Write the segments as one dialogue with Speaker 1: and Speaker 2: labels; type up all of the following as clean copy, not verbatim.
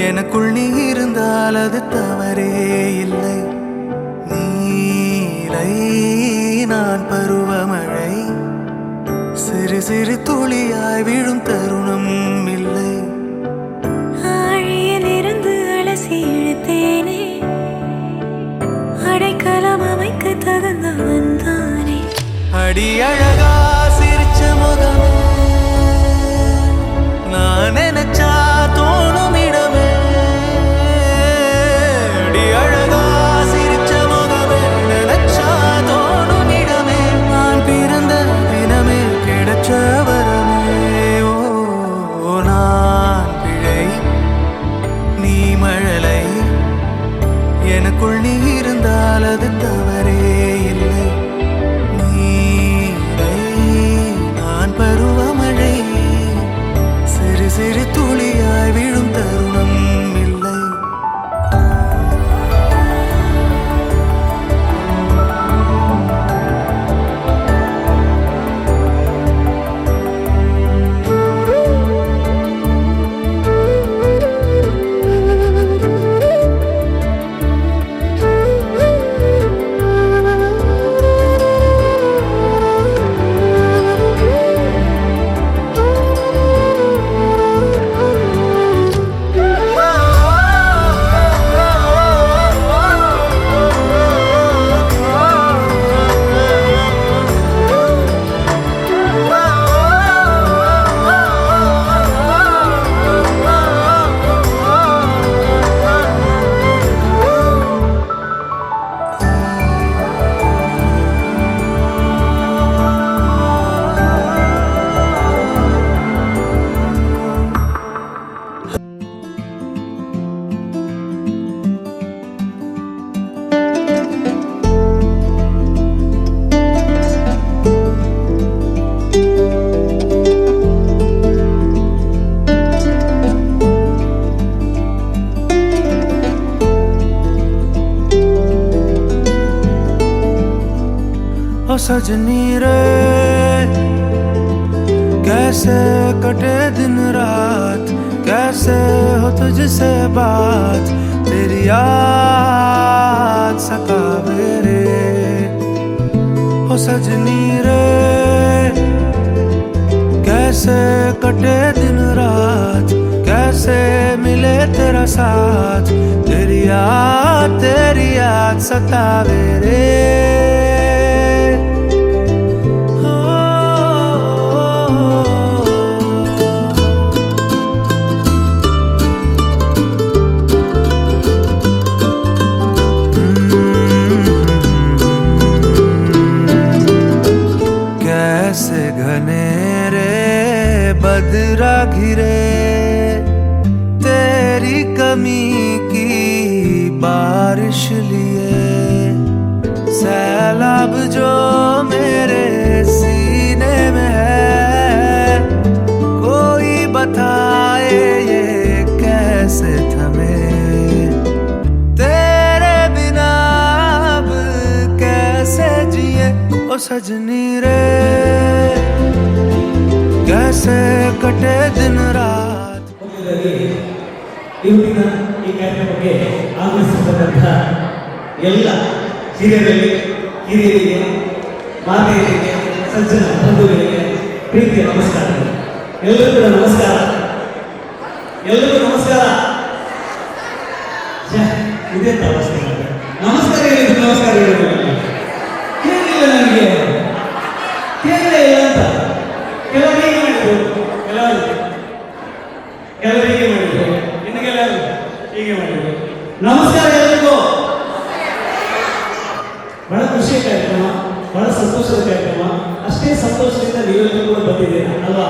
Speaker 1: எனக்குள் நீ இருந்தால் அது தவறே இல்லை. நீலை நான் பருவமழை, சிறு சிறு துளியாய் விழும் தருணம் இல்லை.
Speaker 2: ஆழியிலிருந்து அலசி இழுத்தேனே, அடைக்கலம் அமைக்க தகுந்தவன் தானே.
Speaker 1: அடி அழகா சிரிச்ச முகமே, நான் நினைச்சா தோணும் இடமே. அடி அழகா சிரிச்ச முகமே, நினைச்சா தோணும் இடமே. நான் பிறந்த தினமே கிடைச்ச வரமே. ஓ நான் பிழை, நீ மழலை, எனக்குள் நீ இருந்தால் அது தவறே இல்லை. நான் பருவமழை, சிறு சிறு துளியாய் விழும் தருணம் இல்லை. ओ सजनी रे, कैसे कटे दिन रात, कैसे हो तुझसे बात, तेरी याद सतावे सजनी रे कैसे कटे दिन रात, कैसे मिले तेरा साथ, तेरी याद सतावे रे। कैसे घने रे बदरा घिरे, तेरी कमी की बारिश लिए, सैलाब जो मेरे सीने में है, कोई बताए ये कैसे थमे, तेरे बिना अब कैसे जिए ओ सजनी रे, कैसे कटे दिन रात।
Speaker 3: ಇವತ್ತಿನ ಈ ಕಾರ್ಯಕ್ರಮಕ್ಕೆ ಆಗಮಿಸಿದಂತಹ ಎಲ್ಲ ಹಿರಿಯರಿಗೆ ಮಾತೆಯರಿಗೆ ಸಜ್ಜನ ಬಂಧುಗಳಿಗೆ ಪ್ರೀತಿಯ ನಮಸ್ಕಾರಗಳು. ಎಲ್ಲರಿಗೂ ನಮಸ್ಕಾರ. ಇದೇ ನಮಸ್ಕಾರ ಹೇಳಿದ್ರು ನಮಸ್ಕಾರ ಹೇಳಿದ್ರು ಕೇಳಿಲ್ಲ ನನಗೆ ಕೇಳಲೇ ಇಲ್ಲ ಅಂತ. ಕೆಲವರು ಹೀಗೆ ಮಾಡಿದ್ರು, ಕೆಲವರು ಹೀಗೆ ಮಾಡಿದ್ರು, ಇನ್ನು ಹೀಗೆ ಮಾಡಿದ್ರು. ನಮಸ್ಕಾರ ಎಲ್ಲರಿಗೂ. ಬಹಳ ಖುಷಿಯ ಕಾರ್ಯಕ್ರಮ, ಬಹಳ ಸಂತೋಷದ ಕಾರ್ಯಕ್ರಮ. ಅಷ್ಟೇ ಸಂತೋಷದಿಂದ ನೀವೆಲ್ಲರೂ ಕೂಡ ಬಂದಿದ್ದೀರಾ ಅಲ್ವಾ?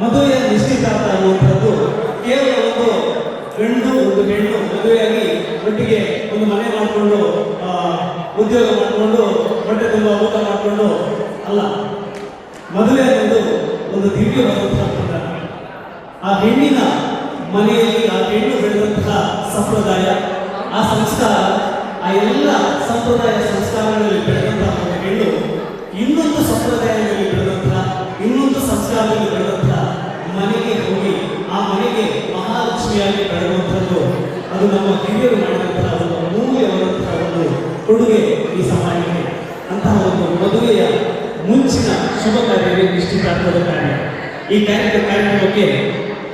Speaker 3: ಮದುವೆಯ ನಿಶ್ಚಿತಾರ್ಥ ಅನ್ನುವಂಥದ್ದು ಕೇವಲ ಒಂದು ಗಂಡು ಒಂದು ಹೆಣ್ಣು ಮದುವೆಯಾಗಿ ಒಟ್ಟಿಗೆ ಒಂದು ಮನೆ ಮಾಡಿಕೊಂಡು ಉದ್ಯೋಗ ಮಾಡಿಕೊಂಡು ಹೊಟ್ಟೆ ತುಂಬ ಊಟ ಮಾಡಿಕೊಂಡು ಅಲ್ಲ. ಮದುವೆ ಅನ್ನೋದು ಒಂದು ದಿವ್ಯವಾದಂತಹ ಆ ಹೆಣ್ಣಿನ ಮನೆಯಲ್ಲಿ ಆ ಹೆಣ್ಣು ಬೆಳೆದಂತಹ ಸಂಪ್ರದಾಯ, ಆ ಸಂಸ್ಕಾರ, ಆ ಎಲ್ಲ ಸಂಪ್ರದಾಯ ಸಂಸ್ಕಾರಗಳಲ್ಲಿ ಬೆಳೆದಂತಹ ಒಂದು ಹೆಣ್ಣು ಇನ್ನೊಂದು ಸಂಪ್ರದಾಯದಲ್ಲಿ ಬೆಳೆದಂತಹ ಇನ್ನೊಂದು ಸಂಸ್ಕಾರದಲ್ಲಿ ಬೆಳೆದಂತಹ ಮನೆಗೆ ಹೋಗಿ ಆ ಮನೆಗೆ ಮಹಾಲಕ್ಷ್ಮಿಯಾಗಿ ಬೆಳೆಯುವಂಥದ್ದು ಅದು ನಮ್ಮ ಹಿರಿಯರು ಮಾಡಿದಂತಹ ಒಂದು ಅಮೂಲ್ಯವಾದಂತಹ ಒಂದು ಕೊಡುಗೆ ಈ ಸಮಾಜಕ್ಕೆ. ಅಂತಹ ಒಂದು ಮದುವೆಯ ಮುಂಚಿನ ಶುಭ ಕಾರ್ಯವೇ ನಿಶ್ಚಿತಾರ್ಥದ ಕಾರ್ಯ. ಈ ಕಾರ್ಯಕ್ರಮಕ್ಕೆ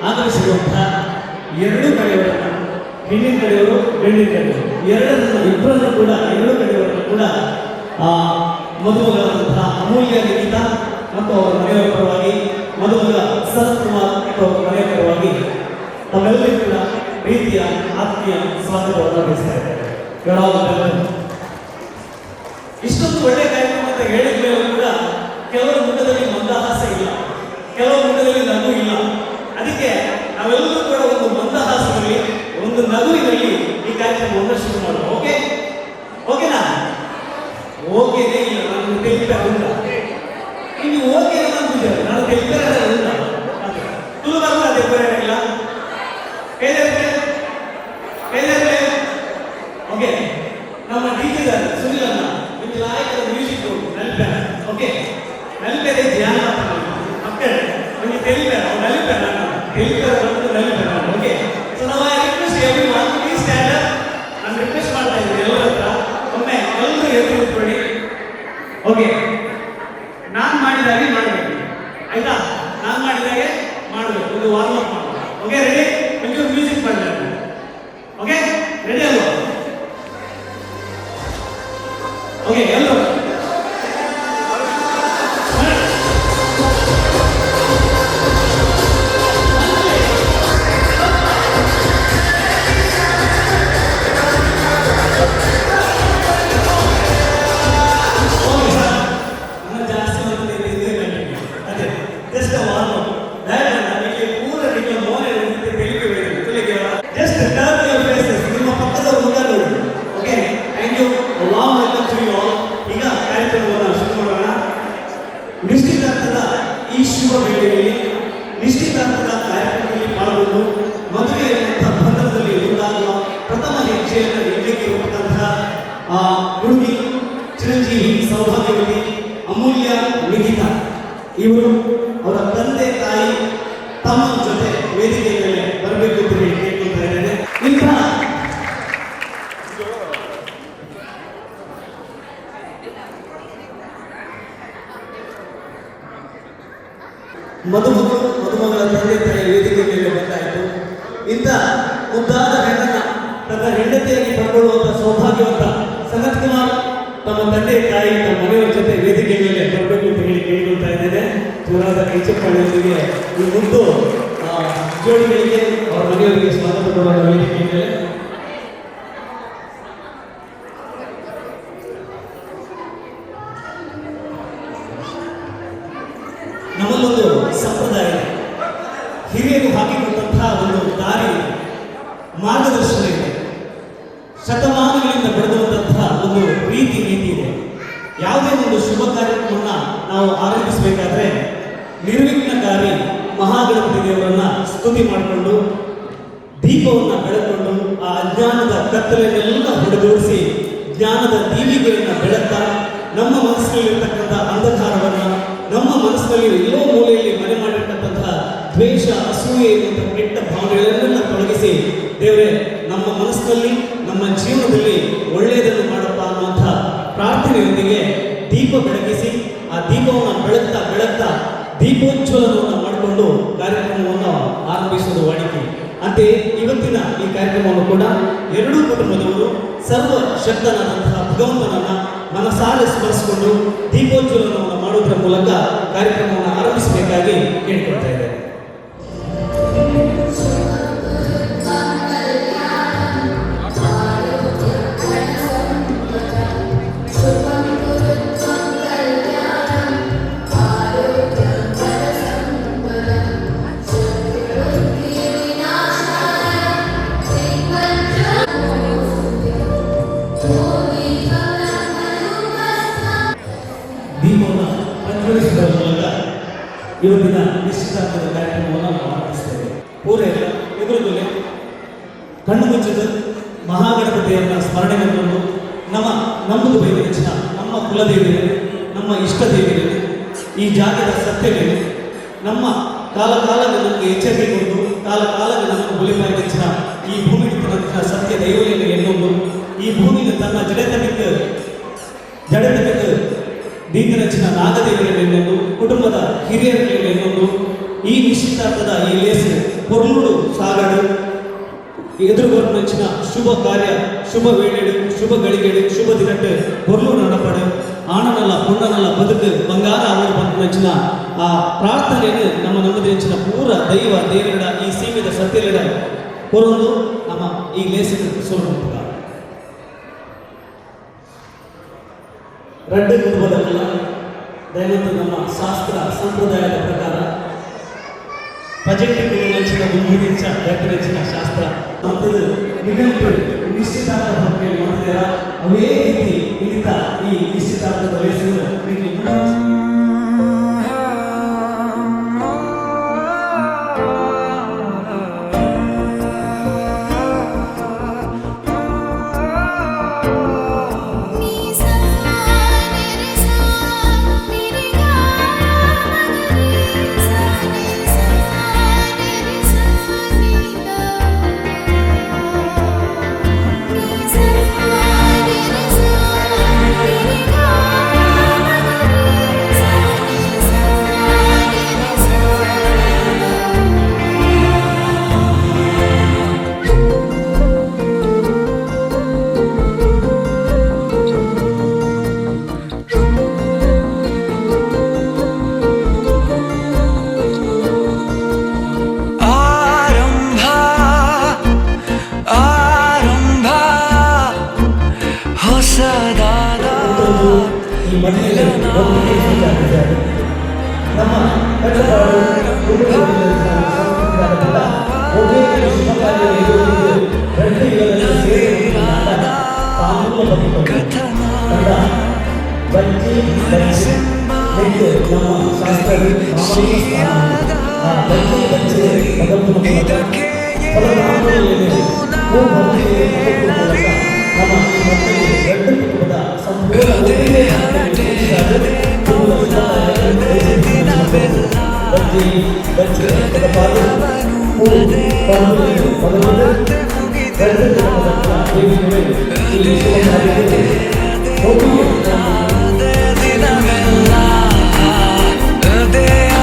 Speaker 3: ಆಗಮಿಸಿರುವಂತಹ ಎರಡೂ ಕಡೆಯವರನ್ನ, ಹೆಣ್ಣಿನ ಕಡೆಯವರು ಗಂಡಿನ ಕಡೆಯವರು, ಇಬ್ಬರನ್ನು ಕೂಡ ಎರಡೂ ಕಡೆಯವರನ್ನು ಕೂಡ ಮದುಮಗಳಾದಂತಹ ಅಮೂಲ್ಯ ನಿಖಿತ ಮತ್ತು ಅವರ ಮನೆಯವರ ಪರವಾಗಿ, ಮದುಮಗ ಸರತ್ ಕುಮಾರ್ ಮತ್ತು ಅವರ ಮನೆಯ ಪರವಾಗಿ ತಮ್ಮೆಲ್ಲರಿಗೂ ಕೂಡ ಪ್ರೀತಿಯ ಆತ್ಮೀಯ ಸ್ವಾಗತವನ್ನು ಬಯಸ್ತಾ ಇದ್ದಾರೆ. ಇಷ್ಟೊಂದು ಒಳ್ಳೆಯ ಕಾರ್ಯಕ್ರಮ ಅಂತ ಹೇಳಿದ ಮೇಲೂ ಕೂಡ ಕೆಲವರ ಮುಖದಲ್ಲಿ ಮಂದಹಾಸ ಇಲ್ಲ, ಕೆಲವು ಮುಖದಲ್ಲಿ ನಗು ಇಲ್ಲ. ಅದಕ್ಕೆ ನಾವೆಲ್ಲರೂ ಕೂಡ ಒಂದು ಮಂದಹಾಸದಲ್ಲಿ ಒಂದು ನಗುವಿನಲ್ಲಿ ಈ ಕಾರ್ಯಕ್ರಮವನ್ನು ಶುರು ಮಾಡುವ. ಓಕೆನಾ? ಓಕೆನೇ ಇಲ್ಲ, ನಾನು ತೆಗಿತಾರೆ ಇಲ್ಲ, ಇನ್ನು ಓಕೆ ಅಂತಿದ್ದಾರೆ, ನಾನು ತೆಗಿತಾರೆ ಇಲ್ಲ, ತುಳು ಬರ್ತಾ ತೆಗಿತಾರೆ ಇಲ್ಲ. ಓಕೆ, ನಮ್ಮ ಡಿಜಿದಾರ ಸುನಿಲ್ ಅಣ್ಣ ವಿತ್ ಲಾಯಕರ ಮ್ಯೂಸಿಕ್ ನಲಿತಾರೆ. ಓಕೆ, ನಲಿತಾರೆ ಧ್ಯಾನ ಮಕ್ಕಳು ನಮಗೆ ತಿಳಿತಾರೆ, ಅವ್ರು ನಲಿತಾರೆ, ನಲಿತಾರೆ. ಓಕೆ, ಸೊ ನಾವು request every one please stand up. ನಾನು ರಿಕ್ವೆಸ್ಟ್ ಮಾಡ್ತಾ ಇದ್ದೀನಿ ಎಲ್ಲರ ಹತ್ರ, ಒಮ್ಮೆ ಎಲ್ಲರೂ ಎದ್ದು ನಿಂತ್ಕೊಳ್ಳಿ. ಓಕೆ, ನಾನು ಮಾಡಿದಾಗೆ ಮಾಡಬೇಕು, ಆಯ್ತಾ? ನಾನು ಮಾಡಿದಾಗೆ ಮಾಡಬೇಕು, ಒಂದು ವಾರ್ಮ್ ಅಪ್ ಮಾಡಬೇಕು. Okay, ready? ಒಂಚೂರು ಮ್ಯೂಸಿಕ್ ಮಾಡಬೇಕು. ಓಕೆ, ರೆಡಿ ಅಲ್ವಾ? ಓಕೆ, ಎಲ್ಲರೂ ನಿಶ್ಚಿತಾರ್ಥದ ಈ ಶುಭ ವೇಳೆಯಲ್ಲಿ ನಿಶ್ಚಿತಾರ್ಥದ ಕಾರ್ಯಕ್ರಮದಲ್ಲಿ ಪಾಲ್ಗೊಂಡು ಮದುವೆಯಂತಹ ಬಂಧನದಲ್ಲಿ ಒಂದಾಗುವ ಪ್ರಥಮ ಹೆಜ್ಜೆಯನ್ನು ಇಡಲಿಕ್ಕೆ ಇರುವಂತಹ ಹುಡುಗಿ ಚಿರಂಜೀವಿ ಸೌಭಾಗ್ಯವತಿ ಅಮೂಲ್ಯ ನಿಖಿತ ಇವರು ಅವರ ತಂದೆ ತಾಯಿ ತಮ್ಮ ಜೊತೆ ವೇದಿಕೆ ಮೇಲೆ ಬರಬೇಕು ಅಂತ ಹೇಳಿ ಕೇಳ್ಕೊಳ್ತಾ ಇದ್ದೇನೆ. ಇಂತಹ ಮದುಮಗಳ ತಂದೆ ತಾಯಿ ವೇದಿಕೆ ಮೇಲೆ ಬಂದಾಯಿತು. ಇಂಥ ಮುದ್ದಾದ ಹೆಣ್ಣನ್ನ ತನ್ನ ಹೆಂಡತಿಯಾಗಿ ಪಡ್ಕೊಳ್ಳುವಂಥ ಸೌಭಾಗ್ಯವಂತ ಸನತ್ ಕುಮಾರ್ ತಮ್ಮ ತಂದೆ ತಾಯಿ ತಮ್ಮ ಮನೆಯವರ ಜೊತೆ ವೇದಿಕೆ ಮೇಲೆ ಬರಬೇಕು ಅಂತ ಹೇಳಿ ಕೇಳಿಕೊಳ್ತಾ ಇದ್ದೇನೆ. ಜೋರಾದ ಕೈಚಪ್ಪಾಳೆಯೊಂದಿಗೆ ಈ ಮುದ್ದು ಜೋಡಿಗಳಿಗೆ ಅವರ ಮನೆಯವರಿಗೆ ಸ್ವಾಗತ ಕೊಡುವ ವೇದಿಕೆ ಮೇಲೆ ನಮ್ಮಲ್ಲೊಂದು ಸಂಪ್ರದಾಯ ಇದೆ. ಹಿರಿಯರು ಹಾಕಿಕೊಟ್ಟಂತಹ ಒಂದು ದಾರಿ ಇದೆ, ಮಾರ್ಗದರ್ಶನ ಇದೆ, ಶತಮಾನಗಳಿಂದ ಬೆಳೆದಂತಹ ಒಂದು ರೀತಿ ನೀತಿ ಇದೆ. ಯಾವುದೇ ಒಂದು ಶುಭ ಕಾರ್ಯಕ್ರಮವನ್ನ ನಾವು ಆರಂಭಿಸಬೇಕಾದ್ರೆ ನಿರ್ವಿಘ್ನಕಾರಿ ಮಹಾಗಣಪತಿ ದೇವರನ್ನ ಸ್ತುತಿ ಮಾಡಿಕೊಂಡು ದೀಪವನ್ನು ಬೆಳಕೊಂಡು ಆ ಅಜ್ಞಾನದ ಕತ್ತಲೆಯನ್ನೆಲ್ಲ ಹೊಡೆದೋಡಿಸಿ ಜ್ಞಾನದ ದೀವಿಗೆಯನ್ನು ಬೆಳಗ್ತಾ ನಮ್ಮ ಮನಸ್ಸಿನಲ್ಲಿರ್ತಕ್ಕಂಥ ಅಂಧಕಾರವನ್ನು, ನಮ್ಮ ಮನಸ್ಸಿನಲ್ಲಿ ಎಲ್ಲೋ ಮೂಲೆಯಲ್ಲಿ ಮನೆ ಮಾಡಿರ್ತಕ್ಕಂತಹ ದ್ವೇಷ, ಅಸೂಯೆ ಎನ್ನುವಂಥ ಕೆಟ್ಟ ಭಾವನೆಗಳನ್ನೆಲ್ಲ ತೊಲಗಿಸಿ ದೇವರೇ ನಮ್ಮ ಮನಸ್ಸಿನಲ್ಲಿ ನಮ್ಮ ಜೀವನದಲ್ಲಿ ಒಳ್ಳೆಯದನ್ನು ಮಾಡಪ್ಪ ಅನ್ನುವಂಥ ಪ್ರಾರ್ಥನೆಯೊಂದಿಗೆ ದೀಪ ಬೆಳಗಿಸಿ ಆ ದೀಪವನ್ನು ಬೆಳಗ್ತಾ ದೀಪೋಜ್ವಲನವನ್ನು ಮಾಡಿಕೊಂಡು ಕಾರ್ಯಕ್ರಮವನ್ನು ಆರಂಭಿಸುವುದು ವಾಡಿಕೆ. ಅಂತೆಯೇ ಇವತ್ತಿನ ಈ ಕಾರ್ಯಕ್ರಮವನ್ನು ಕೂಡ ಎರಡೂ ಕುಟುಂಬದವರು ಸರ್ವಶಕ್ತನಾದಂತಹ ಭಗವಂತನನ್ನ ಮನಸಾರೆ ಸ್ಮರಿಸಿಕೊಂಡು ದೀಪೋಜ್ವಲನವನ್ನು ಮಾಡುವುದರ ಮೂಲಕ ಕಾರ್ಯಕ್ರಮವನ್ನು ಆರಂಭಿಸಬೇಕಾಗಿ ಕೇಳಿಕೊಳ್ತಾ ಇದ್ದಾರೆ. ದೀಪವನ್ನು ಪ್ರಜ್ವಲಿಸುವುದರ ಮೂಲಕ ಇವತ್ತಿನ ನಿಶ್ಚಿತಾರ್ಥದ ಕಾರ್ಯಕ್ರಮವನ್ನು ನಾವು ಆರಂಭಿಸ್ತೇವೆ. ಪೂರೈಕೆ ಎದುರುಗೊಲೆ ಕಣ್ಣು ಮುಚ್ಚಿದ ಮಹಾಗಣಪತಿಯನ್ನು ಸ್ಮರಣೆ ಮಾಡಿಕೊಂಡು ನಮ್ಮದು ಬೈದಿನ ನಮ್ಮ ಕುಲದೇವಿಯಲ್ಲಿ, ನಮ್ಮ ಇಷ್ಟ ದೇವಿಯಲ್ಲಿ, ಈ ಜಾಗದ ಸತ್ಯವೇನು, ನಮ್ಮ ಕಾಲಕಾಲಕ್ಕೆ ನಮಗೆ ಎಚ್ಚರಿಕೆ ಕೊಟ್ಟು ಕಾಲಕಾಲಕ್ಕೆ ನಮಗೆ ಬಲಿಪಾಯಿನ ಈ ಭೂಮಿ ಸತ್ಯ ದೈವಲಿಗೆ ಎನ್ನುವುದು, ಈ ಭೂಮಿಗೆ ತನ್ನ ಜಡತನಕ್ಕೆ ದೀರ್ಘರಚನ ನಾಗದೇವರನ್ನೆನ್ನೊಂದು, ಕುಟುಂಬದ ಹಿರಿಯರನ್ನೆನ್ನೊಂದು, ಈ ನಿಶ್ಚಿತಾರ್ಥದ ಈ ಲೇಸು ಪೊರ್ಲುಡು ಸಾಗಡು ಎದುರುಗೊರ್ನಚ್ಚಿನ ಶುಭ ಕಾರ್ಯ, ಶುಭ ವೇಳೆಡು, ಶುಭ ಗಳಿಗೆಡು, ಶುಭ ದಿನಟ್ಟು ಪೊರ್ಲು ನಡಪಡು ಆಣನಲ್ಲ ಪುಣ್ಣನಲ್ಲ ಬದುಕು ಬಂಗಾರ ಅವರು ಬಂದು ನಚ್ಚಿನ ಆ ಪ್ರಾರ್ಥನೆಯನ್ನು ನಮ್ಮದು ಹೆಚ್ಚಿನ ಪೂರ ದೈವ ದೇವರ ಈ ಸೀಮಿತ ಸತ್ಯಲಿಡ ಪೊರೊಂದು ನಮ್ಮ ಈ ಲೇಸಿನ ಸುಲಭ ರೆಡ್ಡಿ ಕುಟುಂಬದಲ್ಲ ದಯವಿಟ್ಟು ನಮ್ಮ ಶಾಸ್ತ್ರ ಸಂಪ್ರದಾಯದ ಪ್ರಕಾರ ಬಜೆಟ್ ನೆಚ್ಚಿನ ಮುಂದಿನ ವ್ಯಕ್ತಿನ ಶಾಸ್ತ್ರ ಮತ್ತು ನಿಘಂಟು ನಿಶ್ಚಿತಾರ್ಥ ಬಗ್ಗೆ ಮಾಡಿದಾರ ಅವೇ ರೀತಿ ಇಲ್ಲಿಂದ ಈ ನಿಶ್ಚಿತಾರ್ಥದ ವಯಸ್ಸಿನ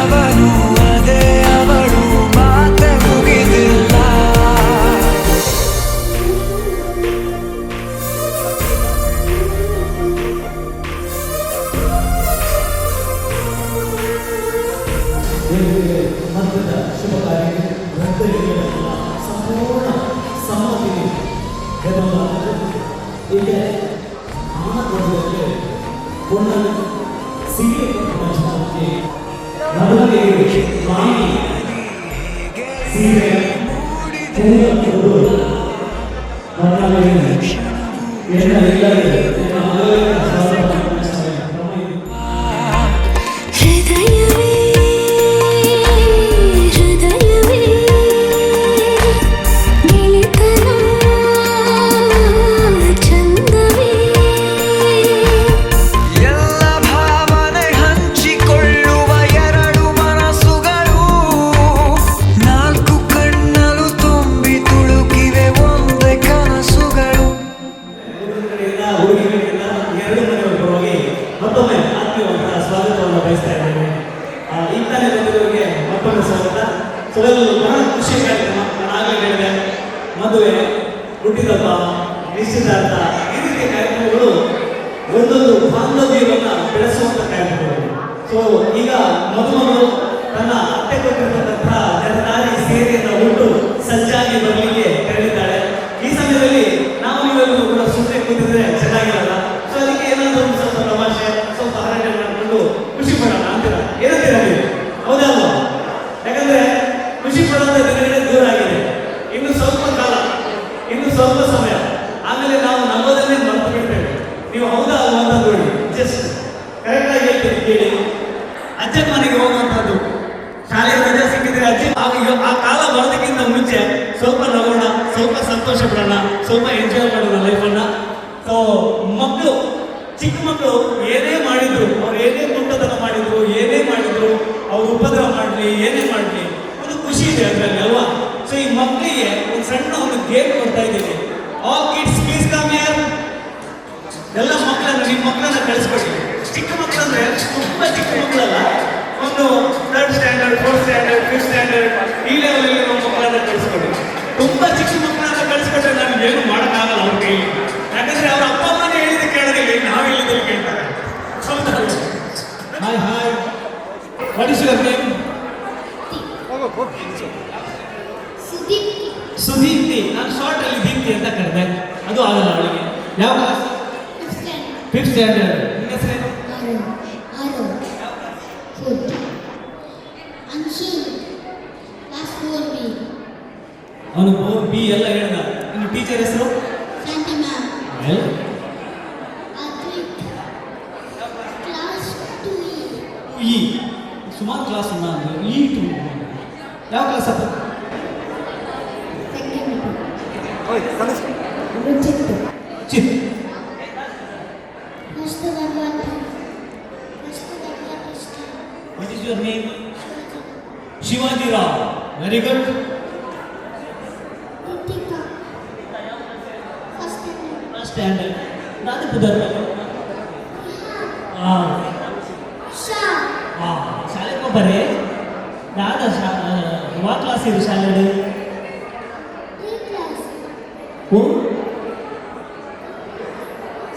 Speaker 4: ಅವನು
Speaker 3: ಹೀಗೆ ಆನಂದದಲ್ಲಿ ಒಂದನ್ನು ಸೀರೆ ನಡುವೆ ರಾಣಿ ಸೀರೆ
Speaker 2: ಹೃದಯವೇ ಹೃದಯವೇ ಗೆಳೆತನ ಚಂದವೇ
Speaker 1: ಎಲ್ಲ ಭಾವನೆ ಹಂಚಿಕೊಳ್ಳುವ ಎರಡು ಮನಸ್ಸುಗಳು ನಾಲ್ಕು ಕಣ್ಣಲು ತುಂಬಿ ತುಳುಕಿವೆ ಒಂದೇ ಕನಸುಗಳು.
Speaker 3: ಹುಡುಗಿಗಳಿಗೆಲ್ಲ ಎರಡು ಮನೆಯವರ ಪರವಾಗಿ ಮತ್ತೊಮ್ಮೆ ಆತ್ಮೀಯವಾದ ಸ್ವಾಗತವನ್ನು ಬಯಸ್ತಾ ಇದ್ದೇನೆ. ಈ ತಾನೇ ಬಂದಿರೋರಿಗೆ ಮತ್ತೊಮ್ಮೆ ಸ್ವಾಗತ. ಇದೊಂದು ಬಹಳ ಖುಷಿ ಕಾರ್ಯಕ್ರಮ. ನಾನು ಆಗಲೇ ಹೇಳಿದೆ, ಮದುವೆ, ಹುಟ್ಟಿದಬ್ಬ, ನಿಶ್ಚಿತಾರ್ಥ ಈ ರೀತಿಯ ಕಾರ್ಯಕ್ರಮಗಳು ಒಂದೊಂದು ಬಾಂಧವ್ಯವನ್ನು ಬೆಳೆಸುವಂಥ ಕಾರ್ಯಕ್ರಮಗಳು. ಸೊ ಈಗ ಮದುಮಗಳು ತನ್ನ ಅತ್ತೆ ಕೊಟ್ಟಿರ್ತಕ್ಕಂಥ ನೆರದಾರಿ ಸೀರೆಯನ್ನು ಉಟ್ಟು ಸಜ್ಜಾಗಿ ಬರಲಿಕ್ಕೆ ತೆರಳಿದ್ದಾಳೆ. ಈ ಸಮಯದಲ್ಲಿ ನಾವು ನೀವೆಲ್ಲರೂ ಕೂಡ ಸುಮ್ಮನೆ ಕೂತಿದ್ರೆ ಚೆನ್ನಾಗಿರಲ್ಲ. ಸೊ ಅದಕ್ಕೆ ಏನಾದರೂ ಒಂದು ಸ್ವಲ್ಪ ತಮಾಷೆ, ಸ್ವಲ್ಪ ಹರಟೆ ಮಾಡಿಕೊಂಡು ಖುಷಿ ಪಡೋಣ ಅಂತೀರ. ಏನಂತೀರ ನೀವು? ಹೌದಾ ಅಲ್ವಾ? ಯಾಕಂದ್ರೆ ಖುಷಿ ಪಡೋಂಥ ದಿನಗಳೇ ದೂರ ಆಗಿದೆ. ಇನ್ನು ಸ್ವಲ್ಪ ಕಾಲ, ಇನ್ನು ಸ್ವಲ್ಪ ಸಮಯ, ಆಮೇಲೆ ನಾವು ನಮ್ಮದನ್ನೇ ಮರೆತು ಬಿಡ್ತೇವೆ. ನೀವು ಹೌದಾ ಅಲ್ವಾ ಅಂತ ನೋಡಿ, ಜಸ್ಟ್ ಕರೆಕ್ಟಾಗಿ ಹೇಳ್ತೀವಿ ಕೇಳಿ. ಅಜ್ಜನ ಮನೆಗೆ ಹೋಗುವಂಥದ್ದು, ಶಾಲೆಗೆ ರಜೆ ಸಿಕ್ಕಿದ್ರೆ ಅಜ್ಜಿ ಆ ಕಾಲ ಬರೋದಕ್ಕಿಂತ ಮುಂಚೆ ಸ್ವಲ್ಪ ನಗೋಣ, ಸ್ವಲ್ಪ ಸಂತೋಷ ಪಡೋಣ, ಸ್ವಲ್ಪ ಎಂಜಾಯ್ ಮಾಡೋಣ ಲೈಫನ್ನು. ಸೊ ಮಕ್ಕಳು, ಚಿಕ್ಕ ಮಕ್ಕಳು ಏನೇ ಮಾಡಿದ್ರು, ಅವ್ರು ಏನೇ ತುಂಟತನ ಮಾಡಿದ್ರು, ಏನೇ ಮಾಡಿದ್ರು, ಅವ್ರು ಉಪದ್ರವ ಮಾಡಲಿ, ಏನೇ ಮಾಡಲಿ, ಒಂದು ಖುಷಿ ಇದೆ ಅದರಲ್ಲಿ ಅಲ್ವಾ? ಸೊ ಈ ಮಕ್ಕಳಿಗೆ ಒಂದು ಸಣ್ಣ ಒಂದು ಗೇಮ್ ಕೊಡ್ತಾ ಇದ್ದೀನಿ. All kids please come here. ಎಲ್ಲ ಮಕ್ಕಳನ್ನ, ನಿಮ್ಮ ಮಕ್ಕಳನ್ನ ಕಳಿಸ್ಕೊಡಿ. ಚಿಕ್ಕ ಮಕ್ಕಳಂದ್ರೆ ತುಂಬ ಚಿಕ್ಕ ಮಕ್ಕಳಲ್ಲ, ಒಂದು 3rd standard, 4th standard, 5th standard ಈ ಲೆವೆಲಲ್ಲಿ ನಾವು ಮಕ್ಕಳನ್ನ ಕಳಿಸ್ಕೊಡಿ. ತುಂಬ ಚಿಕ್ಕ ಮಕ್ಕಳನ್ನ ಕಳಿಸ್ಕೊಟ್ರೆ ನಮ್ಗೆ ಏನು ಮಾಡೋಕ್ಕಾಗಲ್ಲ ಅವ್ರ ಕೈಲಿ. ಯಾಕಂದ್ರೆ ಅವ್ರ ಅಪ್ಪ ಅಮ್ಮನೇ ಹೇಳಿದ ಕೇಳೋದಿಲ್ಲ, ನಾವು ಹೇಳಿದಲ್ಲಿ ಕೇಳ್ತಾರೆ. Hi hi, what is your name? Sudeepti. ನಾನು ಶಾರ್ಟ್ ಅಲ್ಲಿ ದೀಪ್ತಿ ಅಂತ ಕರೆದೆ, ಅದು ಆಗಲ್ಲ ಅವಳಿಗೆ. ಯಾವ ಕ್ಲಾಸ್? 5th standard. ನಿಮ್ಮ ಹೆಸರೇನು? ಅವನು ಬಿ ಎಲ್ಲ ಹೇಳ್ದ. ಇನ್ನು ಟೀಚರ್ ಹೆಸರು? ಇ. ಸುಮಾರು ಕ್ಲಾಸ್ ನಾನು E2. ಯಾವ ಕ್ಲಾಸ್ ಅಪ್ಪ? ಚಿತ್. What is your name? Shivaji Rao. Very good. Standard. ನಾನು ಪುದರ್. ಶಾಲೆಗೆ ಹೋಗ್ಬರ್ರಿ. ಯಾವ್ದು ಯಾವ ಕ್ಲಾಸ್ ಇದು ಶಾಲೆ? ಓ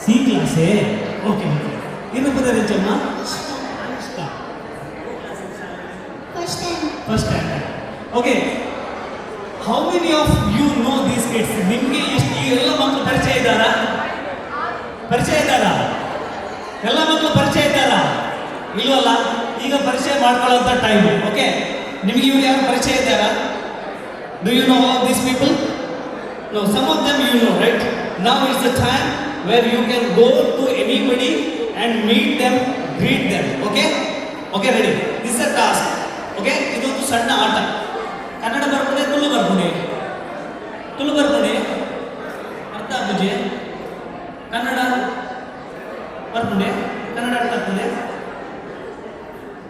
Speaker 3: ಸಿ ಕ್ಲಾಸೇ. Okay okay. ಇನ್ನು ಪುದರ್ ಹೆಚ್ಚಮ್ಮ? First standard. Okay. How many of you know these kids? ನಿಮಗೆ ಎಷ್ಟು ಈ ಎಲ್ಲ ಮಕ್ಕಳು ಪರಿಚಯ ಇದ್ದಾರಾ? ಪರಿಚಯ ಇದ್ದಾರಾ? ಎಲ್ಲ ಮಕ್ಕಳು ಪರಿಚಯ ಇದ್ದಾರಾ? ಇಲ್ವಲ್ಲ. ಈಗ ಪರಿಚಯ ಮಾಡ್ಕೊಳ್ಳೋಂಥ ಟೈಮ್. ಓಕೆ. ನಿಮಗೆ ಇವ್ರು ಯಾರು ಪರಿಚಯ ಇದ್ದಾರಾ? Do you know all these people? No, some of them you know, right? Now is the time where you can go to anybody and meet them, greet them. Okay okay, ready? This a task. Okay. ಇದೊಂದು ಸಣ್ಣ ಆಟ. ಕನ್ನಡ ಬರ್ಕೊಂಡೆ, ತುಳು ಬರ್ಕೊಂಡೆ. ತುಳು ಬರ್ಕೊಂಡೆ ಅರ್ಥ ಆಗ್ತದೆ. ಕನ್ನಡ ಬರ್ಕೊಂಡೆ, ಕನ್ನಡ ಅರ್ಥ ಆಗ್ತದೆ.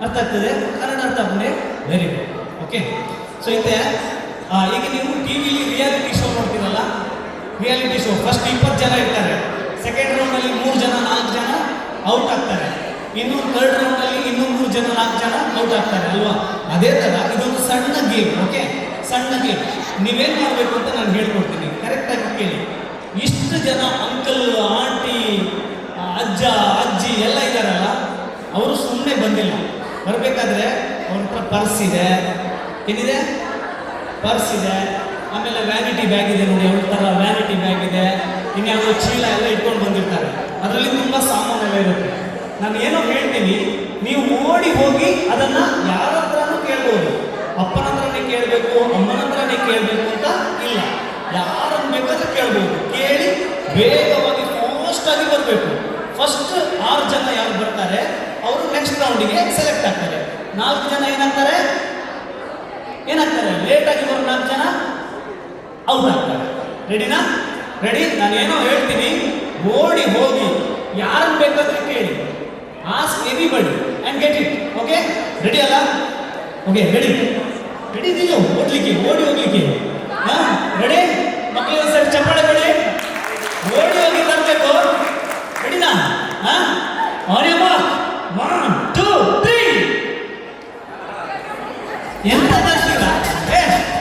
Speaker 3: ಅರ್ಥ ಆಗ್ತದೆ, ಕನ್ನಡ ಅರ್ಥ ಆಗ್ತದೆ. Very good. ಓಕೆ. ಸೊ ಇದೆ ಈಗ ನೀವು ಟಿವಿಲಿ ರಿಯಾಲಿಟಿ ಶೋ ನೋಡ್ತೀರಲ್ಲ, ರಿಯಾಲಿಟಿ ಶೋ ಫಸ್ಟ್ 20 ಜನ ಇರ್ತಾರೆ. ಸೆಕೆಂಡ್ ರೌಂಡಲ್ಲಿ 3 ಜನ 4 ಜನ ಔಟ್ ಆಗ್ತಾರೆ. ಇನ್ನು 3rd ರೌಂಡಲ್ಲಿ ಇನ್ನೂ 3 ಜನ 4 ಜನ ಔಟ್ ಆಗ್ತಾರೆ ಅಲ್ವಾ? ಅದೇ ಥರ ಇದೊಂದು ಸಣ್ಣ ಗೇಮ್. ಓಕೆ, ಸಣ್ಣ ಗೇಮ್. ನೀವೇನು ಮಾಡಬೇಕು ಅಂತ ನಾನು ಹೇಳ್ಕೊಡ್ತೀನಿ, ಕರೆಕ್ಟಾಗಿ ಕೇಳಿ. ಇಷ್ಟು ಜನ ಅಂಕಲ್, ಆಂಟಿ, ಅಜ್ಜ, ಅಜ್ಜಿ ಎಲ್ಲ ಇದ್ದಾರಲ್ಲ, ಅವರು ಸುಮ್ಮನೆ ಬಂದಿಲ್ಲ. ಬರಬೇಕಾದ್ರೆ ಅವ್ರ ಹತ್ರ ಪರ್ಸ್ ಇದೆ. ಏನಿದೆ? ಪರ್ಸ್ ಇದೆ. ಆಮೇಲೆ ವ್ಯಾನಿಟಿ ಬ್ಯಾಗ್ ಇದೆ ನೋಡಿ, ಅವ್ರ ಥರ ವ್ಯಾನಿಟಿ ಬ್ಯಾಗ್ ಇದೆ. ಇನ್ಯಾವುದೋ ಚೀಲ ಎಲ್ಲ ಇಟ್ಕೊಂಡು ಬಂದಿರ್ತಾರೆ. ಅದರಲ್ಲಿ ತುಂಬ ಸಾಮಾನೆಲ್ಲ ಇರುತ್ತೆ. ನಾನು ಏನೋ ಹೇಳ್ತೀನಿ, ನೀವು ಓಡಿ ಹೋಗಿ ಅದನ್ನ ಯಾರ ಹತ್ರನೂ ಕೇಳ್ಬೋದು. ಅಪ್ಪನ ಹತ್ರನೇ ಕೇಳಬೇಕು, ಅಮ್ಮನ ಹತ್ರನೇ ಕೇಳಬೇಕು ಅಂತ ಇಲ್ಲ. ಯಾರನ್ನು ಬೇಕಾದ್ರೆ ಕೇಳ್ಬೋದು. ಕೇಳಿ ಬೇಗವಾಗಿ ಫಾಸ್ಟ್ ಆಗಿ ಬರಬೇಕು. ಫಸ್ಟ್ 6 ಜನ ಯಾರು ಬರ್ತಾರೆ ಅವರು ನೆಕ್ಸ್ಟ್ ರೌಂಡಿಗೆ ಸೆಲೆಕ್ಟ್ ಆಗ್ತಾರೆ. 4 ಜನ ಏನಾಗ್ತಾರೆ, ಲೇಟಾಗಿ ಬರೋ 4 ಜನ ಔಟ್ ಆಗ್ತಾರೆ. ರೆಡಿನಾ? ರೆಡಿ? ನಾನು ಏನೋ ಹೇಳ್ತೀನಿ, ಓಡಿ ಹೋಗಿ ಯಾರನ್ನು ಬೇಕಾದ್ರೆ ಕೇಳಿ. Ask anybody and get it. Okay, ready ಅಲ್ಲ? ಓಕೆ, ರೆಡಿ ಇದೆಯೋ ಓಡ್ಲಿಕ್ಕೆ, ಓಡಿ ಹೋಗ್ಲಿಕ್ಕೆ? ಹಾಂ, ರೆಡಿ? ಮಕ್ಕಳಿಗೆ ಸರಿ ಚಪ್ಪಾಳೆ ಕೊಡಿ. ಓಡಿ ಹೋಗಿ ತರಬೇಕು. ರೆಡಿನಾ? ಹಾಂ, ಆನ್ ಯುವರ್ ಮಾರ್ಕ್, 1 2 3. ಎಂತ ತರ್ತೀರಾ?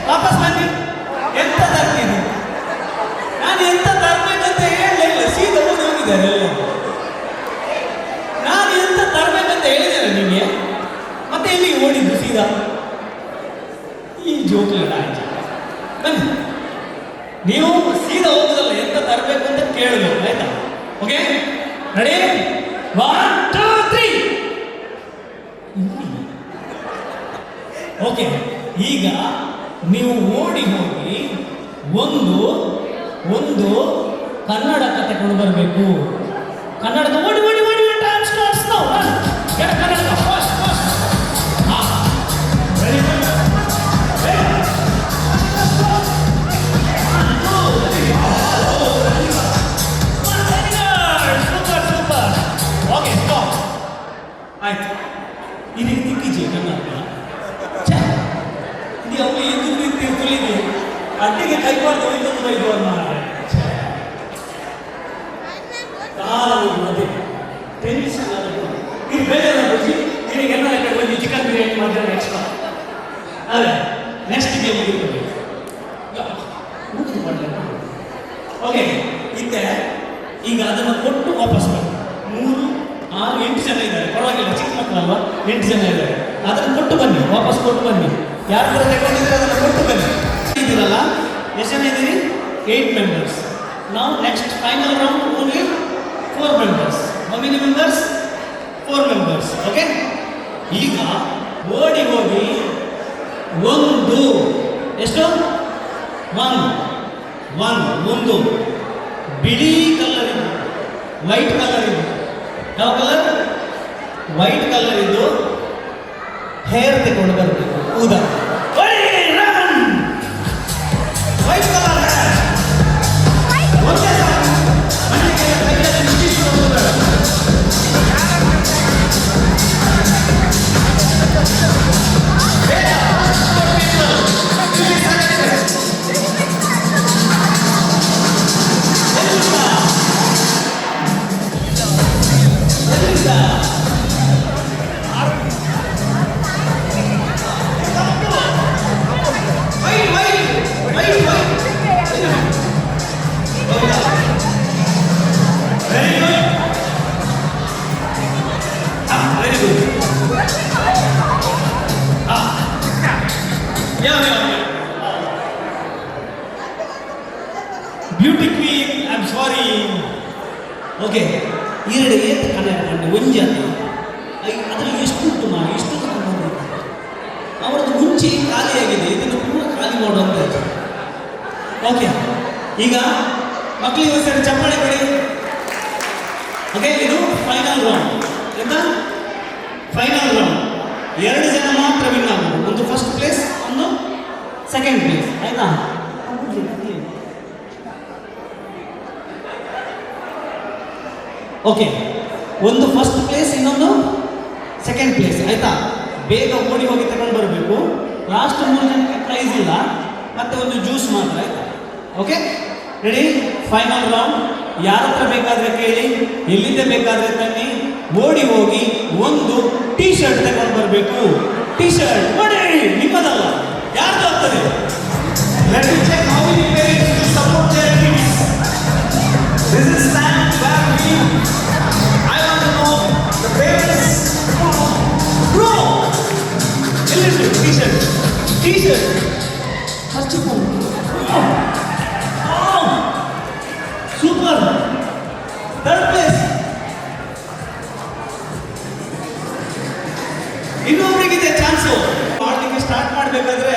Speaker 3: ವಾಪಸ್ ಬನ್ನಿ. ಎಂತ ತರ್ತೀನಿ? ನಾನು ಎಂತ ತರಬೇಕಂತ ಹೇಳಲಿಲ್ಲ, ಸೀದಾ ಓಡಿ ಹೋಗಿದ್ದಾರೆ ಎಲ್ಲ. ನಾನು ಎಂತ ತರಬೇಕಂತ ಹೇಳಿದ್ದೇನೆ ನಿಮಗೆ, ಮತ್ತೆ ಎಲ್ಲಿಗೆ ಓಡಿದ್ದು ಸೀದಾ? ಈ ಜೋಕ್ಲಿ ಬನ್ನಿ, ನೀವು ಸೀದಾ ಹೋಗುದಲ್ಲ, ಎಂತ ತರಬೇಕು ಅಂತ ಕೇಳಬೇಕು. ಆಯ್ತಾ? Okay, ready? 1 2 3. ಓಕೆ, ಈಗ ನೀವು ಓಡಿ ಹೋಗಿ ಒಂದು ಕನ್ನಡ ಕತೆ ಕೊಂಡು ಬರಬೇಕು. ಕನ್ನಡದ ಓಡಿ ಓಡಿ ಓಡಿ time starts now. Kannada fast fast. ಹಾಂ, ರೆಡಿ? ಸೂಪರ್. Okay, stop. ಆಯ್ತು, ಇದಕ್ಕೆ ತಿಕ್ಕಿಜಿ ಕನ್ನಡ. ಇದು ಅವಳು ಎದ್ದು ನಿಂತು ತುಳಿಗೆ ಅಡ್ಡಿಗೆ ಕೈ ಮಾಡ್ದು ಇನ್ನೊಂದು ಬೈದು ಮಾಡಿ ಅದೇ ಟೆನ್ಷನ್ ಆಗುತ್ತೆ. ಇದು ಬೇಜಾರ ಬಜ್ಜಿ ನಿನಗೆ ಎಲ್ಲ ಬಂದು ಚಿಕನ್ ಬಿರಿಯಾನಿ ಮಾಡಿದ್ರೆ ಎಕ್ಸ್ಟ್ರಾ. ಅದೇ ನೆಕ್ಸ್ಟ್ ಗೇಮ್ ಮುಗಿದು ಮಾಡಲಿ. ಓಕೆ, ಇದ್ದೆ ಈಗ ಅದನ್ನು ಕೊಟ್ಟು ವಾಪಸ್ ಬನ್ನಿ. 3 6 8 ಜನ ಇದ್ದಾರೆ, ಪರವಾಗಿಲ್ಲ, ಚಿಕ್ಕ ಮಕ್ಕಳಲ್ವಾ, 8 ಜನ ಇದ್ದಾರೆ. ಅದನ್ನು ಕೊಟ್ಟು ಬನ್ನಿ, ವಾಪಸ್ ಕೊಟ್ಟು ಬನ್ನಿ. ಯಾರು ಕೂಡ ತಗೊಂಡಿದ್ರೆ ಅದನ್ನು ಕೊಟ್ಟು ಬನ್ನಿ. ಇದ್ದೀರಲ್ಲ, ಎಷ್ಟು ಜನ ಇದ್ದೀರಿ? 8 ಮೆಂಬರ್ಸ್. ನಾವು next final round only 4 members. How many members? 4 members. Okay, ಈಗ ಓಡಿ ಹೋಗಿ ಎಷ್ಟು? 1 ಬಿಳಿ ಕಲರ್ ಇದು, ವೈಟ್ ಕಲರ್ ಇದು. ಯಾವ ಕಲರ್? ವೈಟ್ ಕಲರ್ ಇದು. ಹೇರ್ ತಗೊಂಡು ಬರಬೇಕು, ಕೂದ ವೈಟ್ ಕಲರ್ ಹೇರ್. ಒಂದೇ beauty queen, I am sorry. Okay, 2 ಏತ್ ಕನ್ನಡ ಕಂಡು ಒಂಜಿ ಅಂತ ಅದರಲ್ಲಿ ಎಷ್ಟು ಉಂಟು ಮಾಡಿ ಎಷ್ಟು ತಗೊಂಡು ಅವರದ್ದು ಮುಂಚೆ ಖಾಲಿಯಾಗಿದೆ, ಇದನ್ನು ಪೂರ ಖಾಲಿ ಮಾಡುವಂತ. ಓಕೆ, ಈಗ ಮಕ್ಕಳಿಗೆ ಸರಿ ಚಪ್ಪಾಳೆ ಕೊಡಿ. ಓಕೆ, ಇದು ಫೈನಲ್ ರೌಂಡ್. ಎಂತ ಫೈನಲ್ ರೌಂಡ್? 2 ಜನ ಮಾತ್ರ ವಿನ್ ಆಗೋದು. ಒಂದು ಫಸ್ಟ್ ಪ್ಲೇಸ್, ಒಂದು ಸೆಕೆಂಡ್ ಪ್ಲೇಸ್. ಆಯ್ತಾ? ಓಕೆ, ಒಂದು ಫಸ್ಟ್ ಪ್ಲೇಸ್, ಇನ್ನೊಂದು ಸೆಕೆಂಡ್ ಪ್ಲೇಸ್. ಆಯ್ತಾ? ಬೇಗ ಓಡಿ ಹೋಗಿ ತಗೊಂಡು ಬರಬೇಕು. ಲಾಸ್ಟ್ 3 ಜನಕ್ಕೆ ಪ್ರೈಸ್ ಇಲ್ಲ, ಮತ್ತೆ ಒಂದು ಜ್ಯೂಸ್ ಮಾತ್ರ. ಆಯ್ತಾ? Okay, ready? Final round. ಯಾರ ಹತ್ರ ಬೇಕಾದ್ರೆ ಕೇಳಿ, ಎಲ್ಲಿಂದ ಬೇಕಾದ್ರೆ ತನ್ನಿ. ಓಡಿ ಹೋಗಿ ಒಂದು ಟೀ ಶರ್ಟ್ ತಗೊಂಡು ಬರಬೇಕು. ಟೀ ಶರ್ಟ್ ಓಡಿ, ನಿಮ್ಮದಲ್ಲ, ಯಾರ್ದು ಆಗ್ತದೆ? Let me check how many parents will support their kids. This is time where we, I want to know the parents. Bro, t-shirt. Touch it. Oh, super. Super. Third place. ಇನ್ನೊಬ್ರಿಗಿದೆ chance. ಮಾಡ್ಲಿಕ್ಕೆ start ಮಾಡಬೇಕಾದ್ರೆ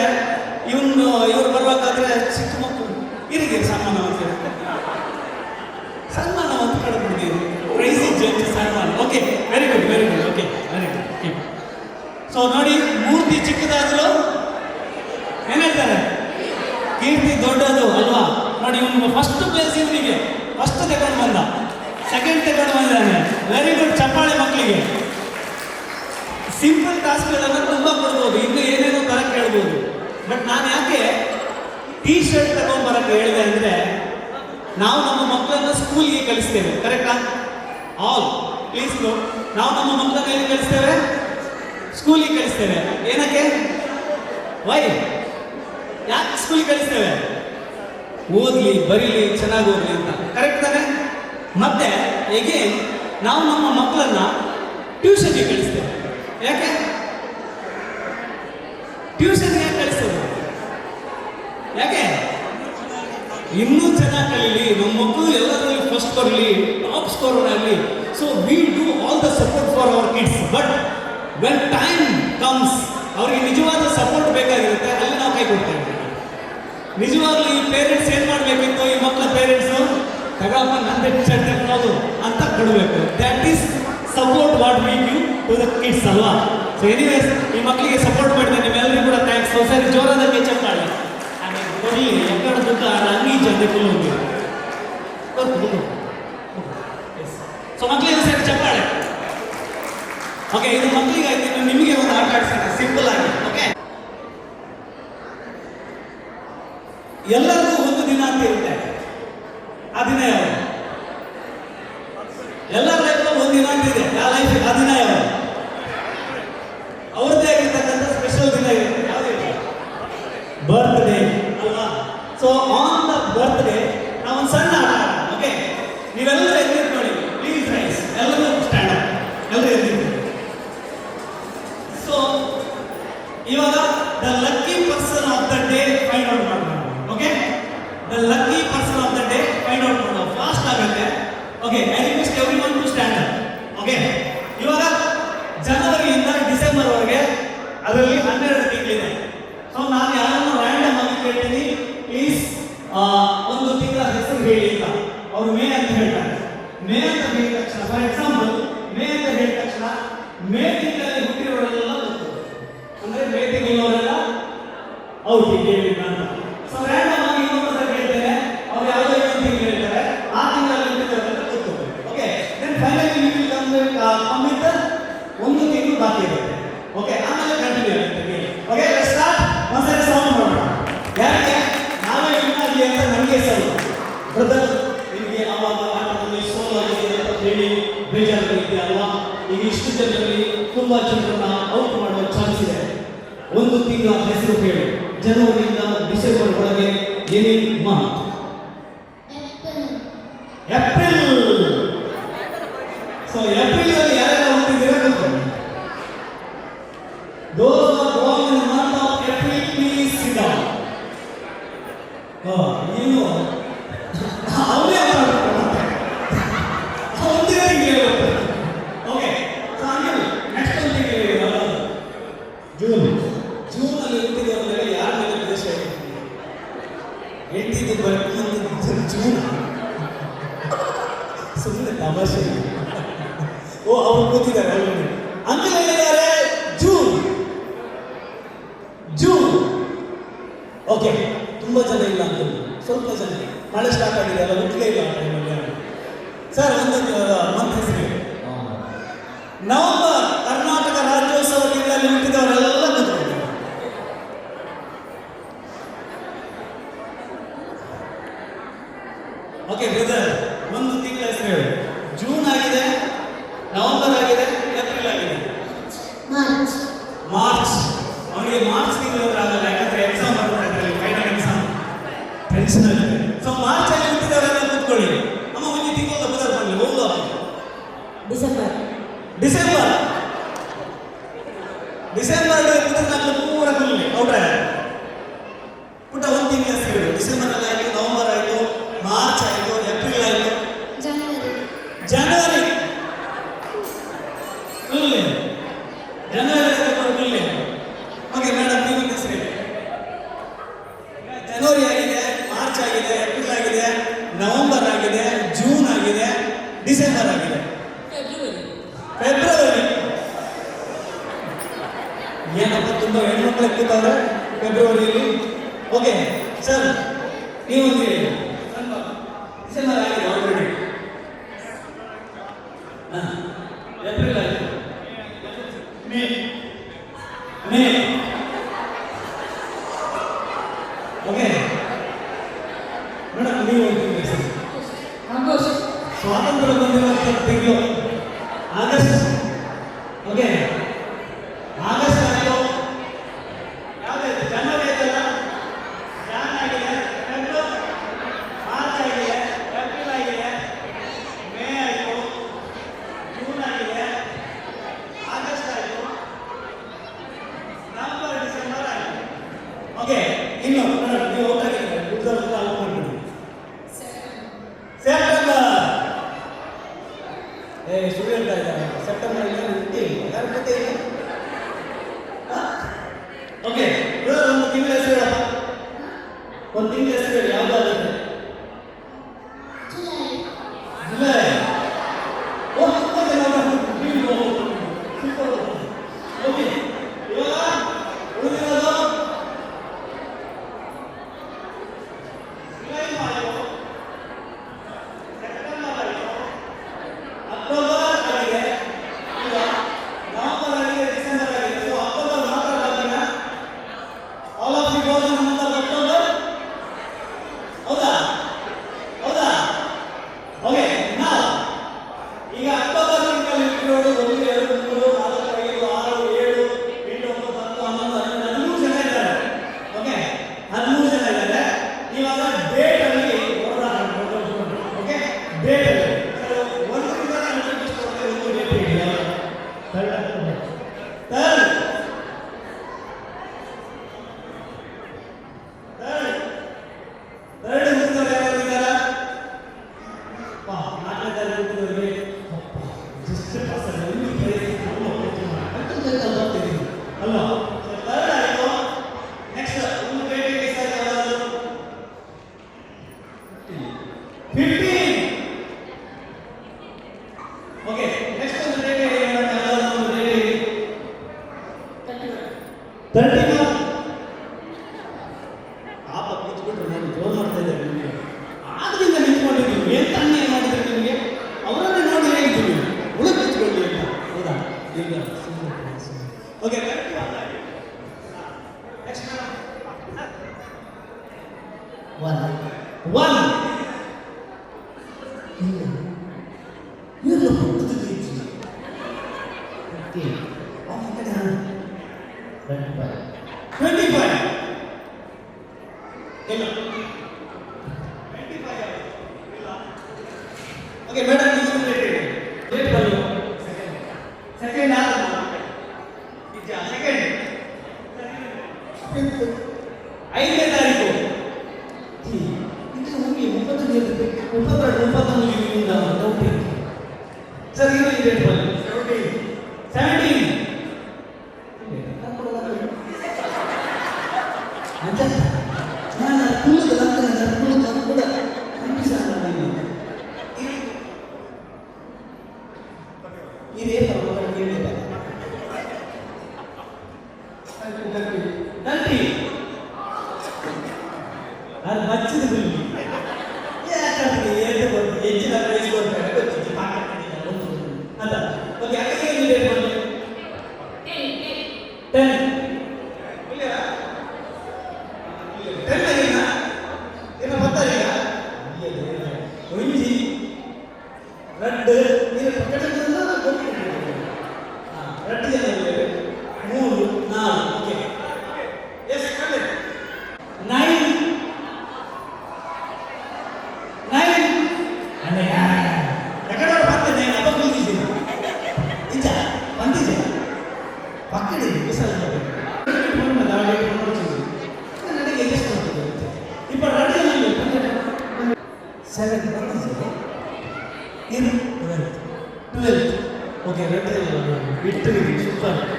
Speaker 3: ಇವ್ರು ಬರ್ಬೇಕಾದ್ರೆ ಚಿಕ್ಕ ಮಕ್ಕಳು ಇರಿಗೆ ಸನ್ಮಾನ ಅಂತ ಕಳ್ಬಿಡ್ತೀವಿ. ಪ್ರೈಸಿ ಜಡ್ಜ್ ಸನ್ಮಾನ. Okay, very good okay, very good. So ನೋಡಿ, ಮೂರ್ತಿ ಚಿಕ್ಕದಾದ್ರು ಏನ್ ಹೇಳ್ತಾರೆ, ಕೀರ್ತಿ ದೊಡ್ಡದು ಅಲ್ವಾ. ನೋಡಿ, ಇವನು ಫಸ್ಟ್ ಪ್ಲೇಸ್, ಇವನಿಗೆ ಫಸ್ಟ್ ತಗೊಂಡು ಬಂದ, ಸೆಕೆಂಡ್ ತಗೊಂಡು ಬಂದಾನೆ. ವೆರಿ ಗುಡ್, ಚಪ್ಪಾಳೆ ಮಕ್ಕಳಿಗೆ. ಸಿಂಪಲ್ ಟಾಸ್ಕ್ಗಳನ್ನು ತುಂಬ ಕೊಡ್ಬೋದು, ಇನ್ನು ಏನೇನೋ ತರಕ್ಕೆ ಹೇಳ್ಬೋದು. ಬಟ್ ನಾನು ಯಾಕೆ ಟೀ ಶರ್ಟ್ ತಗೊಂಡ್ಬರಕ್ಕೆ ಹೇಳಿದೆ ಅಂದರೆ, ನಾವು ನಮ್ಮ ಮಕ್ಕಳನ್ನ ಸ್ಕೂಲ್ಗೆ ಕಲಿಸ್ತೇವೆ, ಕರೆಕ್ಟಾ? All please no. ನಾವು ನಮ್ಮ ಮಕ್ಕಳನ್ನ ಎಲ್ಲಿ ಕಲಿಸ್ತೇವೆ? ಸ್ಕೂಲಿಗೆ ಕಲಿಸ್ತೇವೆ. ಏನಕ್ಕೆ? ವೈ? ಯಾಕೆ ಸ್ಕೂಲಿಗೆ ಕಲಿಸ್ತೇವೆ? ಓದಲಿ, ಬರೀಲಿ, ಚೆನ್ನಾಗಿ ಓದಲಿ ಅಂತ, ಕರೆಕ್ಟ್ ತಾನೆ? ಮತ್ತೆ ಎಗೇನ್ ನಾವು ನಮ್ಮ ಮಕ್ಕಳನ್ನ ಟ್ಯೂಷನ್ಗೆ ಕಳಿಸ್ತೇವೆ. ಯಾಕೆ ಟ್ಯೂಷನ್ಗೆ ಯಾಕೆ ಕಳಿಸ್ತೇವೆ? ಯಾಕೆ? ಇನ್ನೂ ಚೆನ್ನಾಗಿ ಕಲೀಲಿ, ನಮ್ಮ ಮಕ್ಕಳು ಎಲ್ಲದರಲ್ಲಿ ಫಸ್ಟ್ ಬರಲಿ, ಟಾಪ್ ಸ್ಕೋರರ್ ಆಗಲಿ. So we do all the support for our kids. But when time comes, ಅವ್ರಿಗೆ ನಿಜವಾದ ಸಪೋರ್ಟ್ ಬೇಕಾಗಿರುತ್ತೆ, ಅಲ್ಲಿ ನಾವು ಕೈ ಕೊಡ್ತೇವೆ. ನಿಜವಾಗ್ಲೂ ಈ ಪೇರೆಂಟ್ಸ್ ಏನ್ ಮಾಡಬೇಕಿತ್ತು, ಈ ಮಕ್ಕಳ ಪೇರೆಂಟ್ಸು ತಗಪ್ಪ ನಂದೇ ಟೀಚರ್ ತಗೊಳ್ಳೋದು ಅಂತ ಕೊಡಬೇಕು. That is support what we give to the kids ಅಲ್ವಾ. ಸೊ ಎನಿವೇಸ್, ಈ ಮಕ್ಕಳಿಗೆ ಸಪೋರ್ಟ್ ಮಾಡಿದೆ, ನಿಮ್ಮೆಲ್ಲರಿಗೂ ಕೂಡ ಥ್ಯಾಂಕ್ಸ್. ಸರಿ, ಜೋರಾದ ಕೆಚಪ್ ಮಾಡಿ ಕೊಡಲಿ. ಎಕ್ಕಡ ದುಡ್ಡ ಅಂಗಿ ಜೊತೆ ಹೋಗಿ. ಸೊ ಮಕ್ಕಳಿಗೆ ಸರಿ ಚಪ್ಪಾಳೆ. ಓಕೆ, ಇದು ಮಕ್ಕಳಿಗೆ ಆಯ್ತು. ಇನ್ನು ನಿಮಗೆ ಒಂದು ಆಟ ಆಡಿಸ್ತಾರೆ ಸಿಂಪಲ್ ಆಗಿ. ಓಕೆ, ಎಲ್ಲರಿಗೂ ಒಂದು ದಿನ ಅಂತ ಇರುತ್ತೆ. ಆ ದಿನ ಯಾವುದು? ಎಲ್ಲರ ಲೈಫಲ್ಲಿ ಒಂದು ದಿನ ಅಂತ ಇದೆ. ಯಾವ ಲೈಫ್? ಆ ದಿನ ಯಾವುದು? ಅವ್ರದ್ದೇ ಆಗಿರ್ತಕ್ಕಂಥ ಸ್ಪೆಷಲ್ ದಿನ ಇರುತ್ತೆ. ಯಾವುದು? ಬರ್ತ್ಡೇ ಅಲ್ವಾ. ಸೊ ಆನ್ ದ ಬರ್ತ್ಡೇ ನಾವೊಂದು ಸಣ್ಣ ಆಟ ಆಡೋಣ. ಓಕೆ, ನೀವೆಲ್ಲರೂ ಎದ್ದಿದ್ದು ನೋಡಿ, ಪ್ಲೀಸ್ ರೈಸ್. ಎಲ್ಲರೂ ಸ್ಟ್ಯಾಂಡ್ ಅಪ್, ಎಲ್ಲರೂ ಎದ್ದಿದ್ದು. ಸೊ ಇವಾಗ the lucky person of the day find out ಮಾಡೋಣ. Okay, the lucky person of the day find out ಮಾಡೋಣ. ಫಾಸ್ಟ್ ಆಗುತ್ತೆ. Okay, I request everyone to stand up. Okay, ಇವಾಗ ಜನವರಿಯಿಂದ December ವರೆಗೆ ಅದರಲ್ಲಿ 12 ತಿಂಗಳಿದೆ. ಸೊ ನಾನು ಯಾರನ್ನು ರ್ಯಾಂಡಮ್ ಆಗಿ ಕೇಳ್ತೀನಿ, ಪ್ಲೀಸ್ ಒಂದು ತಿಂಗಳ ಹೆಸರು ಹೇಳಿ ಅಂತ. ಅವರು ಮೇ ಅಂತ ಹೇಳ್ತಾರೆ. ಮೇ ಅಂತ ಹೇಳಿದ ತಕ್ಷಣ, ಫಾರ್ ಎಕ್ಸಾಂಪಲ್ ಮೇ ಅಂತ ಹೇಳಿದ ತಕ್ಷಣ ಮೇ ತಿಂಗಳಲ್ಲಿ ಹುಟ್ಟಿರೋರೆಲ್ಲ ಗೊತ್ತು, ಅಂದ್ರೆ ಮೇ ತಿಂಗಳವರೆಲ್ಲ ಔಟ್ ಕೇಳಿಲ್ಲ ಅಂತ. ಸೊ ರ್ಯಾಂಡಮ್ ಆಗಿ ಇನ್ನೊಂದು ಹೇಳ್ತೇನೆ, ಅವ್ರು ಯಾವುದೋ ಇನ್ನೊಂದು ತಿಂಗಳು ಹೇಳ್ತಾರೆ, ಆ ತಿಂಗಳಲ್ಲಿ ಹುಟ್ಟಿರೋರೆಲ್ಲ ಗೊತ್ತು. Okay, then finally you will come with ಒಂದು ತಿಂಗಳು ಬಾಕಿ ಇರುತ್ತೆ. ಓಕೆ, ಆಮೇಲೆ ಕಂಟಿನ್ಯೂ ಆಗುತ್ತೆ. Okay, let's start. ಒಂದ್ಸರಿ ಸೌಂಡ್ ಮಾಡೋಣ. ಯಾಕೆ ನಾವೇ ವಿನ್ನಾಗಿ ಅಂತ ನಮಗೆ ಸರಿ ಬ್ರದರ್, ನಿಮಗೆ ಅವಾಗ ಆಟದಲ್ಲಿ ಸೋಲು ಆಗಿದೆ ಅಂತ ಹೇಳಿ ಬೇಜಾರಾಗಿದೆ ಅಲ್ವಾ. ಈಗ ಇಷ್ಟು ಜನರಲ್ಲಿ ತುಂಬಾ ಜನರನ್ನ ಔಟ್ ಮಾಡುವ ಚಾನ್ಸ್ ಇದೆ. ಒಂದು ತಿಂಗಳ ಹೆಸರು ಹೇಳಿ. ಜನವರಿಯಿಂದ ಡಿಸೆಂಬರ್ ಒಳಗೆ ಏನೇನು ಮಂತ್? ಏಪ್ರಿಲ್. ಸೊ ಏಪ್ರಿಲ್ ಅಲ್ಲಿ ಯಾರೆಲ್ಲ ಹುಟ್ಟಿದ್ದೀರಾ ಗೊತ್ತು? Those who are born in the month of April, please sit down. ಏನು ಅವರೇ ಒಂದೇ ತಿಂಗಳು. ಓಕೆ, ಸೊ ಆಮೇಲೆ ನೆಕ್ಸ್ಟ್ ಒಂದು ತಿಂಗಳು ಜೂನ್. ಜೂನಲ್ಲಿ ಹುಟ್ಟಿದವರೆಲ್ಲ ಯಾರ ಮೇಲೆ ಪ್ರದೇಶ ಎಂಟಿದ್ದು ಬರ್ಕೊಂಡು ಜೂನ್ ಸುಮ್ಮನೆ ತಮಾಷೆ. ಓ, ಅವ್ರು ಕೂತಿದ್ದಾರೆ ಆಲ್ರೆಡಿ. ಅಂಕಲ್ ಹೇಳಿದ್ದಾರೆ ಜೂನ್. ಜೂನ್. ಓಕೆ, ತುಂಬಾ ಜನ ಇಲ್ಲ ಅಂತ, ಸ್ವಲ್ಪ ಜನ. ಮಳೆ ಸ್ಟಾರ್ಟ್ ಆಗಿದೆ ಅಲ್ಲ, ಹುಟ್ಟಲೇ ಇಲ್ಲ ಆ ಟೈಮಲ್ಲಿ. ಸರ್, ಒಂದು ಮಂತ್ ಹೆಸರು. ನವೆಂಬರ್, ಕರ್ನಾಟಕ ರಾಜ್ಯೋತ್ಸವ ತಿಂಗಳಲ್ಲಿ ಹುಟ್ಟಿದವರೆಲ್ಲ ಕೂತ್ಕೊಂಡು. ಓಕೆ ಬ್ರದರ್, ಒಂದು ತಿಂಗಳ ಹೆಸರು ಹೇಳಿ. ಜೂನ್ ಆಗಿದೆ, ನವೆಂಬರ್ ಆಗಿದೆ, ಏಪ್ರಿಲ್ ಆಗಿದೆ, ಮಾರ್ಚ್. ಅವನಿಗೆ ಮಾರ್ಚ್ ತಿಂಗಳು ಆಗಲ್ಲ, ಯಾಕಂದ್ರೆ ಎಕ್ಸಾಮ್ ಬರ್ತಾರೆ, ಫೈನಲ್ ಎಕ್ಸಾಮ್, ಟೆನ್ಷನ್ ಆಗಿದೆ. ಸೊ ಮಾರ್ಚ್ ಅಲ್ಲಿ ಹುಟ್ಟಿದವರೆಲ್ಲ ಕೂತ್ಕೊಳ್ಳಿ. ಅಮ್ಮ ಒಂದು ತಿಂಗಳು ಬದಲು ಬರಲಿ. ಹೋಗುವ ಡಿಸೆಂಬರ್. ಡಿಸೆಂಬರ್ ಪೂರ ಕುಲ್ಲಿ ಔಟ್ರ ಪುಟ್ಟ ಒಂದು ತಿಂಗಳ ಹೆಸರು. ಡಿಸೆಂಬರ್ ಅಲ್ಲಿ ಆಯಿತು, ನವೆಂಬರ್ ಆಯಿತು, ಮಾರ್ಚ್ ಆಯಿತು, ಏಪ್ರಿಲ್ ಆಯಿತು, ಡಿಸೆಂಬರ್ ಆಗಿದೆ, ಫೆಬ್ರವರಿ. ಏನಪ್ಪ ತುಂಬ ಹೆಣ್ಮಕ್ಳು ಕೂತವ್ರೆ ಫೆಬ್ರವರಿಯಲ್ಲಿ. ಓಕೆ ಸರ್, ನೀವು ಹೇಳಿ. ಡಿಸೆಂಬರ್ ಆಗಿದೆ ಆಲ್ರೆಡಿ. ಏಪ್ರಿಲ್ ಆಗಿದೆ, ಮೇ ಮೇ. ಓಕೆ ಮೇಡಮ್, ನೀವು ಸ್ವಾತಂತ್ರ್ಯ ಬಂದಿರುವಂಥ ತಿಂಗಳು ಆಗಸ್ಟ್. ಓಕೆ, ಆಗಸ್ಟ್ ಆಯಿತು. ಯಾವುದಾಯ್ತು? ಜನವರಿ ಆಯ್ತಲ್ಲ, ಜಾನ್ ಆಗಿದೆ, ಫೆಬ್ರವರಿ, ಮಾರ್ಚ್ ಆಗಿದೆ, ಏಪ್ರಿಲ್ ಆಗಿದೆ, ಮೇ ಆಯಿತು, ಜೂನ್ ಆಗಿದೆ, ಆಗಸ್ಟ್ ಆಯಿತು, ನವೆಂಬರ್, ಡಿಸೆಂಬರ್ ಆಯಿತು. ಓಕೆ, ಇನ್ನು ಮೇಡಮ್ ನೀವು ಔಟ್ ಆಗಿದ್ದೀರಾ, ಉದ್ಯೋಗ ಔಟ್ ಮಾಡಿಬಿಡಿ. ಸೆಪ್ಟೆಂಬರ್. ಸ್ಟೂಡೆಂಟ್ ಇದ್ದಾರೆ ಸೆಪ್ಟೆಂಬರ್ ಯಾರು ಗೊತ್ತಿಲ್ಲ. ಓಕೆ, ಒಂದು ತಿಂಗಳ ಹೆಸರು ಹೇಳಪ್ಪ, ಒಂದು ತಿಂಗಳ ಹೆಸರು ಹೇಳಿ. ಯಾವುದಾದ್ರೆ ಜುಲೈ. ಓಕೆ, ಇವಾಗ ಉಳಿದಿರೋದು ಜುಲೈ ಆಯಿತು, ಸೆಪ್ಟೆಂಬರ್ ಆಯಿತು, ಅಕ್ಟೋಬರ್ ಆಗಿದೆ, ಈಗ ನವೆಂಬರ್ ಆಗಿದೆ, ಡಿಸೆಂಬರ್ ಆಗಿದೆ. ಸೊ ಅಕ್ಟೋಬರ್ ಮಾತ್ರ ಬಾಕಿನ. All of you go in month of October. ಹೌದಾ ಹೌದಾ? ಓಕೆ, ನಾವು ಈಗ ಅಕ್ಟೋಬರ್ ತಿಂಗಳಲ್ಲಿ ಇಟ್ಟಿರೋದು 1, 2, 3, 4, 5, 6, 7, 8, 9, 10, 11, 12 ಜನ ಇದ್ದಾರೆ. ಓಕೆ, 13 ಜನ ಇದ್ದಾರೆ. ಇವಾಗ ಡೇಟ್ ಅಲ್ಲಿ ಓಕೆ, ಡೇಟ್ ಅಲ್ಲಿ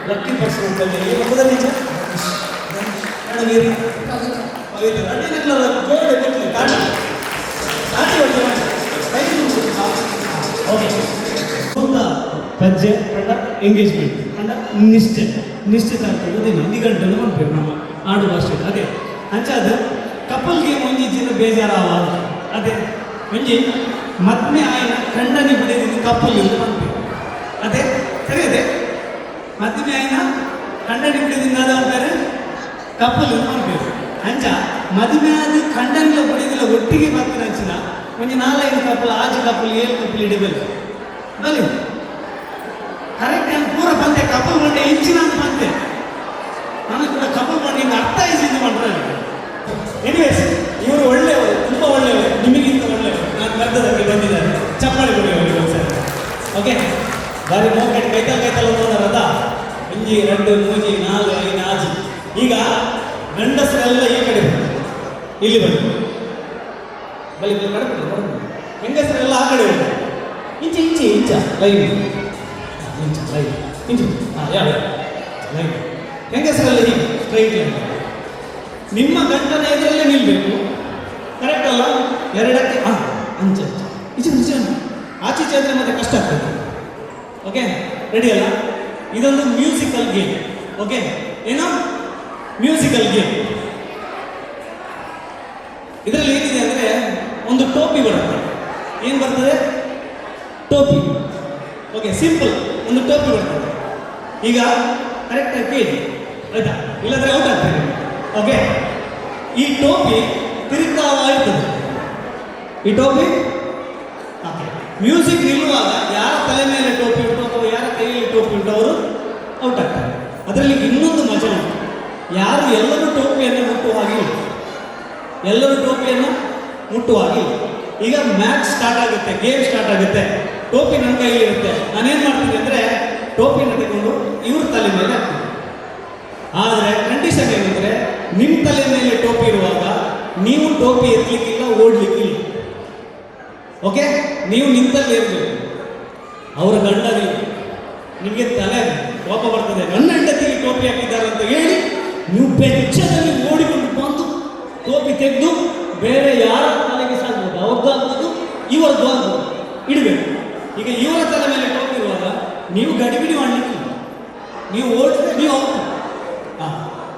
Speaker 3: ಲಕ್ಕಿ ಪರ್ಸನ್ ಅಂತ ಓಕೆ ಒಂದು ಪಜ್ಜೆ ಅಂಡ ಎಂಗೇಜ್ಮೆಂಟ್ ಅಂಡ ನಿಶ್ಚಿತಾರ್ಥ ದಿನ ನಿಘಂಟನ್ನು ಮಾಡ್ಬೇಕು ನಮ್ಮ ಆಡು ಭಾಷೆ ಅದೇ ಅಂಚಾದ ಕಪಲ್ಗೆ ಒಂದಿನ ಬೇಜಾರಾವ ಅದೇ ಒಂಜಿ ಮದ್ಮೆ ಆಯ್ನ ಕಂಡನಿ ಬಿಡಿದ ಕಪಲ್ ಎಂದು ಮಾಡ್ಬೇಕು ಅದೇ ಸರಿ ಅದೇ ಮದ್ಮೆ ಆಯ್ನ ಕಂಡನಿ ಬಿಡಿದಿಂದ ಅದಾದ್ರೆ ಕಪಲ್ ಎಂದು ಮಾಡ್ಬೇಕು ಅಂಚ ಮದುವೆ ಆದ ಕಂಡನಿಲ ಬಿಡಿದಿಲ್ಲ ಒಟ್ಟಿಗೆ ಬರ್ತೀನಿ ಅಂಚಿನ ಒಂಜಿ 4-5 ಕಪಲ್ 6 ಕಪಲ್ 7 ಕಪಲ್ ಇಡಬೇಕು ಬಲಿ ಕರೆಕ್ಟ್ ನಾನು ಪೂರ ಬಂದೆ ಕಪಲ್ ಬಂಡೆ ಇಂಚಿನ ಅಂತ ಬಂದೆ ನಾನು ಕೂಡ ಕಪಲ್ ಬಂಡೆ ಹಿಂಗೆ ಅರ್ಥ ಇಸಿದ್ದು ಮಾಡ್ತಾರೆ ಎನಿವೇಸ್ ಇವರು ಒಳ್ಳೆಯವರು ತುಂಬ ಒಳ್ಳೆಯವರು ನಿಮಗಿಂತ ಒಳ್ಳೆಯವರು ನಾನು ಕರೆದದಕ್ಕೆ ಬಂದಿದ್ದಾರೆ ಚಪ್ಪಾಳೆ ಕೊಡಿ ಅವರಿಗೆ ಒಂದ್ಸರಿ ಓಕೆ ಬಾರಿ ಮೋಕೆಟ್ ಕೈತಲ್ ನೋಡೋರದ ಒಂಜಿ 2 3 4 5 ಆಜಿ ಈಗ ಗಂಡಸರೆಲ್ಲ ಈ ಕಡೆ ಇಲ್ಲಿ ಬನ್ನಿ ಬಲಿ ಕಡಪಡಿ ಹೆಂಗಸರೆಲ್ಲ ಆ ಕಡೆ ಉಂಟು ಇಂಚ ಲೈನ್ ಇಂಚು ಹಾಂ ಯಾವ ಲೈನ್ ಹೆಂಗಸರೆಲ್ಲ ಹೀಗೆ ಸ್ಟ್ರೈಟ್ ಲೈನ್ ನಿಮ್ಮ ಗಂಟನ ಎದುರಲ್ಲೇ ನಿಲ್ಲಬೇಕು ಕರೆಕ್ಟ್ ಅಲ್ಲ ಎರಡಕ್ಕೆ ಹಾಂ ಅಂಚೆ ನಿಜ ಆಚೆ ಆದರೆ ಮತ್ತೆ ಕಷ್ಟ ಆಗ್ತದೆ ಓಕೆ ರೆಡಿ ಅಲ್ಲ ಇದೊಂದು ಮ್ಯೂಸಿಕಲ್ ಗೇಮ್ ಓಕೆ ಏನು ಮ್ಯೂಸಿಕಲ್ ಗೇಮ್ ಇದರಲ್ಲಿ ಏನಿದೆ ಅಂದರೆ ಒಂದು ಟೋಪಿ ಬರುತ್ತೆ ಏನು ಬರ್ತದೆ ಟೋಪಿ ಓಕೆ ಸಿಂಪಲ್ ಒಂದು ಟೋಪಿ ಬರ್ತದೆ ಈಗ ಕರೆಕ್ಟಾಗಿ ಕೇಳಿ ಆಯ್ತಾ ಇಲ್ಲಾಂದರೆ ಔಟ್ ಆಗ್ತದೆ ಓಕೆ ಈ ಟೋಪಿ ತಿರುಗ್ತಾ ಇರ್ತದೆ ಈ ಟೋಪಿ ಮ್ಯೂಸಿಕ್ ನಿಲ್ಲುವಾಗ ಯಾರ ತಲೆ ಮೇಲೆ ಟೋಪಿ ಉಂಟು ಅಥವಾ ಯಾರ ಕೈಯಲ್ಲಿ ಟೋಪಿ ಉಂಟು ಅವರು ಔಟ್ ಆಗ್ತಾರೆ ಅದರಲ್ಲಿ ಇನ್ನೊಂದು ಮಜಾ ಉಂಟು ಯಾರು ಎಲ್ಲರೂ ಟೋಪಿಯನ್ನು ಮುಟ್ಟುವ ಹಾಗಿಲ್ಲ ಎಲ್ಲರೂ ಟೋಪಿಯನ್ನು ಮುಟ್ಟುವ ಹಾಗಿಲ್ಲ ಈಗ ಮ್ಯಾಚ್ ಸ್ಟಾರ್ಟ್ ಆಗುತ್ತೆ ಗೇಮ್ ಸ್ಟಾರ್ಟ್ ಆಗುತ್ತೆ ಟೋಪಿ ನನ್ನ ಕೈಯಲ್ಲಿ ಇರುತ್ತೆ ನಾನೇನು ಮಾಡ್ತೀನಿ ಅಂದರೆ ಟೋಪಿನ ತಗೊಂಡು ಇವ್ರ ತಲೆ ಮೇಲೆ ಹಾಕ್ತೀನಿ ಆದರೆ ಕಂಡೀಷನ್ ಏನಂದರೆ ನಿಮ್ಮ ತಲೆ ಮೇಲೆ ಟೋಪಿ ಇರುವಾಗ ನೀವು ಟೋಪಿ ಎತ್ತಲಿಕ್ಕಿಲ್ಲ ಓಡ್ಲಿಕ್ಕಿಲ್ಲ ಓಕೆ ನೀವು ನಿಂತಲ್ಲಿ ಇರಬೇಕು ಅವರ ಗಂಡ ನಿಮಗೆ ತಲೆ ಕೋಪ ಬರ್ತದೆ ನನ್ನ ಹೆಂಡತಿಗೆ ಟೋಪಿ ಹಾಕಿದ್ದಾರೆ ಅಂತ ಹೇಳಿ ನೀವು ಬೆಚ್ಚದಲ್ಲಿ ಓಡಿಕೊಂಡು ಬಂದು ಟೋಪಿ ತೆಗೆದು ಬೇರೆ ಯಾರ ತಲೆಗೆ ಸಾಕ್ಬೋದು ಅವ್ರದ್ದು ಆಗ್ಬೋದು ಇವರದ್ದು ಆಗ್ಬೋದು ಇಡಬೇಕು ಈಗ ಇವರ ತಲೆ ಮೇಲೆ ಟೋಪಿ ಇರುವಾಗ ನೀವು ಗಡಿಬಿಡಿ ಮಾಡಲಿಕ್ಕೆ ನೀವು ಓಡಿದ್ರೆ ನೀವು ಔಟ್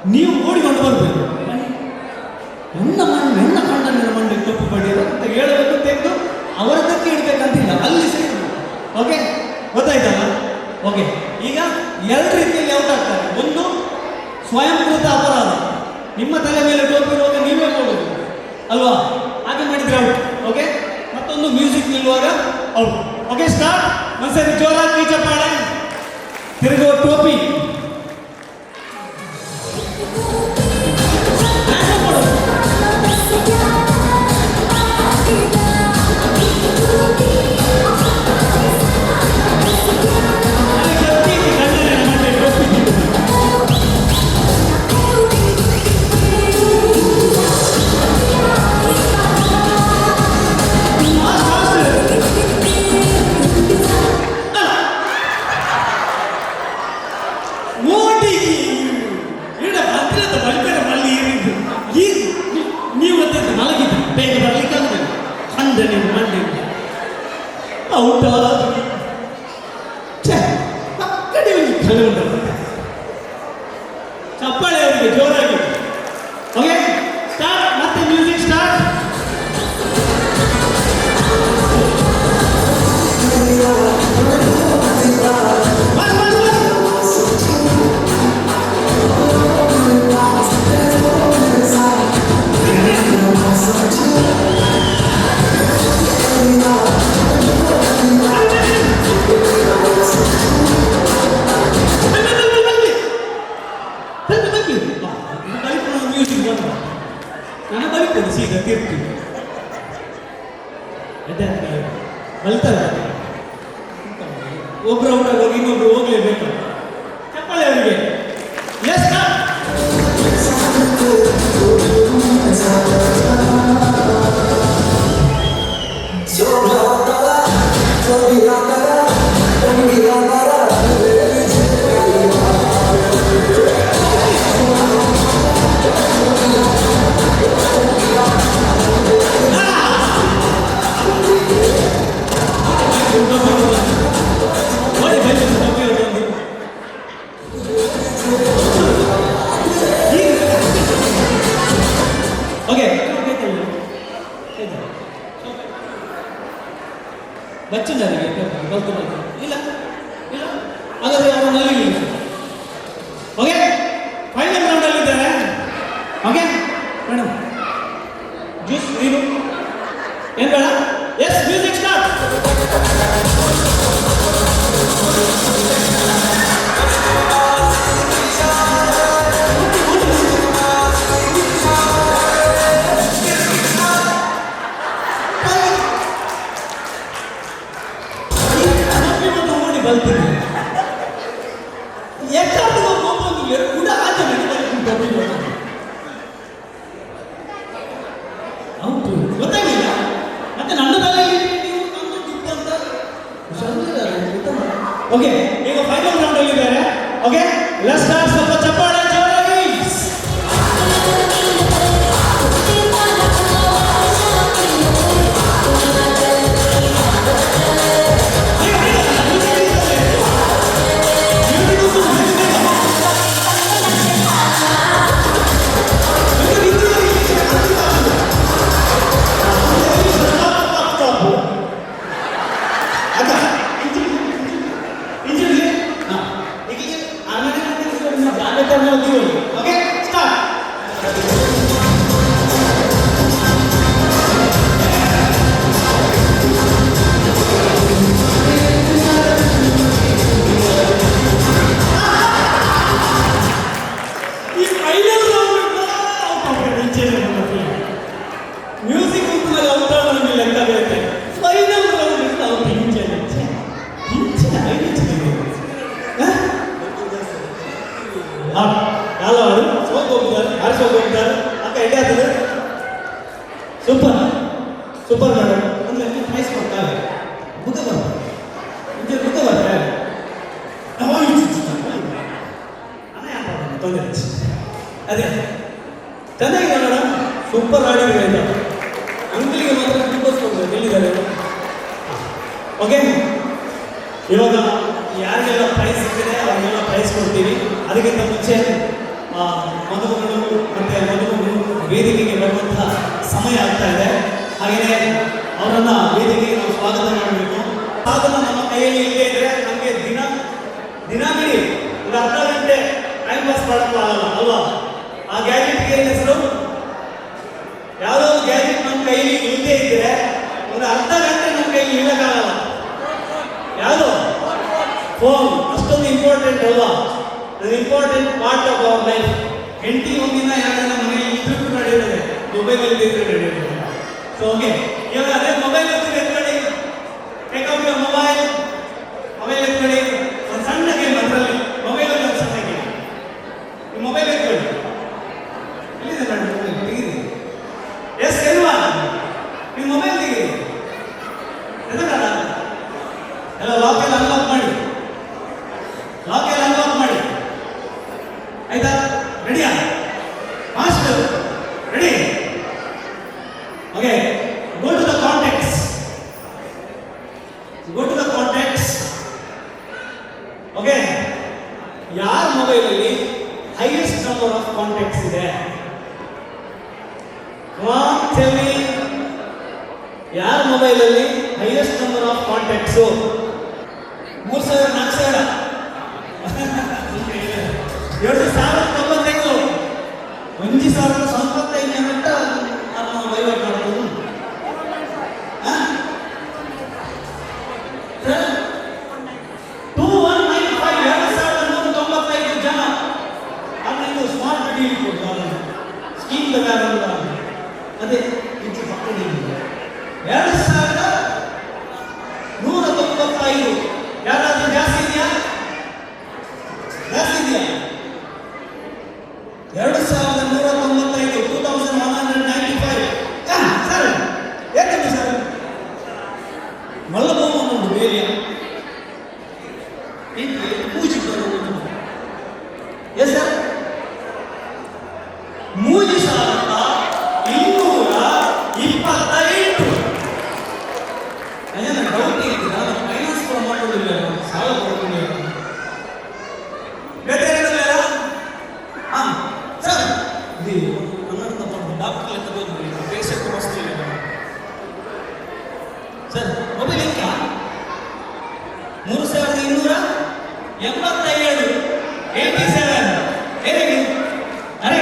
Speaker 3: ನೀವು ಓಡಿಕೊಂಡು ಬರಬೇಕು ನನ್ನ ಕಂಡನ ಮಂಡಿಗೆ ಟೋಪಿ ಪಡೆಯೋದು ಅಂತ ಹೇಳಬೇಕು ತೆಗೆದು ಅವರದಕ್ಕೆ ಇಡಬೇಕಂತಿಲ್ಲ ಅಲ್ಲಿ ಸೇರಿ ಓಕೆ ಗೊತ್ತಾಯ್ತಲ್ಲ ಓಕೆ ಈಗ ಎರಡು ರೀತಿಯಲ್ಲಿ ಔಟ್ ಆಗ್ತಾರೆ ಒಂದು ಸ್ವಯಂಕೃತ ಅಪರಾಧ ನಿಮ್ಮ ತಲೆ ಮೇಲೆ ಟೋಪಿ ಇರುವಾಗ ನೀವೇ ನೋಡೋದು ಅಲ್ವಾ ಹಾಗೆ ಮಾಡಿದ್ರೆ ಔಟ್ ಓಕೆ ಮತ್ತೊಂದು ಮ್ಯೂಸಿಕ್ ನಿಲ್ಲುವಾಗ ಔಟ್ ಓಕೆ ಸ್ಟಾರ್ಟ್ ಒಂದ್ಸರಿ ಜೋರಾಗಿ ಚಪ್ಪಾಳೆ ತಿರುಗುವ ಟೋಪಿ ಔಟ್ ಕಡೆ ಕಲೆ ಉಂಟಲ್ಲ ಚಪ್ಪಾಳೆ ಅವರಿಗೆ ಜೋರಾಗಿ ಓಕೆ ಸ್ಟಾರ್ಟ್ ಮತ್ತೆ ಮ್ಯೂಸಿಕ್ ಸ್ಟಾರ್ಟ್ ನಾನು ಬಲಿಕೊಂಡು ಸೀದಾ ತೀರ್ತೀನಿ ಬಲ್ತಾರೆ ಒಬ್ರು ಔಟಾಗಿ ಇನ್ನೊಬ್ರು ಹೋಗ್ಲೇಬೇಕು ಚಪ್ಪಾಳೆ ಅವರಿಗೆ ಎಸ್ ಓಡಿ ಬನ್ನಿ ಡಬ್ಬಿ ಹೊರಟು ಓಕೆ ಬಚ್ಚು ನನಗೆ ಇಲ್ಲ ಇಲ್ಲ ಹಾಗಾದ್ರೆ ಅವರಲ್ಲಿ ಓಕೆ ಫೈನಲ್ ರೌಂಡ್ ಅಲ್ಲಿ ಇದ್ದಾರೆ ಓಕೆ ಮೇಡಮ್ ಜ್ಯೂಸ್ ನೀರು ಏನ್ ಬೇಡ ಎಸ್ ಮ್ಯೂಸಿಕ್ ಸ್ಟಾರ್ಟ್ ನೋಡಿ ಬರ್ತೀನಿ ಎಷ್ಟಾದ್ರು ಕೂಡ ಆಚೆ ಹೌದು ಗೊತ್ತಾಗಿಲ್ಲ ಮತ್ತೆ ನನ್ನ ತಲೆಯಲ್ಲಿ ನೀವು ತಂದು ಗಿಫ್ಟ್ ಅಂತ ಓಕೆ ಈಗ ಫೈನಲ್ ರೌಂಡ್ ಅಲ್ಲಿ ಇದ್ದಾರೆ ಓಕೆ ಲೆಟ್ಸ್ ಸ್ಟಾರ್ಟ್ ಸ್ವಲ್ಪ ಚಪ್ಪಾಳೆ ಜೋರಾಗಿ ಓಕೆ ಸ್ಟಾರ್ಟ್ ಈ ಫೈನಲ್ ಮ್ಯೂಸಿಕ್ ಉಂಟು ಔಟ್ ಆಡೋದು ಲೆಕ್ಕ ಬರುತ್ತೆ ಫೈನಲ್ ರೌಂಡ್ ಔಟ್ ಹಿಂಚೆ ಹಲವಾರು ಸೋತೋಗಿದ್ದಾರೆ ಯಾರು ಸೋತೋಗಿದ್ದಾರೆ ಅಕ್ಕ ಎಡೆ ಆಗ್ತದೆ ಸೂಪರ್ ಸೂಪರ್ ಮೇಡಮ್ ಅಂದ್ರೆ ಪ್ರೈಸ್ ಕೊಡ್ತಾರೆ ಬುದ್ಧ ಬರ್ತಾರೆ ಬುದ್ಧ ಬರ್ತಾರೆ ತೊಂದರೆ ಅದೇ ಚೆನ್ನಾಗಿದೆ ಮೇಡಮ್ ಸೂಪರ್ ಆಡಿದ್ರೆ ಆಯ್ತಾ ಅಂಕಲಿಗೆ ಮಾತ್ರ ತುಂಬಸ್ಕೊಂಡು ಎಲ್ಲಿದ್ದಾರೆ ಓಕೆ ಇವಾಗ ಯಾರಿಗೆಲ್ಲ ಪ್ರೈಸ್ ಸಿಕ್ಕಿದೆ ಅವ್ರಿಗೆಲ್ಲ ಪ್ರೈಸ್ ಕೊಡ್ತೀವಿ ಅದಕ್ಕಿಂತ ಮುಂಚೆ ಮದುಮಗಳು ಮತ್ತು ಮದುಮಗಳು ವೇದಿಕೆಗೆ ಬರುವಂತಹ ಸಮಯ ಆಗ್ತಾ ಇದೆ ಹಾಗೆಯೇ ಅವರನ್ನು ವೇದಿಕೆಗೆ ನಾವು ಸ್ವಾಗತ ಮಾಡಬೇಕು ಸಾಧನ ನಮ್ಮ ಕೈಯಲ್ಲಿ ಇಲ್ಲೇ ಇದ್ರೆ ನಮಗೆ ದಿನವಿಡೀ ಒಂದು ಅರ್ಧ ಗಂಟೆ ಟೈಮ್ ಪಾಸ್ ಮಾಡೋಕ್ಕೂ ಆಗಲ್ಲ ಅಲ್ವಾ ಆ ಗ್ಯಾಜೆಟ್ಗೆ ಏನು ಹೆಸರು ಯಾವುದೋ ಒಂದು ಗ್ಯಾಜೆಟ್ ನಮ್ಮ ಕೈಯಲ್ಲಿ ಇಲ್ಲದೇ ಇದ್ದರೆ ಒಂದು ಅರ್ಧ ಗಂಟೆ ನಮ್ಮ ಕೈಯಲ್ಲಿ ಇಲ್ಲಕ್ಕಾಗಲ್ಲ ಯಾವುದು ಫೋನ್ ಅಷ್ಟೊಂದು ಇಂಪಾರ್ಟೆಂಟ್ ಅಲ್ವಾ important part of our life ಹೆಂಡತಿ ಒಂದಿನ ಯಾರನ್ನ ಮನೆಯಲ್ಲಿ ಇದ್ರೂ ನಡೆಯುತ್ತದೆ ಮೊಬೈಲಲ್ಲಿ ಇದ್ರೆ ನಡೆಯುತ್ತದೆ ಸೊ ಓಕೆ ಇವಾಗ ಅದೇ ಮೊಬೈಲ್ ಎತ್ಕೊಳ್ಳಿ ಟೇಕ್ ಔಟ್ ಯುವರ್ ಮೊಬೈಲ್ ಎತ್ಕೊಳ್ಳಿ ಒಂದು ಸಣ್ಣ ಗೇಮ್ ಅದರಲ್ಲಿ ಮೊಬೈಲಲ್ಲಿ ಒಂದು ಸಣ್ಣ ಗೇಮ್ ಈ ಮೊಬೈಲ್ ಎತ್ಕೊಳ್ಳಿ ಇಲ್ಲಿದೆ ನೋಡಿ ಮೊಬೈಲ್ ತೆಗೀರಿ ಎಸ್ ಎಲ್ವಾ ನಿಮ್ಮ ಮೊಬೈಲ್ ತೆಗೀರಿ ಎದಕ್ಕಲ್ಲ ಎಲ್ಲ ಲಾಕ್ ಎಲ್ಲ ಅನ್ಲಾಕ್ ಮಾಡಿ ಆಯ್ತಾ ರೆಡಿಯಾ master ready okay go to the contacts okay ಯಾರ ಮೊಬೈಲಲ್ಲಿ ಹೈಯೆಸ್ಟ್ ನಂಬರ್ ಆಫ್ ಕಾಂಟ್ಯಾಕ್ಟ್ಸ್ ಇದೆ ಯಾರ ಮೊಬೈಲಲ್ಲಿ ಹೈಯೆಸ್ಟ್ ನಂಬರ್ ಆಫ್ ಕಾಂಟ್ಯಾಕ್ಟ್ಸು 3000 4000 2,095 1,095 ಅಂತ ನಾವು ವಹಿವಾಟು ಮಾಡ್ಬೋದು 2195 2,195 ಜನ ಅದನ್ನು ಸ್ಮಾರ್ಟ್ ಡೀಲ್ ಕೊಡ್ತಾರೆ ಸ್ಕೀಮ್ ಪ್ರಕಾರ ಅದೇ ಹೆಚ್ಚು ಪಕ್ಕ ಡೀಲ್ 2,195 ಯಾರಾದ್ರೂ ಜಾಸ್ತಿ ಇದೆಯಾ 2,195 2,195 ಸರ್ ಯಾಕಂದ್ರೆ ಸರ್ ಮಲ್ಲಬೋಮನ್ನು ಬೇರೆ ಮೂಜಿ ಎಸ್ ಸರ್ ಮೂಜಿ 1,228 ಡೌಟ್ ಇರ್ತೀರಾ 3287 87 ಅರೆ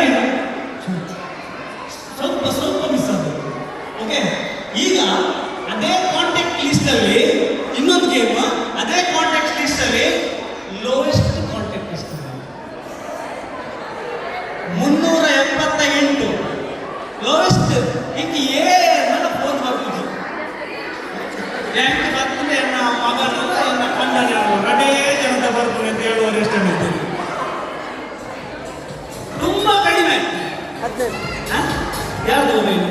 Speaker 3: ಸ್ವಲ್ಪ ಮಿಸ್ ಆಗಿದೆ. ಓಕೆ, ಈಗ ಅದೇ ಕಾಂಟ್ಯಾಕ್ಟ್ ಲಿಸ್ಟ್ ಅಲ್ಲಿ ಇನ್ನೊಂದು ಗೇಮ್, ಅದೇ ಕಾಂಟ್ಯಾಕ್ಟ್ ಲಿಸ್ಟ್ ಅಲ್ಲಿ ಲೋಯೆಸ್ಟ್ ಕಾಂಟ್ಯಾಕ್ಟ್ ಲಿಸ್ಟ್ 378 ಲೋಯೆಸ್ಟ್. ಈಗ ಏನ ಫೋನ್ ಬರ್ತಿದ್ರು ಯಾಕೆ ಬರ್ತದೆ ಎನ್ನ ಮಗನಲ್ಲ ಎನ್ನ ಕಣ್ಣನ ರಡೇ ಜನತ ಬರ್ತದೆ ಅಂತ ಹೇಳುವರು ಎಷ್ಟನ್ನು ಇದ್ದೀರಿ. ತುಂಬಾ ಕಡಿಮೆ. ಯಾರ್ದು ಮೊಬೈಲ್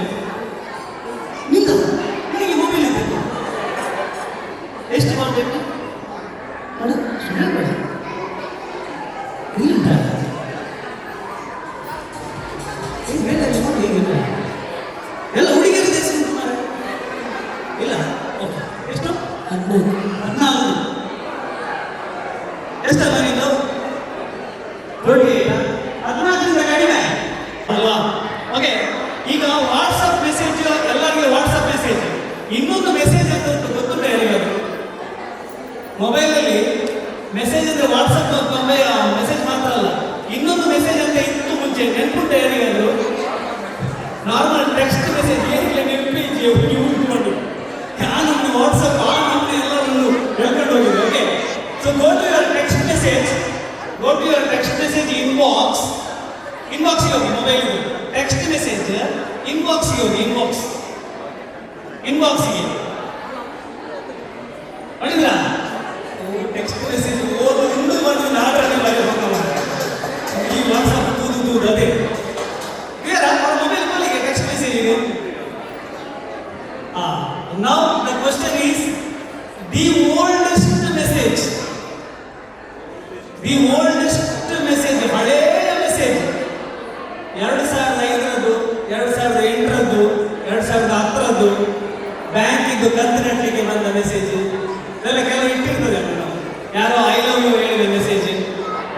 Speaker 3: ನಿಂದ? ನಿನಗೆ ಮೊಬೈಲ್ ಇದೆ ಎಷ್ಟು ಮಾಡಬೇಕು ಬೇಡ ಇಲ್ಲ ಎಲ್ಲ ಹುಡುಗಿಯರು ದೇಶ ಇಲ್ಲ. ಓಕೆ, ಎಷ್ಟು? 14 ಎಷ್ಟಲ್ಲ ನಿಂದು? 14ರಿಂದ ಕಡಿಮೆ ಅಲ್ವಾ? ಓಕೆ, ಈಗ ವಾಟ್ಸಪ್ ಮೆಸೇಜ್ ಎಲ್ಲರಿಗೆ ವಾಟ್ಸಪ್ ಮೆಸೇಜ್. ಇನ್ನೊಂದು ಮೆಸೇಜ್ ಅಂತ ಗೊತ್ತುಂಟ ಯಾರಿಗಾದ್ರು? ಮೊಬೈಲಲ್ಲಿ ಮೆಸೇಜ್ ಅಂದ್ರೆ ವಾಟ್ಸಪ್ ಮೆಸೇಜ್ ಮಾತ್ರ ಅಲ್ಲ, ಇನ್ನೊಂದು ಮೆಸೇಜ್ ಅಂತ ಇತ್ತು ಮುಂಚೆ, ನೆನ್ಪುಂಟ ಯಾರಿಗಾದ್ರು? ನಾರ್ಮಲ್ ಟೆಕ್ಸ್ಟ್ ಮೆಸೇಜ್ ಏನಿಲ್ಲ ನೆನಪೇಜ್ ಯೂಸ್ ಮಾಡಿ ನಾನು ವಾಟ್ಸಪ್ ಎಲ್ಲರನ್ನು ಹೇಳ್ಕೊಂಡು ಹೋಗಿದೆ. Okay, so go to your text message, go to your text message ಇನ್ಬಾಕ್ಸ್ಗೆ ಹೋಗಿ. ಮೊಬೈಲ್ ಟೆಕ್ಸ್ಟ್ ಮೆಸೇಜ್ ಇನ್ಬಾಕ್ಸ್ಗೆ ಹೋಗಿ. ಇನ್ಬಾಕ್ಸ್ಗೆ ಮಾಡಿದ್ರಾ? ಟೆಕ್ಸ್ಟ್ ಮೆಸೇಜ್ ಓದು ಇನ್ನೂ ಬಂದು ನಾಡಲ್ಲಿ ಬರೀ ಈ ವಾಟ್ಸಪ್ ತೂದು ಅದೇ ಮೊಬೈಲ್ ಬೋಲಿಗೆ ಟೆಕ್ಸ್ಟ್ ಮೆಸೇಜ್ ಇದೆ. Now the question is the oldest message. The oldest message, ಹಳೆಯ ಮೆಸೇಜ್ 2005ರದ್ದು, 2008ರದ್ದು, 2010ರದ್ದು, ಬ್ಯಾಂಕಿದ್ದು ಕಂತು ಕಟ್ಟಲಿಕ್ಕೆ ಬಂದ ಮೆಸೇಜ್ ಇದೆಲ್ಲ ಕೆಲವು ಇಟ್ಟಿರ್ತದೆ. ಯಾರೋ ಐ ಲವ್ ಯು ಹೇಳಿದ ಮೆಸೇಜ್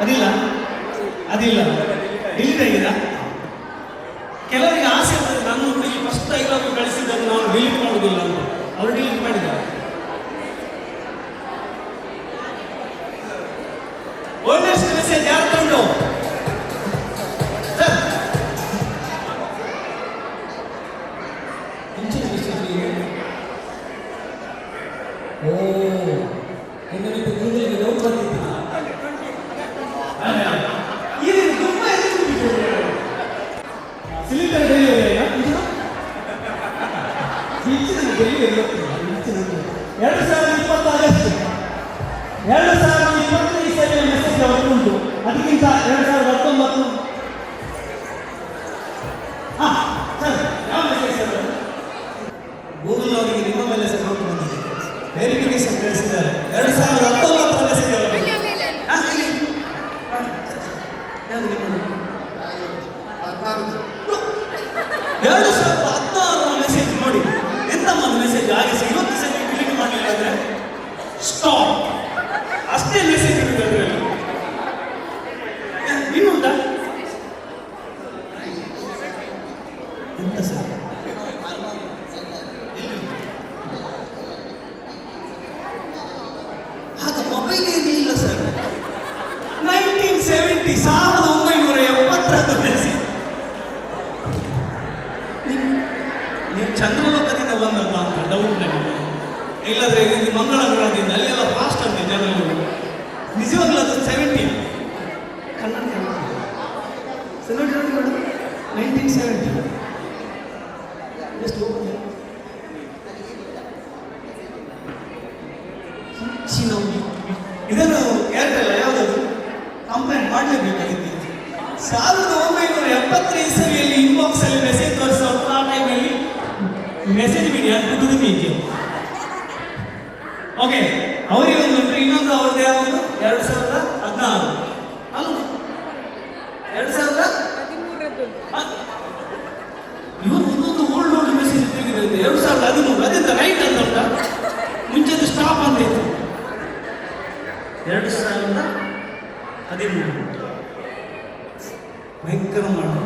Speaker 3: ಅದಿಲ್ಲ ಡಿಲೀಟ್ ಆಗಿದೆ. ಕೆಲವರಿಗೆ ಆಸೆ ಇರ್ತದೆ, ನನ್ನ ಹುಡುಗಿ ಫಸ್ಟ್ ಐ ಲವ್ ಯು ಕಳಿಸಿದ್ದನ್ನು ನಾವು ಡಿಲೀಟ್ ಮಾಡುವುದಿಲ್ಲ ಅಂತ, ಅವರು ಡಿಲೀಟ್ ಮಾಡಿದ್ದಾರೆ. ಓಲ್ಡೆಸ್ಟ್ ಮೆಸೇಜ್ ಯಾರು ತಂದು? ಸರ್ ಓ ನಿಮಗೆ ಗೂಗಲ್ಗೆ ಡೌಟ್ ಬರ್ತಿತ್ತು. ಇದು ತುಂಬ ಸಿಲಿಂಡರ್ ಡೆಲಿವರಿ 2020 ಆಗಸ್ಟ್ 2020 ಸರಿಯ ಮೆಸೇಜ್ ಉಂಟು. ಅದಕ್ಕಿಂತ 2019 ಸರ್ ಯಾವ ಮೆಸೇಜ್ ಸರ್? ಗೂಗಲ್ ಅವರಿಗೆ ನಿಮ್ಮ ಮೇಲೆ ಸಪೋರ್ಟ್ ಬಂದಿದೆ, ವೆರಿಫಿಕೇಶನ್ ಕಳಿಸಿದ್ದಾರೆ. 2019 ಮೆಸೇಜ್ ಯಾವುದು? 2016 ಮೆಸೇಜ್ ನೋಡಿ. ಎಂತ ಮೆಸೇಜ್ ಹಾಗೆ 20 ಸೆಕೆಂಡ್ ಡಿಲೀಟ್ ಮಾಡಲಿಲ್ಲ ಅಂದ್ರೆ ಸ್ಟಾಪ್, ಅಷ್ಟೇ ಮೆಸೇಜ್ ಇರುತ್ತೆ ಅದರಲ್ಲಿ. ಇನ್ನುಂಟಾ ಎಂತ ಸರ್? ಆಗ ಮೊಬೈಲ್ ಇರಲಿಲ್ಲ ಸರ್. 1970 1970 ಮೆಸೇಜ್. ನೀವು ಚಂದ್ರಲೋಕದಿಂದ ಬಂದಲ್ಲ ಅಂತ ಡೌಟ್ ನನಗೆ. ಇಲ್ಲದ್ರೆ ಇದು ಮಂಗಳ ಗ್ರಹದಿಂದ, ಅಲ್ಲೆಲ್ಲ ಫಾಸ್ಟ್ ಅಂತೆ ಜನರು. ನಿಜವಾಗ್ಲೂ ಅದು 70 ಕನ್ನಡ 1970 ಎಷ್ಟು ಇದನ್ನು ಏರ್ಟೆಲ್ ಯಾವುದಾದ್ರು ಕಂಪ್ಲೇಂಟ್ ಮಾಡಲೇಬೇಕಾಗಿತ್ತು. 1970 ಇಸವಿಯಲ್ಲಿ ಇನ್ಬಾಕ್ಸ್ ಅಲ್ಲಿ ಮೆಸೇಜ್ ತೋರಿಸೋ ಆ ಟೈಮಲ್ಲಿ ಮೆಸೇಜ್ ಬಿಡಿ ಅದು ದುಡಿಮೆ ಇದೆಯೋ. ಓಕೆ, ಅವರಿಗೆ ಒಂದು ಇನ್ನೊಂದು ಅವ್ರದ್ದು ಯಾವುದು 2016 ಅಲ್ಲ 2013 ಇವರು ಒಂದೊಂದು ಓಲ್ಡ್ ಮೆಸೇಜ್ ತೆಗೆದಿದೆ. 2013 ಅದೆಂತ ರೈಟ್ ಅಂತ ಉಂಟಾ? ಮುಂಚೆದು ಸ್ಟಾಪ್ ಅಂತ ಇತ್ತು. 2013 ಭಯಂಕರ ಮಾಡಿ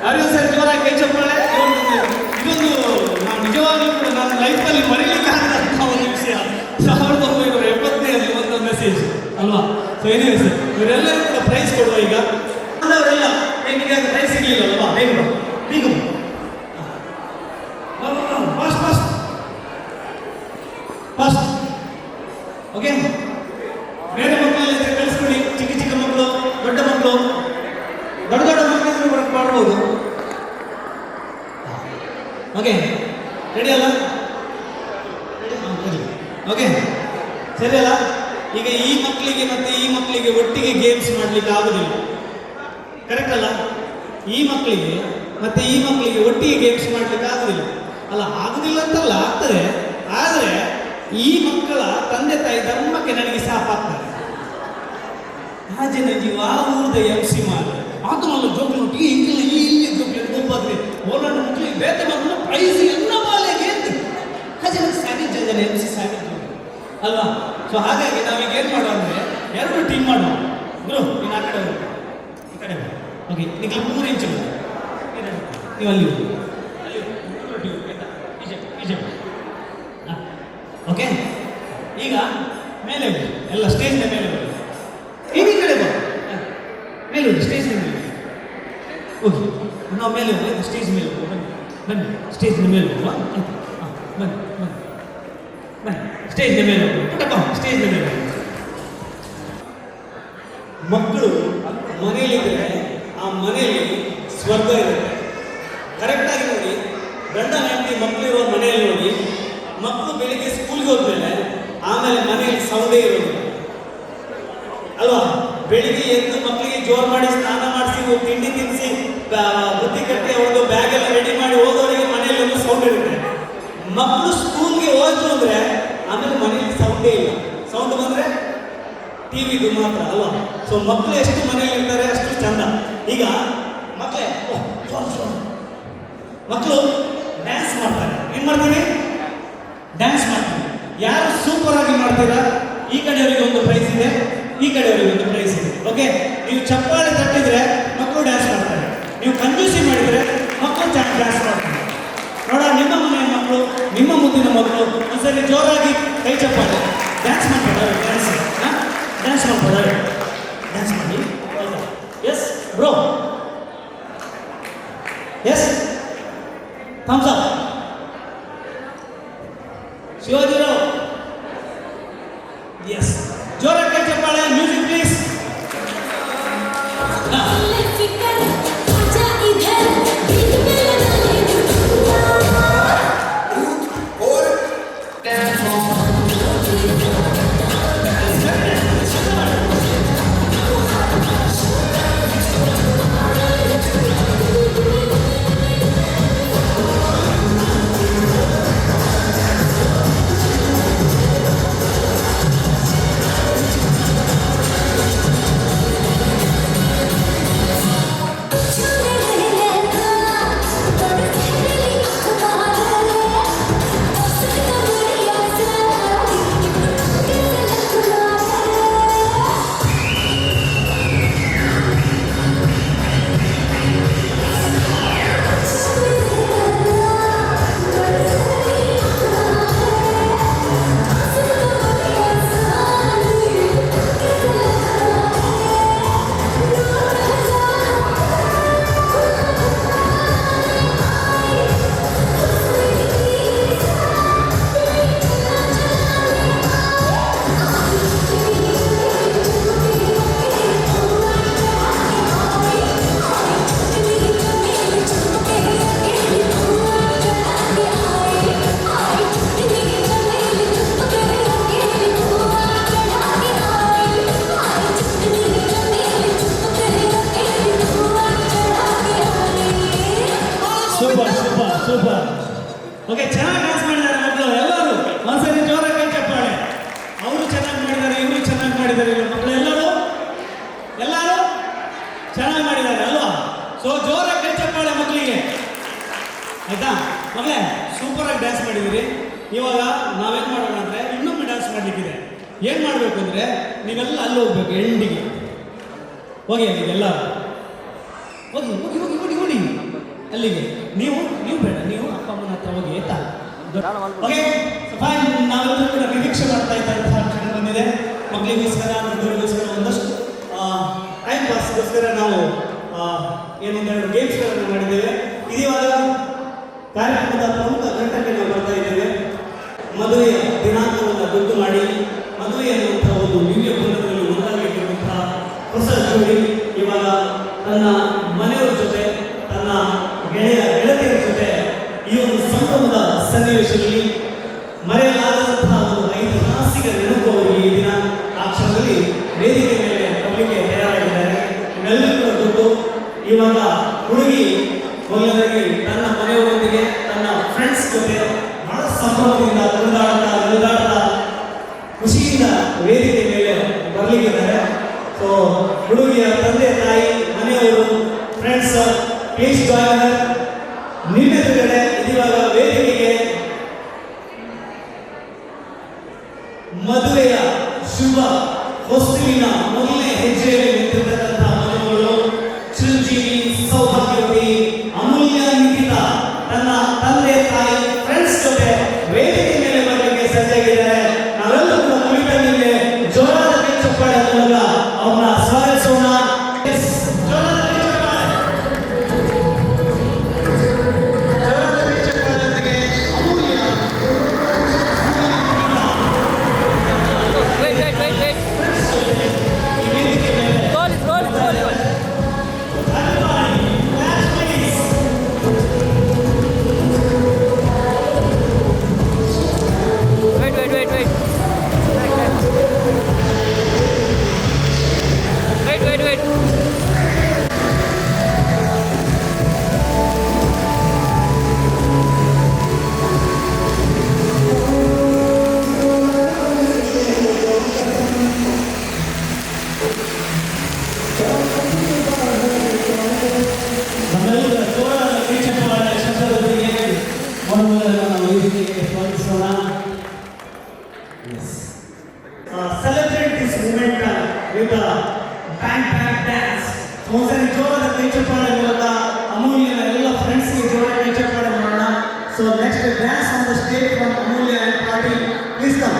Speaker 3: ಯಾರಿಗೂ ಸರ್ ಜೋರಾಗಿ ಕೈ ಚಪ್ಪಾಳೆ. ಇದೊಂದು ನಾವು ನಿಜವಾಗ್ಲೂ ಕೂಡ ನನ್ನ ಲೈಫಲ್ಲಿ ಮರೀಲಿಕ್ಕಾಗದಂತಹ ಒಂದು ವಿಷಯ. 1970 ಒಂದು ಅಲ್ವಾ? ಸೊ ಏನಿವೆ ಇವರೆಲ್ಲರೂ ಕೂಡ ಪ್ರೈಸ್ ಕೊಡುವ ಈಗ ಅವರೆಲ್ಲ ನಿಮಗೆ ಪ್ರೈಸ್ ಸಿಗಲಿಲ್ಲ ಅಲ್ವಾ? ಬೇಗ ಬೇಗ ಫಾಸ್ಟ್ ಫಾಸ್ಟ್ ಫಾಸ್ಟ್. ಓಕೆ, ಬೇರೆ ಮಕ್ಕಳೆಲ್ಲ ಕಳಿಸ್ಕೊಡಿ. ಚಿಕ್ಕ ಚಿಕ್ಕ ಮಕ್ಕಳು, ದೊಡ್ಡ ಮಕ್ಕಳು, ದೊಡ್ಡ ದೊಡ್ಡ ಮಕ್ಕಳಿಂದ ಮಾಡ್ಬೋದು. ಓಕೆ, ರೆಡಿ ಅಲ್ಲ? ಓಕೆ, ಸರಿ ಅಲ್ಲ? ಈಗ ಈ ಮಕ್ಕಳಿಗೆ ಮತ್ತೆ ಈ ಮಕ್ಕಳಿಗೆ ಒಟ್ಟಿಗೆ ಗೇಮ್ಸ್ ಮಾಡಲಿಕ್ಕೆ ಆಗುದಿಲ್ಲ, ಕರೆಕ್ಟ್ ಅಲ್ಲ? ಈ ಮಕ್ಕಳಿಗೆ ಮತ್ತೆ ಈ ಮಕ್ಕಳಿಗೆ ಒಟ್ಟಿಗೆ ಗೇಮ್ಸ್ ಮಾಡಲಿಕ್ಕೆ ಆಗುದಿಲ್ಲ ಅಲ್ಲ? ಆಗುದಿಲ್ಲ ಅಂತಲ್ಲ, ಆಗ್ತದೆ. ಆದರೆ ಈ ಮಕ್ಕಳ ತಂದೆ ತಾಯಿ ಧರ್ಮಕ್ಕೆ ನನಗೆ ಸಾಪಾಗ್ತದೆ. ಹಾಗೆ ನನಗೆ ಊರದ MC ಮಾಡಿ ಆತ ಮಲ್ಲ ಜೋಕ್ಲು ಇಲ್ಲಿ ಜೋಕ್ಲು ಗೊಬ್ಬಾದ್ರೆ ಓಲಾಡ ಮಕ್ಕಳಿಗೆ ಬೇತೆ ಮಕ್ಕಳು ಪ್ರೈಸ್ ಎಲ್ಲ ಬಾಲೆಗೆ ಹಾಗೆ ನನಗೆ ಸ್ಯಾನೇಜ್ ಜನ MC ಸ್ಯಾನೇಜ್ ಅಲ್ವಾ? ಸೊ ಹಾಗಾಗಿ ನಾವೀಗ ಏನು ಮಾಡುವ ಅಂದರೆ 2 ಟೀಮ್ ಮಾಡುವ. ಗುರು ನೀನು ಆ ಕಡೆ ಹೋಗಿ, ಈ ಕಡೆ ಹೋಗಿ. ಓಕೆ, ನಿಮಗೆ 3 ಇಂಚು ನೀವು ಅಲ್ಲಿ ಹೋಗಿ, ಓಕೆ. ಈಗ ಮೇಲೆ ಹೋಗಿ, ಎಲ್ಲ ಸ್ಟೇಜ್ನ ಮೇಲೆ ಹೋಗಿ. ಈ ಕಡೆ ಬಾ, ಮೇಲೆ ಹೋಗಿ, ಸ್ಟೇಜ್ನ ಮೇಲೆ ಹೋಗಿ. ನಾವು ಮೇಲೆ ಹೋಗಿ, ಸ್ಟೇಜ್ ಮೇಲೆ ಹೋಗಿ. ಬನ್ನಿ ಬನ್ನಿ, ಸ್ಟೇಜ್ನ ಮೇಲೆ ಹೋಗುವ. ಬನ್ನಿ ಬನ್ನಿ ಬನ್ನಿ, ಸ್ಟೇಜ್ನ ಮೇಲೆ ಹೋಗಿ. ಪುಟ್ಟಪ್ಪ ಸ್ಟೇಜ್ನ ಮೇಲೆ ಹೋಗಿ. ಮಕ್ಕಳು ಮನೆಯಲ್ಲಿದ್ದರೆ ಆ ಮನೆಯಲ್ಲಿ ಸ್ವರ್ಗ ಇರುತ್ತೆ. ಕರೆಕ್ಟಾಗಿ ನೋಡಿ, ಗಂಡ ಹೆಂಡತಿ ಮಕ್ಕಳಿರುವ ಮನೆಯಲ್ಲಿ ನೋಡಿ, ಮಕ್ಕಳು ಬೆಳಿಗ್ಗೆ ಸ್ಕೂಲ್ಗೆ ಹೋದ್ಮೇಲೆ ಆಮೇಲೆ ಮನೆಯಲ್ಲಿ ಸೌದೆ ಇರೋದು ಅಲ್ವಾ? ಬೆಳಿಗ್ಗೆ ಎದ್ದು ಮಕ್ಕಳಿಗೆ ಜೋರು ಮಾಡಿ ಸ್ನಾನ ಮಾಡಿಸಿ ತಿಂಡಿ ತಿನ್ನಿಸಿ ಬುದ್ಧಿ ಕಟ್ಟಿ ಅವ್ರದ್ದು ಬ್ಯಾಗ್ ಎಲ್ಲ ರೆಡಿ ಮಾಡಿ ಹೋಗೋರಿಗೆ ಮನೆಯಲ್ಲಿ ಒಂದು ಸೌಂಡ್ ಇರುತ್ತೆ. ಮಕ್ಕಳು ಸ್ಕೂಲ್ಗೆ ಹೋದ್ರು ಅಂದರೆ ಆಮೇಲೆ ಮನೆಯಲ್ಲಿ ಸೌಂಡೇ ಇಲ್ಲ. ಸೌಂಡ್ ಬಂದರೆ ಟಿವಿದು ಮಾತ್ರ ಅಲ್ವಾ? ಸೊ ಮಕ್ಕಳು ಎಷ್ಟು ಮನೆಯಲ್ಲಿ ಇರ್ತಾರೆ ಅಷ್ಟು ಚಂದ. ಈಗ ಮಕ್ಕಳು ಡ್ಯಾನ್ಸ್ ಮಾಡ್ತಾರೆ. ಏನು ಮಾಡ್ತೀವಿ? ಡ್ಯಾನ್ಸ್ ಮಾಡ್ತೀವಿ. ಯಾರು ಸೂಪರ್ ಆಗಿ ಮಾಡ್ತೀರಾ ಈ ಕಡೆಯವರಿಗೆ ಒಂದು ಪ್ರೈಸ್ ಇದೆ, ಈ ಕಡೆಯವರಿಗೆ ಒಂದು ಪ್ರೈಸ್ ಇದೆ. ಓಕೆ, ನೀವು ಚಪ್ಪಾಳೆ ತಟ್ಟಿದ್ರೆ ಮಕ್ಕಳು ಡ್ಯಾನ್ಸ್ ಮಾಡ್ತಾರೆ, ನೀವು ಕಂಜೂಸಿ ಮಾಡಿದರೆ ಮಕ್ಕಳು ಚೆನ್ನಾಗಿ ಡ್ಯಾನ್ಸ್ ಮಾಡ್ತಾರೆ. ನೋಡ, ನಿಮ್ಮ ಮನೆಯ ಮಕ್ಕಳು, ನಿಮ್ಮ ಮುದ್ದಿನ ಮಕ್ಕಳು ಒಂದ್ಸರಿ ಜೋರಾಗಿ ಕೈ ಚಪ್ಪಾಳೆ ಡ್ಯಾನ್ಸ್ ಮಾಡ್ತಾರೆ. ಡ್ಯಾನ್ಸ್ ಮಾಡ್ತಾರೆ, ಡ್ಯಾನ್ಸ್ ಮಾಡಿ. Yes bro, yes thumbs up. Shivajirao, yes, ಜೋರಾಗಿ ಕೈ ಚಪ್ಪಾಳೆ. Music please. ಸೂಪರ್. ಓಕೆ, ಚೆನ್ನಾಗಿ ಡ್ಯಾನ್ಸ್ ಮಾಡಿದ್ದಾರೆ ಮಕ್ಕಳು ಎಲ್ಲರೂ. ಒಂದ್ಸರಿ ಜೋರಾಗಿ ಕೈ ಚಪ್ಪಾಳೆ. ಅವರು ಚೆನ್ನಾಗಿ ಮಾಡಿದ್ದಾರೆ, ಇವರು ಚೆನ್ನಾಗಿ ಮಾಡಿದ್ದಾರೆ. ಮಕ್ಕಳು ಎಲ್ಲರೂ ಚೆನ್ನಾಗಿ ಮಾಡಿದ್ದಾರೆ ಅಲ್ವಾ? ಸೊ ಜೋರಾಗಿ ಕೈ ಚಪ್ಪಾಳೆ ಮಕ್ಕಳಿಗೆ, ಆಯ್ತಾ? ಮಗಳೇ, ಸೂಪರ್ ಆಗಿ ಡ್ಯಾನ್ಸ್ ಮಾಡಿದ್ದೀರಿ. ಇವಾಗ ನಾವೇನು ಮಾಡೋಣ ಅಂದರೆ ಇನ್ನೊಮ್ಮೆ ಡ್ಯಾನ್ಸ್ ಮಾಡಲಿಕ್ಕಿದೆ. ಏನು ಮಾಡಬೇಕು ಅಂದರೆ ನೀವೆಲ್ಲ ಅಲ್ಲಿ ಹೋಗ್ಬೇಕು, ಎಂಡಿಗೆ ಹೋಗಿ. ಅಲ್ಲಿಗೆಲ್ಲ ಹೋಗಿ ಹೋಗಿ ಹೋಗಿ ಹೋಗಿ ಹೋಗಿ ಅಲ್ಲಿಗೆ. ನೀವು ಬೇಡ, ನೀವು ಅಪ್ಪ ಅಮ್ಮನ ಹತ್ರ ಹೋಗಿ, ಆಯ್ತಾ? Okay fine. ನಾವೆಲ್ಲರೂ ಕೂಡ ನಿರೀಕ್ಷೆ ಮಾಡ್ತಾ ಇದ್ದಂತಹ ಕ್ಷಣ ಬಂದಿದೆ. ಮಕ್ಕಳಿಗೋಸ್ಕರ ದೊಡ್ಡವರಿಗೋಸ್ಕರ ಒಂದಷ್ಟು ಟೈಮ್ ಪಾಸ್ಗೋಸ್ಕರ ನಾವು ಏನೊಂದೆರಡು ಗೇಮ್ಸ್ಗಳನ್ನು ಮಾಡಿದ್ದೇವೆ. ಇದಿವಾಗ ಕಾರ್ಯಕ್ರಮದ ಪ್ರಮುಖ ಘಟ್ಟಕ್ಕೆ ನಾವು ಬರ್ತಾ ಇದ್ದೇವೆ. ಮದುವೆಯ ದಿನಾಂಕವನ್ನು ಗೊತ್ತು ಮಾಡಿ ಮದುವೆ ಅನ್ನುವಂತಹ ಒಂದು ದಿವ್ಯ ಬಂಧನದಲ್ಲಿ ಒಂದಾಗಿರುವಂತಹ ಹೊಸ ಜೋಡಿ ಇವಾಗ ತನ್ನ ಮನೆಯವರ ಜೊತೆ ತನ್ನ ಗೆಳತಿಯರ ಜೊತೆ ಈ ಒಂದು ಸಂಭ್ರಮದ ಸನ್ನಿವೇಶದಲ್ಲಿ ಮರೆಯಲಾಗದಂತಹ ಒಂದು ಐತಿಹಾಸಿಕ ನೆನಪು ಅವರು ಈ ದಿನ ಆ ಕ್ಷಣದಲ್ಲಿ ವೇದಿಕೆ ಮೇಲೆ ಕೊಡಲಿಕ್ಕೆ ತಯಾರಾಗಿದ್ದಾರೆ. ಇವೆಲ್ಲರೂ ಕೂಡ ಗೊತ್ತು. ಇವಾಗ ಹುಡುಗಿ ಮೊದಲನೇದಾಗಿ ತನ್ನ ಮನೆಯವರೊಂದಿಗೆ ತನ್ನ ಫ್ರೆಂಡ್ಸ್ ಜೊತೆ ಬಹಳ ಸಂಭ್ರಮದಿಂದ ಕುಣಿದಾಡ್ತಾ ಖುಷಿಯಿಂದ ವೇದಿಕೆ ಮೇಲೆ ಬರಲಿಕ್ಕಿದ್ದಾರೆ. ಸೊ ಹುಡುಗಿಯ ತಂದೆ ತಾಯಿ ಮನೆಯವರು ಫ್ರೆಂಡ್ಸ್ ಪ್ಲೀಸ್ ಜಾಯ್ನ್ ನಿಮ್ಮೆದುರುಗಡೆ ಇದಿವಾಗ ವೇದಿಕೆಗೆ ಮದುವೆಯ ಶುಭ ಹೊಸ್ತಿಲಿನ ಮೊದಲನೇ ಹೆಜ್ಜೆಯಲ್ಲಿ ನಿಂತಿರ್ತಕ್ಕಂತಹ ಮನೆಗಳು ಚಿರಂಜೀವಿ ಸೌಭಾಗ್ಯವತಿ ಅಮೂಲ್ಯ ನಿಖಿತಾ ತನ್ನ ತಂದೆ ತಾಯಿ ಫ್ರೆಂಡ್ಸ್ ಜೊತೆ ವೇದಿಕೆ ಮೇಲೆ ಬರಲಿಕ್ಕೆ ಸಜ್ಜಾಗಿದ್ದಾರೆ. ನಾವೆಲ್ಲರೂ ಕೂಡ ಕುಳಿತ ಮೇಲೆ ಜೋರಾದ ಕೈ ಚಪ್ಪಾಳೆ ಮೂಲಕ ಅವ್ರನ್ನ ಸ್ವಾಗತಿಸೋಣ. ಜೋರಾದ ಕೈ ಚಪ್ಪಾಳೆ. ಜೋರಾದ ಕೈ ಚಪ್ಪಾಳೆಯೊಂದಿಗೆ ಅಮೂಲ್ಯ celebrate this moment with a bang dance. ಒಂದ್ಸರಿ ಜೋರಾದ ಕೈ ಚಪ್ಪಾಳೆ ಮೂಲಕ ಅಮೂಲ್ಯನ ಎಲ್ಲ ಫ್ರೆಂಡ್ಸ್ಗೆ ಜೋರಾದ ಕೈ ಚಪ್ಪಾಳೆ ಮಾಡೋಣ. So next dance on the stage from Amulya and Patil. Please come.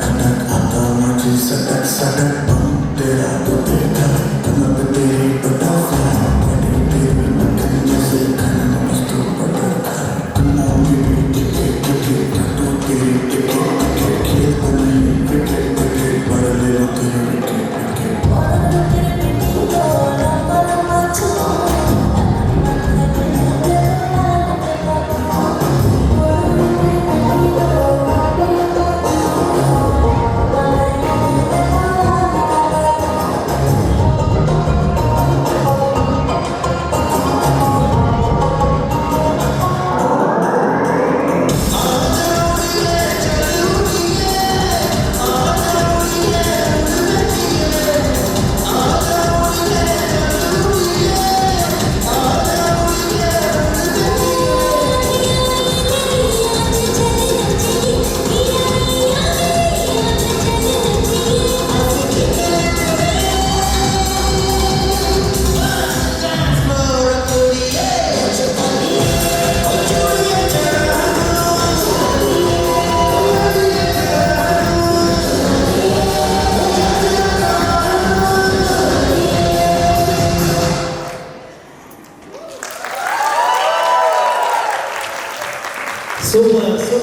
Speaker 4: Anak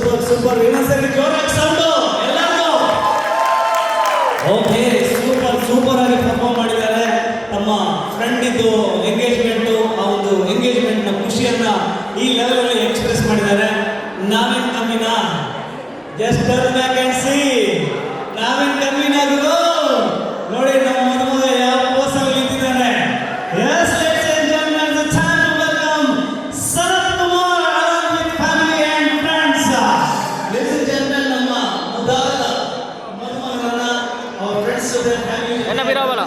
Speaker 3: super super ಇನ್ನೊಂದ್ಸರಿ ಜೋರಾಗಿ ಸೌಂಡು ಎಲ್ಲರೂ. ಓಕೆ, ಸೂಪರ್ ಸೂಪರ್ ಆಗಿ ಪರ್ಫಾರ್ಮ್ ಮಾಡಿದ್ದಾರೆ. ತಮ್ಮ ಫ್ರೆಂಡ್ ಇದ್ದು ಎಂಗೇಜ್ಮೆಂಟು, ಆ ಒಂದು ಎಂಗೇಜ್ಮೆಂಟ್ನ ಖುಷಿಯನ್ನ ಈ ಲೆವೆಲಲ್ಲಿ ಎಕ್ಸ್ಪ್ರೆಸ್ ಮಾಡಿದ್ದಾರೆ. ನಾವೇನ್ ಕಮ್ಮಿನಾ? Just turn back and see. ನಾವೇನ್ ಕಮ್ಮಿನಾ ಗುರು? ನೋಡಿ ನಮ್ಮ ಮದುಮಗ ಯಾವ ಪೋಸಲ್ಲಿ ನಿಂತಿದ್ದಾನೆ. Yes, ladies and gentlemen, it's time to welcome Sarat Kumar along with family and friends. Ladies and gentlemen, ನಮ್ಮ ಮುದಾದ ಮದುಮಗನನ್ನ our friends ಜೊತೆ family
Speaker 4: ಎನ್ನ ಬಿರಾವಲ್ಲ.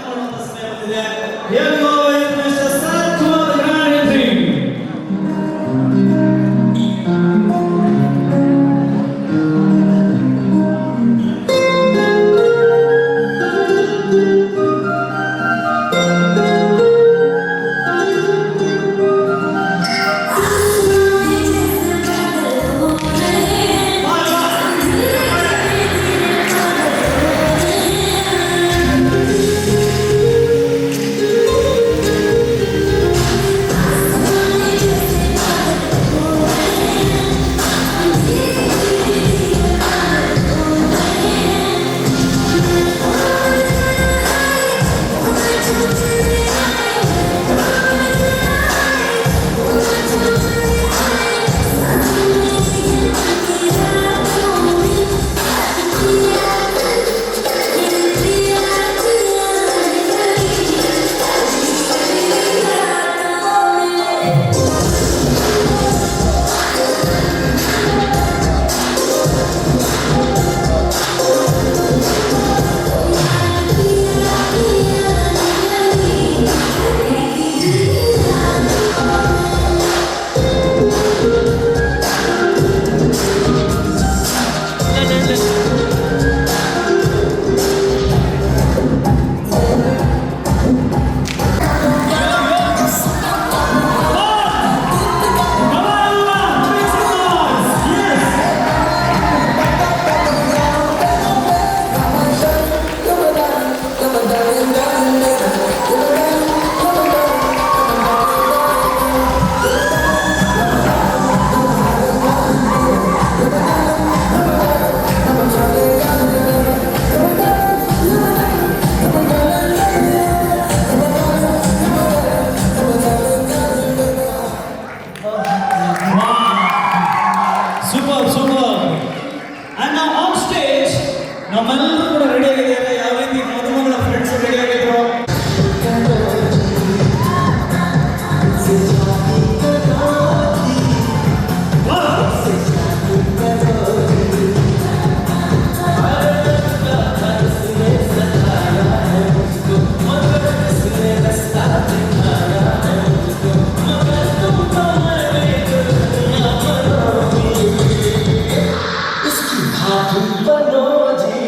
Speaker 3: Here we go with Mr. Sarat Kumar, the grand entry. Super super. And ನಾವು on stage ನಮ್ಮೆಲ್ಲರೂ ಕೂಡ ready ಆಗಿದ್ದಾರೆ. ಯಾವ ರೀತಿ ಮದುಮಗಳ friends ready ಆಗಿದ್ರು.
Speaker 5: Happy birthday,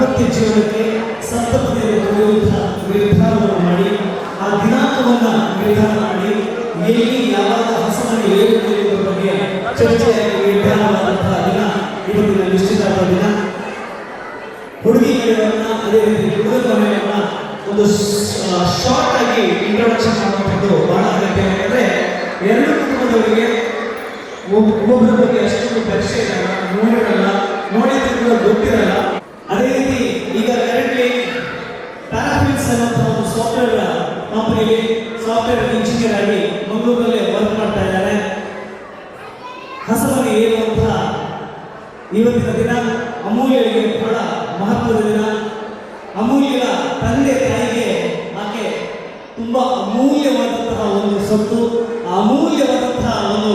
Speaker 3: ದಾಂಪತ್ಯ ಜೀವನಕ್ಕೆ ಸಂತೃಪ್ತಿಯನ್ನು ಕೊಡುವಂತಹ ನಿರ್ಧಾರವನ್ನು ಮಾಡಿ ಆ ದಿನಾಂಕವನ್ನು ನಿರ್ಧಾರ ಮಾಡಿ ಎಲ್ಲಿ ಯಾವಾಗ ಹೊಸಮನೆ ಏರುವುದರ ಬಗ್ಗೆ ಚರ್ಚೆಯಾಗಿ ನಿರ್ಧಾರವಾದಂತಹ ದಿನ ಇವತ್ತಿನ ನಿಶ್ಚಿತಾರ್ಥ ದಿನ. ಹುಡುಗಿ ಮನೆಯವರನ್ನ ಅದೇ ರೀತಿ ಹುಡುಗರ ಮನೆಯವರನ್ನ ಒಂದು ಶಾರ್ಟ್ ಆಗಿ ಇಂಟ್ರೊಡಕ್ಷನ್ ಮಾಡುವಂಥದ್ದು ಬಹಳ ಅಗತ್ಯ. ಯಾಕಂದ್ರೆ ಎರಡು ಕುಟುಂಬದವರಿಗೆ ಒಬ್ಬೊಬ್ಬರ ಬಗ್ಗೆ ಅಷ್ಟೊಂದು ಪರಿಚಯ ಇರಲ್ಲ, ನೋಡಿರಲ್ಲ, ನೋಡಿದ್ರೆ ಕೂಡ ಗೊತ್ತಿರಲ್ಲ. ಅದೇ ರೀತಿ ಈಗ ಕರೆಂಟ್ಲಿ ಪ್ಯಾರಾಫಿಲ್ಸ್ ಅನ್ನುವಂತಹ ಒಂದು ಸಾಫ್ಟ್ವೇರ್ ಕಂಪನಿಗೆ ಸಾಫ್ಟ್ವೇರ್ ಇಂಜಿನಿಯರ್ ಆಗಿ ಮಂಗಳೂರಲ್ಲಿ ವರ್ಕ್ ಮಾಡ್ತಾ ಇದ್ದಾರೆ. ಹಸಮನೆ ಏರುವಂತಹ ಇವತ್ತಿನ ದಿನ ಅಮೂಲ್ಯರಿಗೆ ಬಹಳ ಮಹತ್ವದ ದಿನ. ಅಮೂಲ್ಯರ ತಂದೆ ತಾಯಿಗೆ ಆಕೆ ತುಂಬಾ ಅಮೂಲ್ಯವಾದಂತಹ ಒಂದು ಸೊತ್ತು, ಅಮೂಲ್ಯವಾದಂತಹ ಒಂದು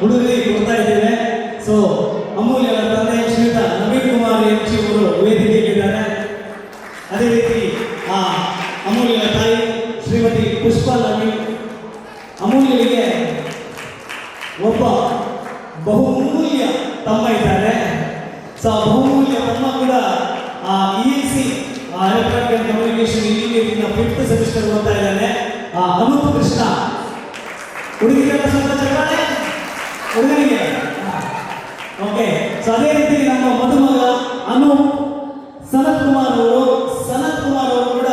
Speaker 3: ಹುಡುಗರಿಗೆ ಕೊಡ್ತಾ ಇದ್ದೇವೆ. ಸೊ ಅಮೂಲ್ಯರ ತಂದೆ ಶ್ರೀಯುತ ನವೀನ್ ಕುಮಾರ್ ಎಂಚಿ ಅವರು ವೇದಿಕೆಯಲ್ಲಿದ್ದಾರೆ. ಅದೇ ರೀತಿ ಆ ಅಮೂಲ್ಯರ ತಾಯಿ ಶ್ರೀಮತಿ ಪುಷ್ಪಾ ನವೀನ್. ಅಮೂಲ್ಯರಿಗೆ ಒಬ್ಬ ಬಹುಮೂಲ್ಯ ತಮ್ಮ ಇದ್ದಾರೆ. ಸೊ ಬಹುಮೂಲ್ಯ ತಮ್ಮ ಕೂಡ ELC electronic and communication engineering 5th semester ಓದ್ತಾ ಇದ್ದಾನೆ. ಅನೂಪ್ ಕೃಷ್ಣ. ಹುಡುಗಿಗೆಲ್ಲ ಸ್ವಲ್ಪ ಚಪ್ಪಾಳೆ ಹುಡುಗನಿಗೆ. ಓಕೆ. ಸೊ ಅದೇ ರೀತಿ ನಮ್ಮ ಮದುಮಗ ಅನೂಪ್ ಸನತ್ ಕುಮಾರ್ ಅವರು ಕೂಡ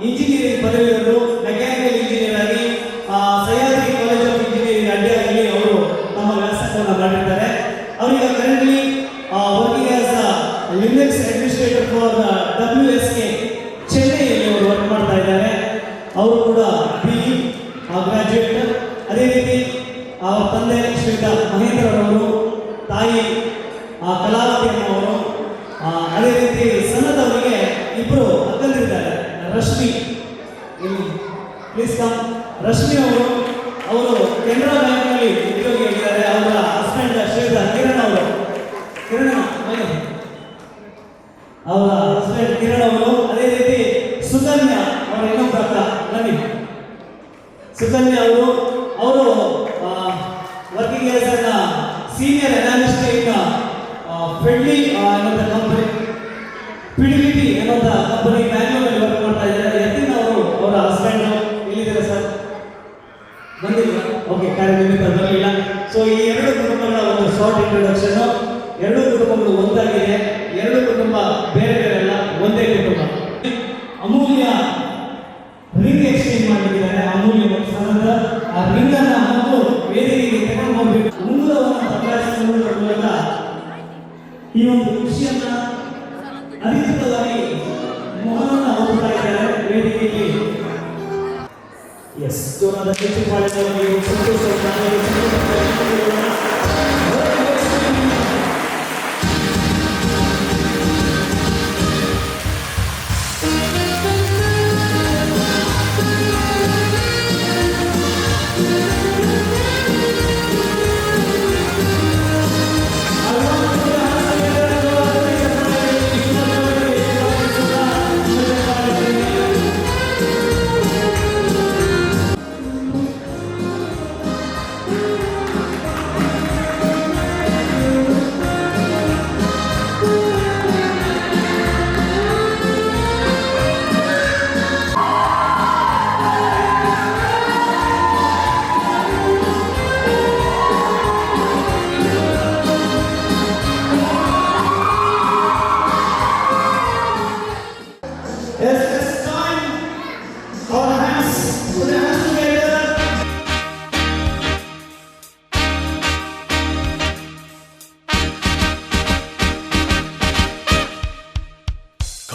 Speaker 3: ಇಂಜಿನಿಯರಿಂಗ್ ಪದವಿಯವರು, ಮೆಕ್ಯಾನಿಕಲ್ ಇಂಜಿನಿಯರ್ ಆಗಿ ಸಹ್ಯಾದ್ರಿ ಕಾಲೇಜ್ ಆಫ್ ಇಂಜಿನಿಯರಿಂಗ್ ಅಡ್ಡಿಯಾಗಿ ಅವರು ತಮ್ಮ ವ್ಯಾಸಂಗವನ್ನು ಮಾಡಿರ್ತಾರೆ. ಅವರೀಗ currently working as limits administrator for WSK ಚೆನ್ನೈಯಲ್ಲಿ ಅವರು ವರ್ಕ್ ಮಾಡ್ತಾ ಇದ್ದಾರೆ. ಅವರು ಕೂಡ BE ಗ್ರಾಜ್ಯುಯೇಟ್. ಅದೇ ರೀತಿ ಅವರ ತಂದೆ ಶ್ರೀಯುತ ಮಹೇಂದ್ರ ಅವರು, ತಾಯಿ ಕಲಾವತಿ ಅವರು. ಅದೇ ರೀತಿ ಸನತ್ ಅವರಿಗೆ ಇಬ್ಬರು ಅಕ್ಕಂದಿದ್ದಾರೆ, ರಶ್ಮಿ. Please come. ರಶ್ಮಿ ಅವರು ಕೆನರಾ ಬ್ಯಾಂಕ್ನಲ್ಲಿ ಉದ್ಯೋಗಿಯಾಗಿದ್ದಾರೆ. ಅವರ ಹಸ್ಬೆಂಡ್ ಶ್ರೀಯುತ ಕಿರಣ್ ಅವರು. ಅವರ ಹಸ್ಬೆಂಡ್ ಕಿರಣ್ ಅವರು. ಅದೇ ರೀತಿ ಸುಕನ್ಯಾ ಅವರ ಇನ್ನೊಬ್ಬ ಅಕ್ಕ ನವಿ. ಸುಕನ್ಯಾ ಅವರು working as an senior analyst in ಫೆಡ್ಲಿ ಅನ್ನೋದ ಕಂಪನಿ, PDBT ಅನ್ನೋದ ಕಂಪನಿ ಬ್ಯಾಂಗ್ಳೂರಲ್ಲಿ ವರ್ಕ್ ಮಾಡ್ತಾ ಇದ್ದಾರೆ. ಯತಿನ್ ಅವರು ಅವರ ಹಸ್ಬೆಂಡ್ ಎಲ್ಲಿದ್ದಾರೆ ಸರ್? ಬಂದಿಲ್ಲ. ಓಕೆ, ಕಾರ್ಯಕ್ರಮಕ್ಕೆ ಬರಲಿಲ್ಲ. ಸೊ ಈ ಎರಡು ಕುಟುಂಬಗಳ ಒಂದು ಶಾರ್ಟ್ ಇಂಟ್ರೊಡಕ್ಷನ್. ಎರಡು ಕುಟುಂಬಗಳು ಒಂದಾಗಿದೆ, ಎರಡು ಕುಟುಂಬ ಬೇರೆ ಬೇರೆ ಅಲ್ಲ, ಒಂದೇ ಕುಟುಂಬ. ಅಮೂಲ್ಯ ರಿಂಗ್ ಎಕ್ಸ್ಚೇಂಜ್ ಮಾಡಿದ್ದಾರೆ. ಅಮೂಲ್ಯ ಸನದ ಆ ರಿಂಗ್ ಅನ್ನ ಮಕ್ಕಳು ವೇದಿಕೆಗೆ ತಗೊಂಡು ಹೋಗ್ಬೇಕು. ಮುಂಗುರವನ್ನು ಬದಲಾಯಿಸುವುದರ ಮೂಲಕ ಈ ಒಂದು ಖುಷಿಯನ್ನ ಅಧಿಕೃತವಾಗಿ ಮೊಹರನ್ನ ಹೋಗ್ತಾ ಇದ್ದಾರೆ ವೇದಿಕೆಯಲ್ಲಿ. ಎಸ್, ಜೋರಾದ ಚರ್ಚೆ ಮಾಡಿದವರಿಗೆ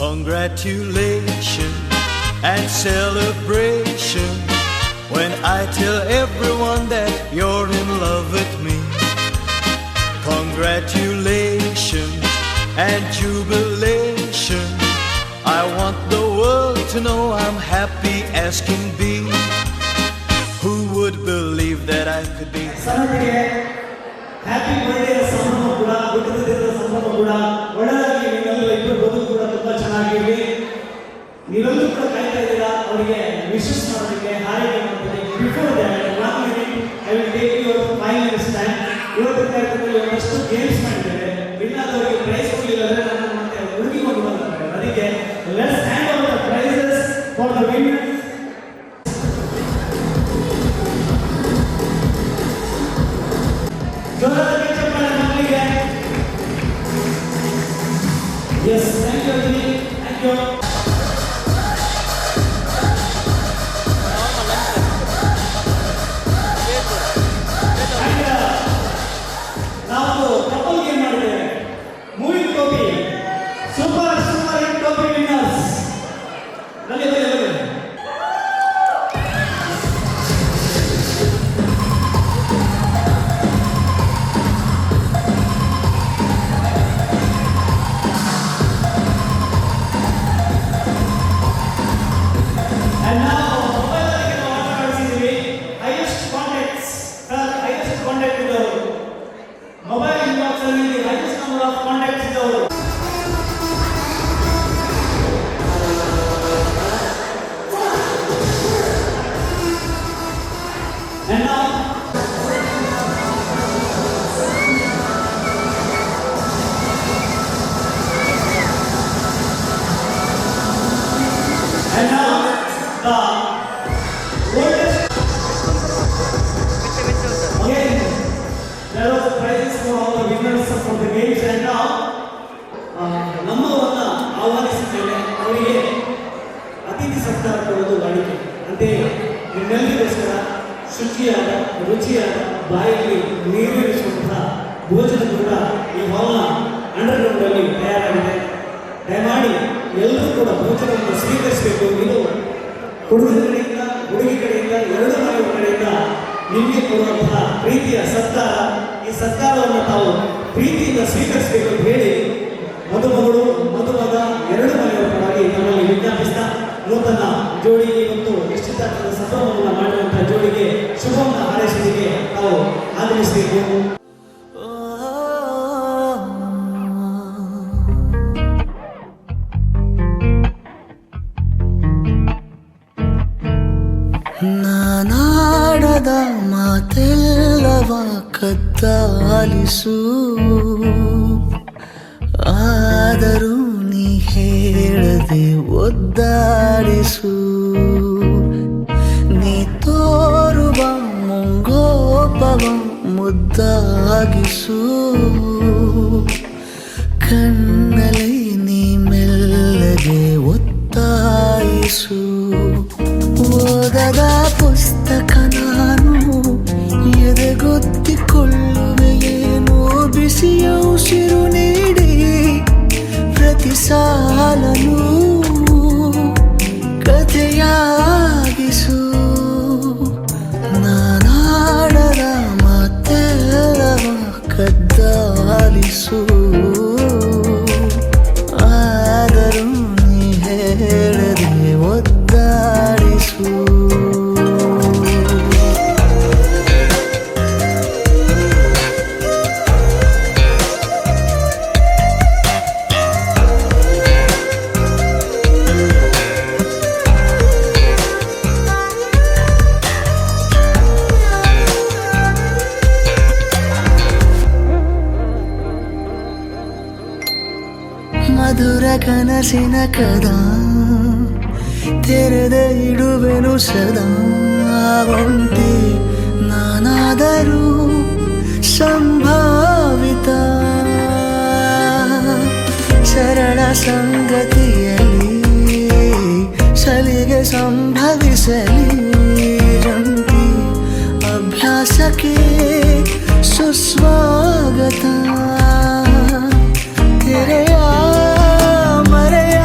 Speaker 4: Congratulations and celebration when I tell everyone that you're in love with me. Congratulations and jubilation. I want the world to know I'm happy as can be. Who would believe that I could be?
Speaker 3: Happy birthday ಸಂಭ್ರಮ ಕೂಡ, ಹುಟ್ಟಿದ ದಿನದ ಸಂಭ್ರಮ ಕೂಡ. ಒಳ್ಳೆದಾಗಿ ನೀವೆಲ್ಲರೂ ಇಬ್ಬರು ಬದುಕು ಕೂಡ ತುಂಬಾ ಚೆನ್ನಾಗಿರಲಿ. ನೀವೆಲ್ಲರೂ ಕೂಡ ಕಾಯ್ತಾ ಇದ್ದೀರಾ ಅವರಿಗೆ ವಿಶಸ್ ಮಾಡೋದಕ್ಕೆ, ಹಾರೈಕೆ ಮಾಡೋದಕ್ಕೆ. Before that 1 minute I will take your 5 minutes time. ಇವತ್ತಿನ ಕಾರ್ಯಕ್ರಮದಲ್ಲಿ ಒಂದಷ್ಟು ಗೇಮ್ಸ್ ಮಾಡಿದ್ದೇವೆ. ವಿನ್ ಆದವರಿಗೆ ಪ್ರೈಸ್ ಕೊಡಲಿಲ್ಲ ಅಂದ್ರೆ ನಾನು ಮತ್ತೆ ಹುಡುಗಿ ಥ್ಯಾಂಕ್ ಯು ಅಜಿನಿ, ಥ್ಯಾಂಕ್ ಯು. ನಾವು ಕಪಲ್ ಗೇಮ್ ಮಾಡಿದ್ದೇವೆ. ಮೂವಿ ಟೋಪಿ ಸೂಪರ್ ಹಿಟ್ ಟೋಪಿ ವಿನ್ನರ್ಸ್. ಬನ್ನಿ ಬನ್ನಿ ಬನ್ನಿ. And now ಮೊಬೈಲ್ ಅಲ್ಲಿ ನಾವು ಆಟ ಆಡಿಸಿದ್ದೀವಿ. ಹೈಯೆಸ್ಟ್ ಕಾಂಟ್ಯಾಕ್ಟ್ ಇದ್ದವರು ಮೊಬೈಲ್ ಇನ್ಬಾಕ್ಸ್ ಅಲ್ಲಿ ಹೈಯೆಸ್ಟ್ ನಂಬರ್ ಆಫ್ ಕಾಂಟ್ಯಾಕ್ಟ್ಸ್ ಇದ್ದವರು. And now the oldest. Again, there was prizes for all the winners from the games. And now ನಮ್ಮವನ್ನ ಆಹ್ವಾನಿಸಿದ್ದೇನೆ. ಅವರಿಗೆ ಅತಿಥಿ ಸತ್ಕಾರ ಕೊಡೋದು ವಾಡಿಕೆ. ಅಂತೆಯೇ ನಿಮ್ಮೆಲ್ಲರಿಗೋಸ್ಕರ ಶುಚಿಯಾದ ರುಚಿಯಾದ ಬಾಯಲ್ಲಿ ನೀರಿಳಿಸುವಂತಹ ಭೋಜನ ಕೂಡ ಈ ಹಾಲ್ನ ಅಂಡರ್ಗ್ರೌಂಡಲ್ಲಿ ತಯಾರಾಗಿದೆ. ದಯಮಾಡಿ ಎಲ್ಲರೂ ಕೂಡ ಭೋಜನವನ್ನು ಸ್ವೀಕರಿಸಬೇಕು. ಇದು ಹುಡುಗನ ಕಡೆಯಿಂದ ಹುಡುಗಿ ಕಡೆಯಿಂದ ಎರಡು ಮನೆಯ ಕಡೆಯಿಂದ ನಿಮಗೆ ಕೊಡುವಂತಹ ಪ್ರೀತಿಯ ಸತ್ಕಾರ. ಈ ಸತ್ಕಾರವನ್ನು ತಾವು ಪ್ರೀತಿಯಿಂದ ಸ್ವೀಕರಿಸಬೇಕು ಅಂತ ಹೇಳಿ ಮದುಮಗಳು ಮದುಮಗ ಎರಡು ಮನೆಯವರ ಪರವಾಗಿ ನಮ್ಮಲ್ಲಿ ವಿಜ್ಞಾಪಿಸ್ತಾ ನೂತನ ಜೋಡಿಗೆ ಮತ್ತು ನಿಶ್ಚಿತಾರ್ಥದ ಸಂಭ್ರಮವನ್ನು ಮಾಡುವಂತಹ ಜೋಡಿಗೆ ಶುಭವನ್ನು ಹಾರೈಸಲಿಕ್ಕೆ ತಾವು ಆಗಮಿಸಬೇಕು.
Speaker 1: ನಾನಾಡದ ಮಾತೆಲ್ಲವ ಕತ್ತಾಲಿಸು, ಆದರೂ ನೀ ಹೇಳದೆ ಒದ್ದಾಡಿಸು. ನೀ ತೋರುವ ಮುಂಗೋಪವ ಮುದ್ದಾಗಿಸು, ಕಣ್ಣಲ್ಲಿ ನೀ ಮೆಲ್ಲಗೆ ಒತ್ತಾಯಿಸು. ಓದದ ಪುಸ್ತಕ ನಾನು ಎದೆಗೊತ್ತಿಕೊಳ್ಳುವೆ ಏನೋ ಬಿಸಿಯ ಉಸಿರು ನೀಡಿ ಪ್ರತಿ ಸಾಲನು ಕಥೆಯಾಗಿಸು. ನಾನಾಡದ ಮಾತೆಲ್ಲವ ಕದ್ದಾಲಿಸು, ಆದರೂ ನೀ ಹೇಳದೆ ಒದ್ದಾಡಿಸು. ಮಧುರ ಕನಸಿನ ಕದ ತೆರೆದ ಇಡುವೆನು ಸದಾ. ಒಂಟಿ ನಾನಾದರೂ ಸಂಭಾವಿತ ಸರಳ ಸಂಗತಿಯಲ್ಲಿ ಸಲಿಗೆ ಸಂಭವಿಸಲಿ. ಜಂಟಿ ಅಭ್ಯಾಸಕ್ಕೆ ಸುಸ್ವಾಗತ. ತೆರೆಯ ಮರೆಯ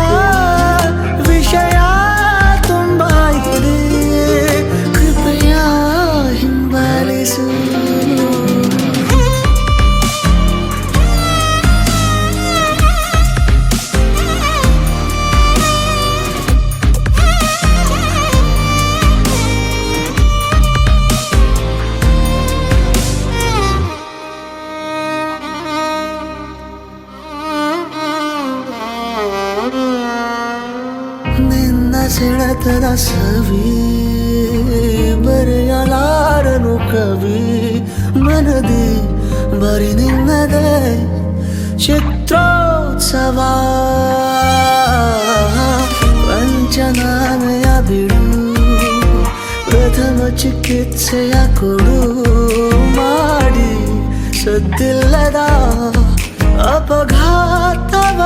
Speaker 1: ವಿಷಯ ತುಂಬ ಇದೆ, ಕೃಪೆಯ ಹಿಂಬಾಲಿಸು. ಸೆಳೆತದ ಸವಿ ಬರೆಯಲಾರನು ಕವಿ. ಮನದಿ ಬರಿ ನಿನ್ನದೇ ಚಿತ್ರೋತ್ಸವ. ಪಂಚನಾಮೆಯ ಬಿಡು, ಪ್ರಥಮ ಚಿಕಿತ್ಸೆಯ ಕೊಡು ಮಾಡಿ. ಸದ್ದಿಲ್ಲದ ಅಪಘಾತವ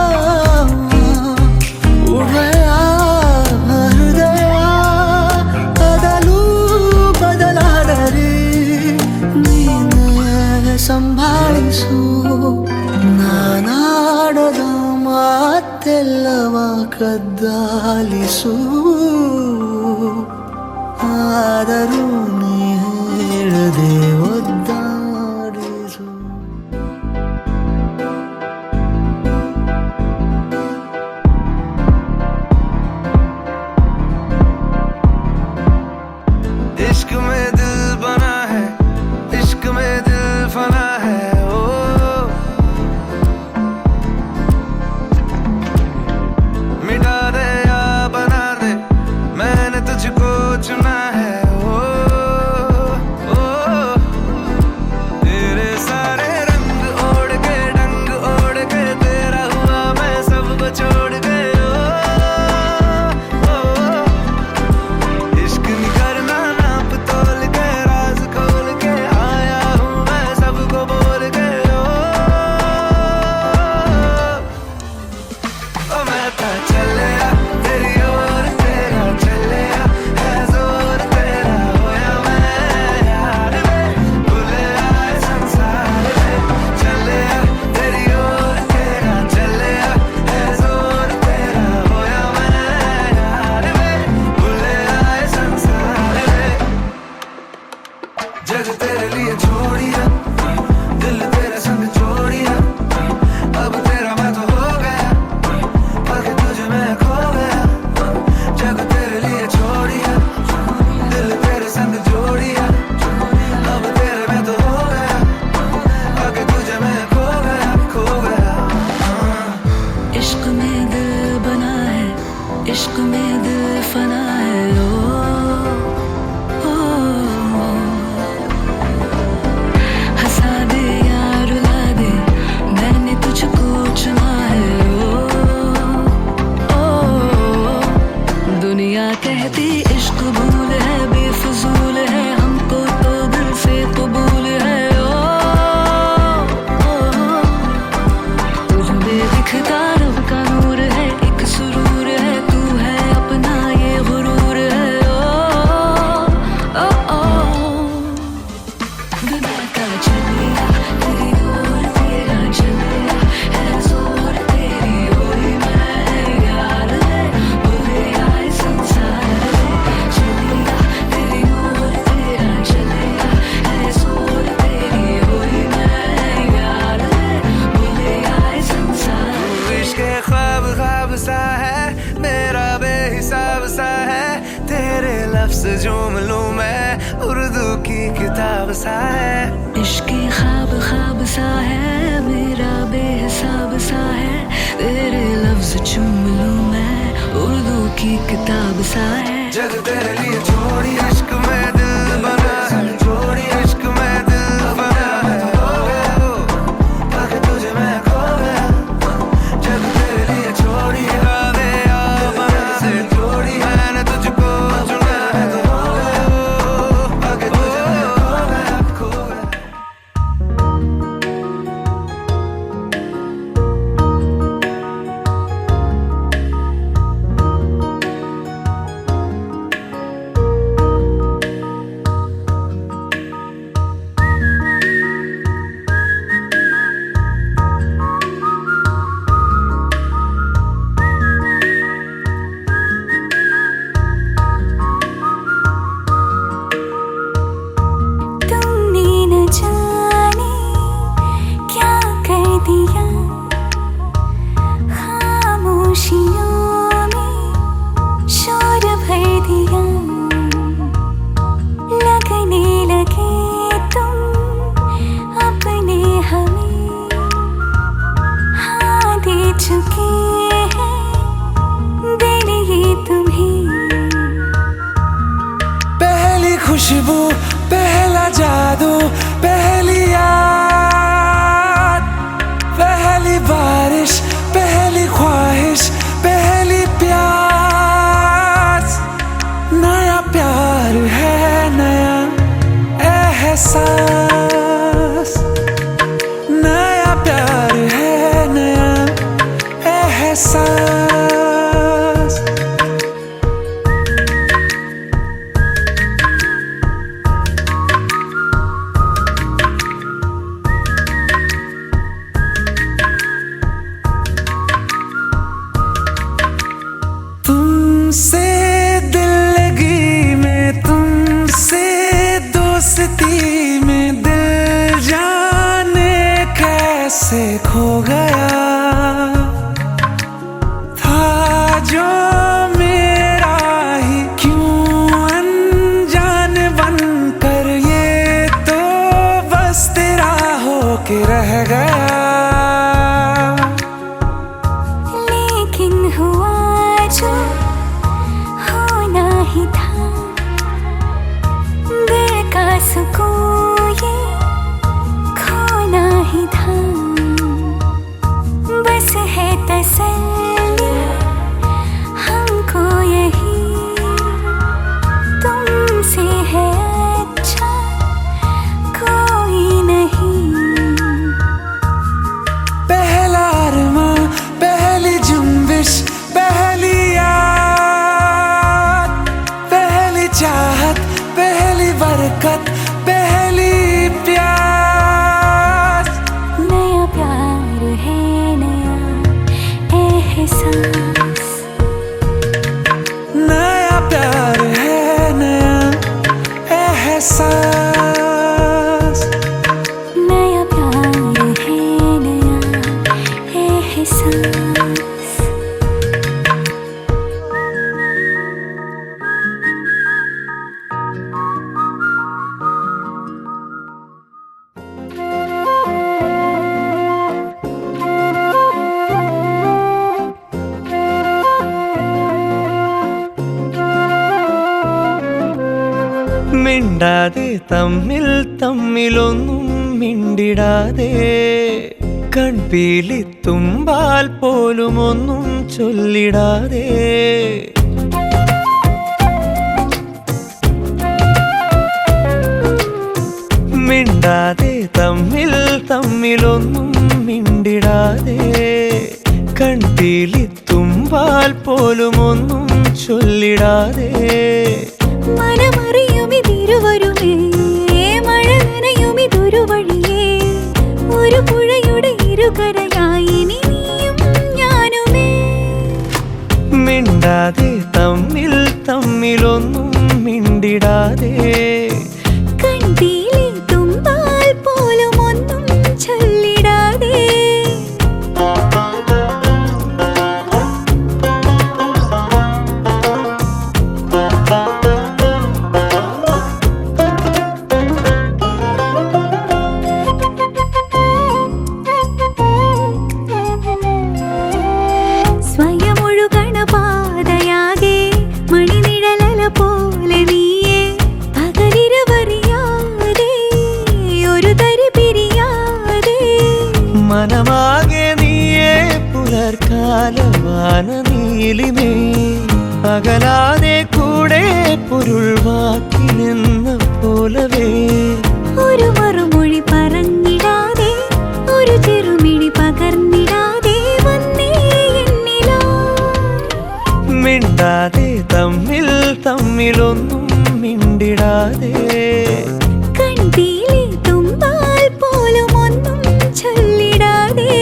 Speaker 1: ಮಾತೆಲ್ಲವ ಕದ್ದಾಲಿಸು ಆದರೂ ನೀ ಹೇಳದೆ ಒದ್ದಾಡಿಸು. इश्क में दिल बना है, इश्क में दिल फना है, ओ मिटा दे या बना दे, मैंने तुझको चुना है, ओ तेरे सारे रंग ओढ़ के डंग ओढ़ के तेरा हुआ मैं सबको छोड़ के, ओ इश्क नहीं करना नाप तोल के राज खोल के आया हूँ मैं सबको बोल के, ओ मैं तो चलिया तेरी ओर तेरा चलिया है जोर तेरा होया मैं यार में भूले आए संसार में चलिया तेरी ओर तेरा चलिया है जोर तेरा होया मैं यार में भूले आए संसार में जग तेरे लिए छोड़िया दिल तेरे संग जोड़िया अब तेरा मैं तो हो गया पाके तुझे मैं खो गया जग तेरे लिए छोड़िया दिल तेरे संग जोड़िया अब तेरे मैं तो हो गया पाके तुझे मैं खो गया
Speaker 2: इश्क में दिल बना है, इश्क में दिल फना है, ओ हंसा दे या रुला दे, मैंने तुझको चुना है, ओ दुनिया कहती इश्क भूल है, बेफजूल है, हमको तो दिल से कबूल है, ओ तुझ में दिखता रब का नूर है, एक सुरूर है, तू है अपना ये गुरूर है, ओ दुनिया का चलिया तेरी ओर तेरा चलिया है जोर तेरी होई मैं यार है भूले आए संसार में चलिया तेरी ओर तेरा चलिया है जोर तेरी होई मैं यार है भूले आए संसार में।
Speaker 1: इश्क ख्वाब ख्वाब सा है मेरा बेहिसाब सा है तेरे लफ्ज झूम लूं मैं उर्दू की किताब सा है
Speaker 2: इश्क ख्वाब ख्वाब सा है मेरा बेहिसाब सा है तेरे लफ्ज चूम लूं मैं उर्दू की किताब सा है
Speaker 1: जग तेरे लिए छोड़ी इश्क में दिल बना है छोड़ी इश्क में दिल बना है पाके तुझे मैं खो गया जग तेरे लिए छोड़ी दे या बना दे छोड़ी मैंने तुझको चुना है तो हो गया पाके तुझे मैं खो गया
Speaker 2: तुमने न जाने क्या कर दिया खामोशियों में शोर भर दिया लगने लगे तुम अपने हमें हाँ दे चुके हैं दिल ये तुम्हें
Speaker 1: पहली खुशबू पहला जादू पहली याद पहली बारिश पहली ख्वाहिश पहली प्यास नया प्यार है नया एहसास नया प्यार है नया एहसास से खो गया था जो मेरा ही, क्यों अनजान बन कर ये तो बस तेरा होके रह गया।
Speaker 2: लेकिन हुआ जो होना ही था, दिल का सुकून ये खोना ही था। बस है तसल्ली हमको यही, तुमसे है अच्छा कोई नहीं।
Speaker 1: पहला अरमां, पहली जुम्बिश, पहली याद, पहली चाहत, पहली बरकत, पहली प्यास।
Speaker 2: नया प्यार है नया एहसास,
Speaker 1: नया प्यार है नया एहसास।
Speaker 2: नया प्यार है नया एहसास।
Speaker 1: മിണ്ടാതെ തമ്മിൽ തമ്മിലൊന്നും മിണ്ടിടാതെ, കൺപീലി തുമ്പാൽ പോലും ഒന്നും ചൊല്ലിടാതെ, മിണ്ടാതെ തമ്മിൽ തമ്മിലൊന്നും മിണ്ടിടാതെ, കൺപീലി തുമ്പാൽ പോലും ഒന്നും ചൊല്ലിടാതെ.
Speaker 2: മനമറിയുമിതിരുവരുമേ, മഴ നനയുമിതൊരു വഴിയേ, ഒരു പുഴയുടെ ഇരുകരയായി നീയും ഞാനുമേ.
Speaker 1: മിണ്ടാതെ തമ്മിൽ തമ്മിലൊന്നും മിണ്ടിടാതെ,
Speaker 2: കൺപീലി തുമ്പാൽ പോലും ഒന്നും ചൊല്ലിടാതെ. സ്വയമൊഴുകണ പാതയാകെ മണിനിഴലല പോലെ നീയേ, പകലിരവറിയാതെ ഒരു തരി പിരിയാതെ.
Speaker 1: മനമാകെ നീയേ പുലർക്കാലവാന നീലിമേ, അകലാതെ കൂടെ പൊരുൾവാക്കിനെന്ന പോലവേ.
Speaker 2: ഒരു മറുമൊഴി പറഞ്ഞിടാതെ, ഒരു ചെറുമിഴി പകർന്നിടാതെ വന്നേ എന്നിലായി.
Speaker 1: മിണ്ടാതെ തമ്മിൽ തമ്മിലൊന്നും മിണ്ടിടാതെ,
Speaker 2: കൺപീലി തുമ്പാൽ പോലും ഒന്നും ചൊല്ലിടാതെ.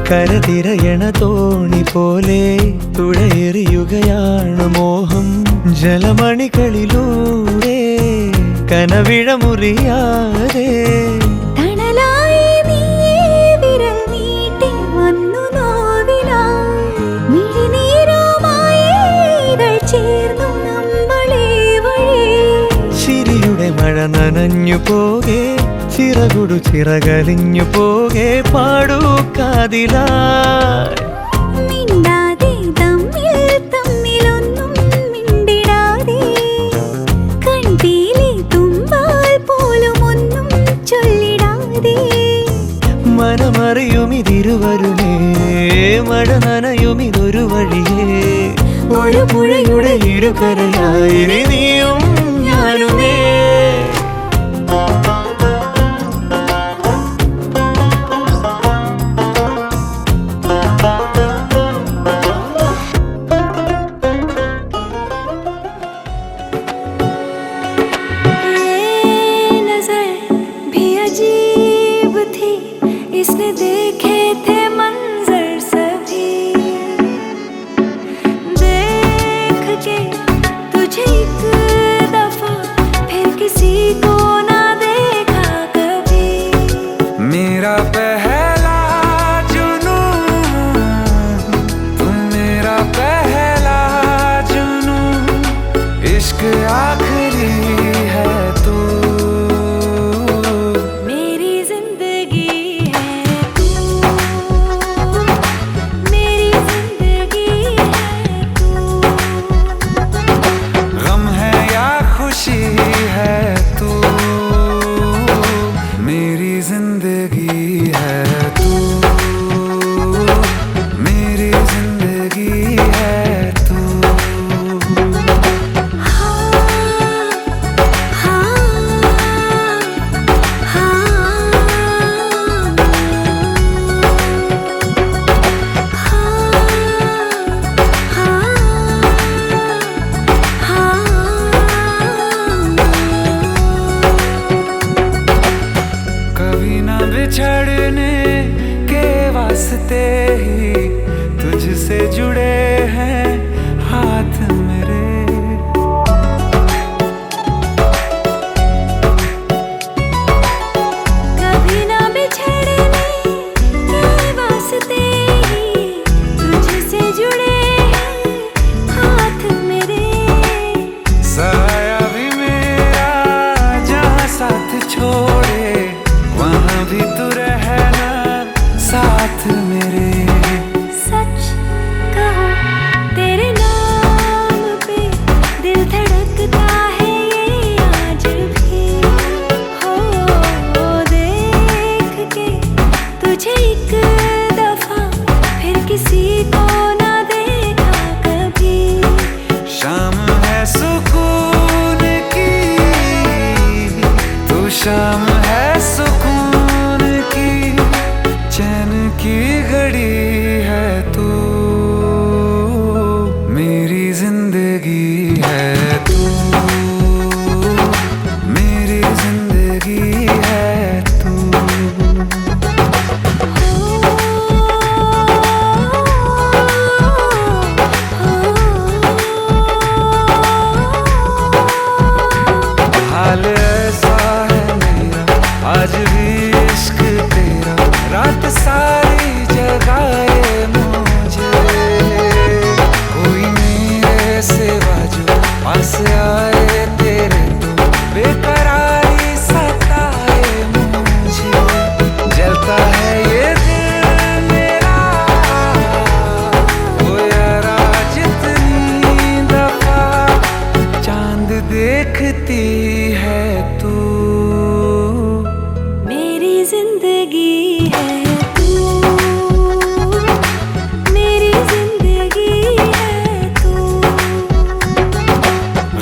Speaker 1: കരതിരയണ തോണി പോലെ തുഴയെറിയുകയാണ് മോഹം, ജലമണികളിലൂടെ കനവിഴ മുറിയാതെ.
Speaker 2: തണലായി നീയേ വിരൽ നീട്ടി വന്നു നോവിനായി, മിഴിനീരുമായി ഇതൾ ചേർന്നു നമ്മളെ വഴി.
Speaker 1: ചിരിയുടെ മഴ നനഞ്ഞു പോകെ, ചിറകുടു ചിറകലിഞ്ഞു പോകെ, പാടൂ കാതിലായി.
Speaker 2: മിണ്ടാതെ തമ്മിൽ തമ്മിലൊന്നും മിണ്ടിടാതെ, കൺപീലി തുമ്പാൽ പോലും ഒന്നും ചൊല്ലിടാതെ.
Speaker 1: മനമറിയുമിതിരുവരുമേ, മഴ നനയുമിതൊരു വഴിയേ, ഒരു പുഴയുടെ ഇരുകരയായി നീയും ഞാനുമേ.
Speaker 2: ये नजर भी अजीब थी, इसने देखे
Speaker 1: इश्क आखिरी है तू,
Speaker 2: मेरी जिंदगी है तू, मेरी जिंदगी है तू।
Speaker 1: गम है या खुशी है तू, मेरी जिंदगी है तू, मेरी जिंदगी है तू। कभी ना बिछड़ने के वास्ते ही तुझसे जुड़े हैं हाथ मेरे।
Speaker 2: कभी ना बिछड़ने के वास्ते ही तुझसे जुड़े हैं हाथ मेरे।
Speaker 1: साया भी मेरा जहाँ साथ छोड़े वहाँ भी तू रहना साथ मेरे।
Speaker 2: सच कहो तेरे नाम पे दिल धड़कता है ये आज भी। हो देख के तुझे एक दफा फिर किसी को ना देखा कभी।
Speaker 1: शाम है सुकून की, तू शाम है सुकून की, चैन की घड़ी है तू, मेरी जिंदगी है तू, मेरी जिंदगी है तू। हाल ऐसा है मेरा आज भी इश्क तेरा, रात सारी जगाए मुझे। कोई मेरे सिवा जो पास आए तेरे तो बेकरारी सताए मुझे। जलता है ये दिल मेरा ओ यारा जितनी दफा चांद देखती है तू,
Speaker 2: मेरी जिंदगी है तू, मेरी जिंदगी है तू।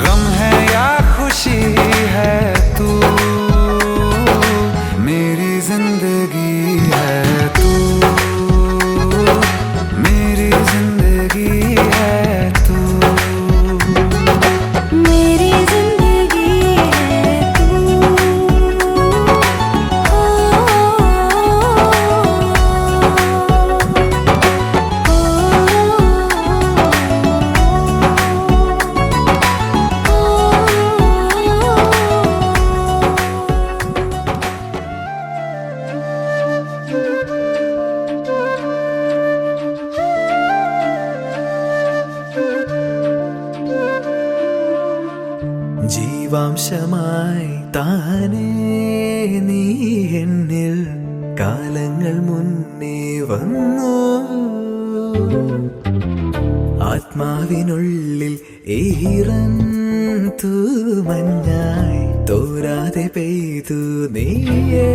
Speaker 1: गम है या खुशी है तू, मेरी जिंदगी है तू, मेरी जिंदगी है तू,
Speaker 2: मेरी जिंदगी है तू।
Speaker 4: ജീവാംശമായി താനേ നീ എന്നിൽ കാലങ്ങൾ മുന്നേ വന്നു. ആത്മാവിനുള്ളിൽ ഈറൻ തൂമഞ്ഞായി തോരാതെ പെയ്തു നീയേ.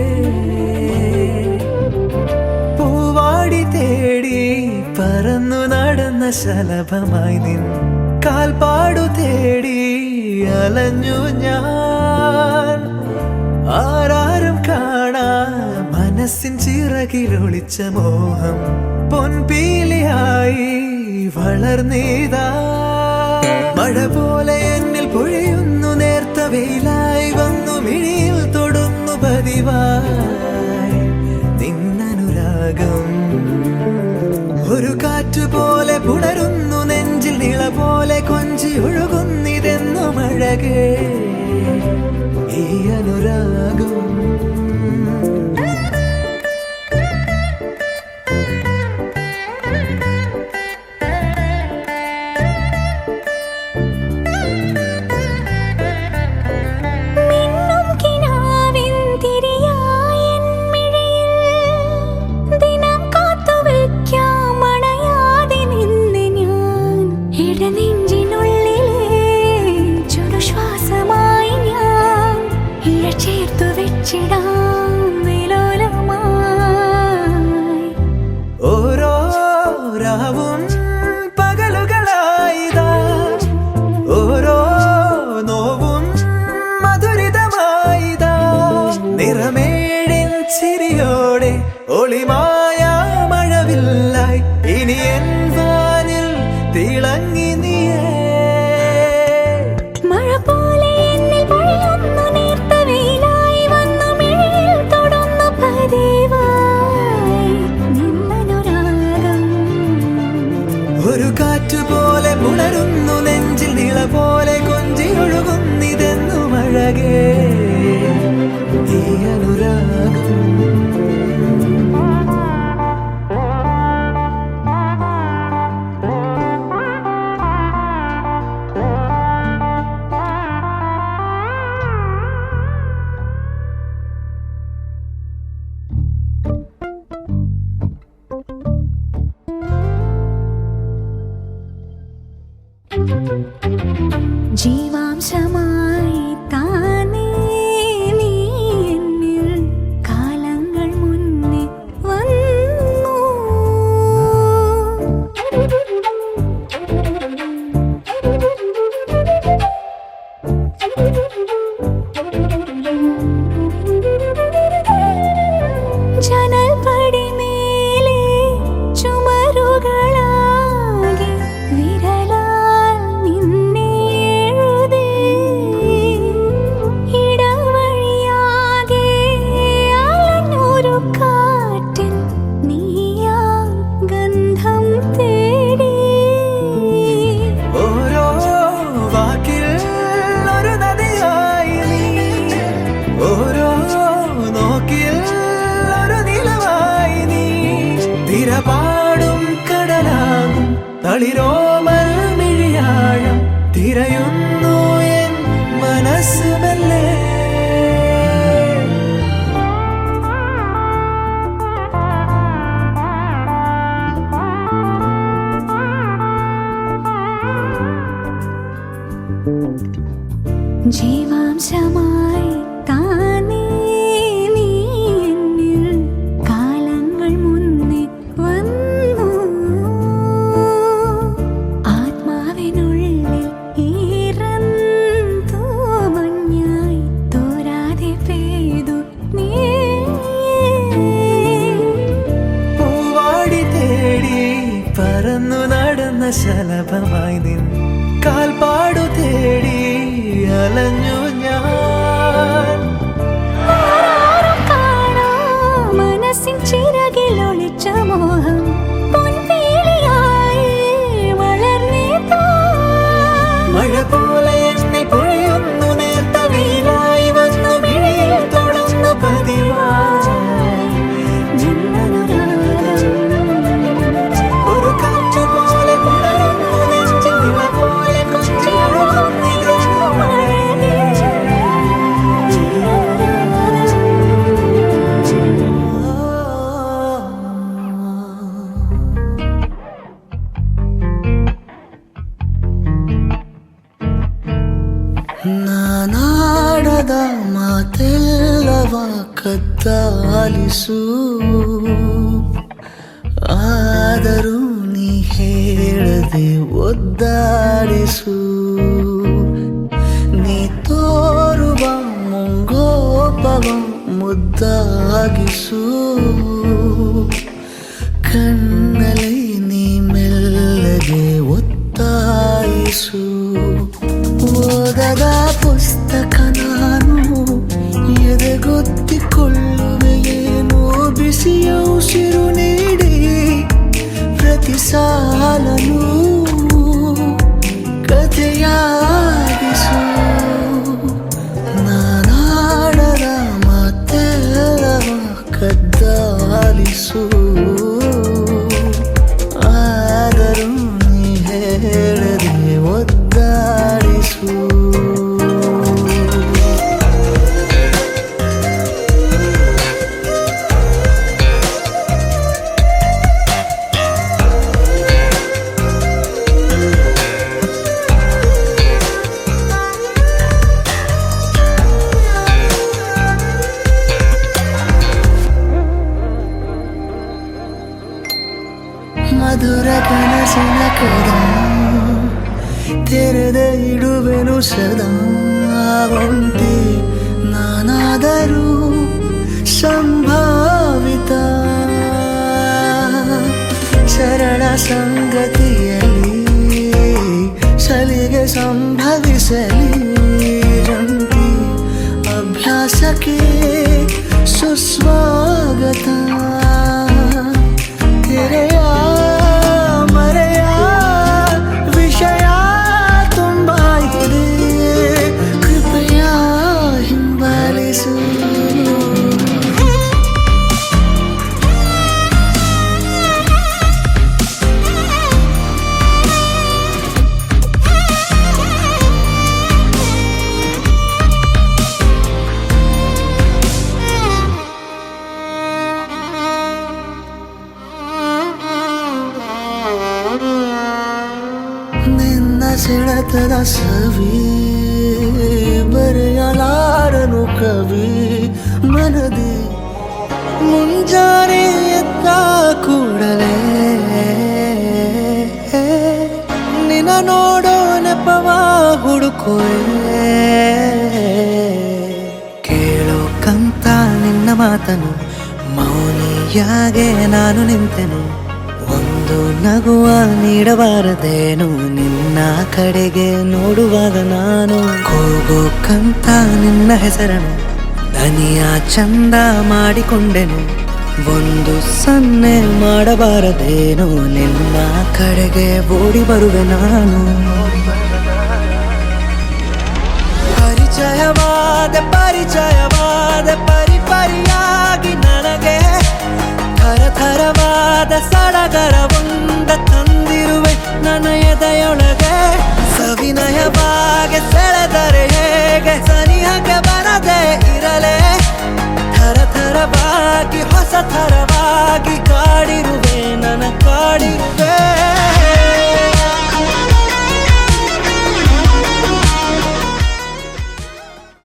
Speaker 4: പൂവാടി തേടി പറന്നു നടന്ന ശലഭമായി നിൻ കാൽപ്പാടു തേടി അലഞ്ഞു ഞാൻ. ആരാരും കാണാ മനസ്സിൻ ചിറകിലൊളിച്ച മോഹം പൊൻപീലിയായി വളർന്നീതാ. മഴ പോലെ എന്നിൽ പൊഴിയുന്നു നേർത്ത വെയിലായി വന്നു മിഴിയിൽ തൊടുന്നു പതിവായി നിന്നനുരാഗം. ഒരു കാറ്റ് പോലെ പുണരുന്നു നെഞ്ചിൽ നിള പോലെ കൊഞ്ചി ഒഴുകുന്നിതെന്നു മഴകേ ഈ അനുരാഗം.
Speaker 1: തിളങ്ങി നീയേ.
Speaker 2: മഴ പോലെ എന്നിൽ പൊഴിയുന്നു നേർത്ത വെയിലായി വന്നു മിഴിയിൽ തൊടുന്നു പതിവായി നിന്നനുരാഗം.
Speaker 1: ഒരു കാറ്റുപോലെ പുണരുന്നു നെഞ്ചിൽ നിള പോലെ കൊഞ്ചി ഒഴുകുന്നിതെന്നു അഴകേ ഈ അനുരാഗം.
Speaker 2: ജീവാംശമായി താനേ നീ എന്നിൽ കാലങ്ങൾ മുന്നേ വന്നു. ജനൽ പടിമേലെ ചുമരുകളാകെ വിരലാൽ നിന്നെ എഴുതി. ഇടവഴിയാകെ അലഞ്ഞൊരു കാറ്റിൽ നീയാ ഗന്ധം തേടി.
Speaker 1: ഓരോ വാക്കിൽ ഒരു നദിയായി നീ, ഓരോ നോക്കിൽ ഒരു നിലവായി നീ. തിരപാടും കടലാകും തളിരോമൽ മിഴിയാഴം തിരയുന്നു എൻ മനസ്സുമല്ലേ.
Speaker 2: ജീവാംശമായി താനേ നീ എന്നിൽ കാലങ്ങൾ മുന്നേ വന്നു. ആത്മാവിനുള്ളിൽ ഈറന്തോ മഞ്ഞായി തോരാതെ പെയ്തു നീ.
Speaker 1: പൂവാടി തേടി പറന്നു നടന്ന ശലഭമായി നിൻ കാൽപ്പാടു തേടി അലഞ്ഞു ഞാൻ.
Speaker 2: ആരും കാണാ മനസ്സിൻ ചിറകിൽ ഒളിച്ച മോഹം പൊൻപേളിയായി വളർന്നേതാ.
Speaker 1: മഴ പോലെ എന്നെ പൊഴിയുന്നു നേർത്ത വെയിലായി വന്നു മിഴിയിൽ തൊടുന്നു പതിവായി
Speaker 2: നിന്നനുരാഗം.
Speaker 1: ഒരു കാറ്റുപോലെ പുണരുന്നു നെഞ്ചിൽ നിള പോലെ കൊഞ്ചി ഒഴുകുന്നിതെന്നു അഴകേ
Speaker 2: ഈ അനുരാഗം.
Speaker 1: ನಾನಾಡದ ಮಾತೆಲ್ಲವ ಕದ್ದಾಲಿಸು, ಆದರೂ ನೀ ಹೇಳದೆ ಒದ್ದಾಡಿಸು. ನೀ ತೋರುವ ಮುಂಗೋಪವ ಮುದ್ದಾಗಿಸು. ಕಣ್ಣಲ್ಲಿ ನೀ ಮೆಲ್ಲಗೆ ಒತ್ತಾಯಿಸು. ಓದದ ಪುಸ್ತಕ ನಾನು ಎದೆಗೊತ್ತಿಕೊಳ್ಳುವೆಯೇನೋ ಬಿಸಿಯ ಉಸಿರು ನೀಡಿ ಪ್ರತಿ ಸಾಲನು ಕಥೆಯಾಗಿಸು. ನಾನಾಡದ ಮಾತೆಲ್ಲವ ಕದ್ದಾಲಿಸು, ಆದರೂ ನೀ ಹೇಳದೆ ಒದ್ದಾಡಿಸು. ಮಧುರ ಕನಸಿನ ಕದ ತೆರೆದ ಇಡುವೆನು ಸದಾ. ಒಂಟಿ ನಾನಾದರೂ ಸಂಭಾವಿತ ಸರಳ ಸಂಗತಿಯಲ್ಲಿ
Speaker 5: ಸಂಭವಿಸಲಿ ರಂತಿ ಅಭ್ಯಾಸಕ್ಕೆ ಸುಸ್ವಾಗತ ತೆರೆಯ ಮರೆಯ ವಿಷಯ ತುಂಬ ಇದೆ ಕೃಪೆಯ ಹಿಂಬಾಲಿಸು ನಿನ್ನ ಸೆಳೆತದ ಸವಿ ಬರೆಯಲಾರನು ಕವಿ ಮನದಿ ಮುಂಜಾನೆ ಎದ್ದ ಕೂಡಲೇ ನಿನ್ನ ನೋಡೋ ನೆಪವ ಹುಡುಕುವೆ ಕೇಳೋ ಕಂತ ನಿನ್ನ ಮಾತನು ಮೌನಿಯಾಗೆ ನಾನು ನಿಂತೆನು ಒಂದು ನಗುವ ನೀಡಬಾರದೇನು ನಿನ್ನ ಕಡೆಗೆ ನೋಡುವಾಗ ನಾನು ಕೂಗೋಕಂತ ನಿನ್ನ ಹೆಸರನ್ನು ದನಿಯ ಚಂದ ಮಾಡಿಕೊಂಡೆನು ಒಂದು ಸನ್ನೆ ಮಾಡಬಾರದೇನು ನಿನ್ನ ಕಡೆಗೆ ಓಡಿ ಬರುವೆ ನಾನು ಪರಿಚಯವಾದ ಪರಿಪರಿಯಾಗಿ ನನಗೆ ಥರಥರವಾದ ಸಡಗರವೊಂದ ತಂದಿರುವೆ ನನ್ನ ಎದೆಯೊಳಗೆ ಸವಿನಯವಾಗಿ ಸೆಳೆದರೆ ಹೇಗೆ ಸನಿಹಕ್ಕೆ ಬರದೆ ಇರಲೇ ಥರಥರವಾಗಿ ಹೊಸ ಥರವಾಗಿ ಕಾಡಿರುವೆ ನನ್ನ ಕಾಡಿರುವೆ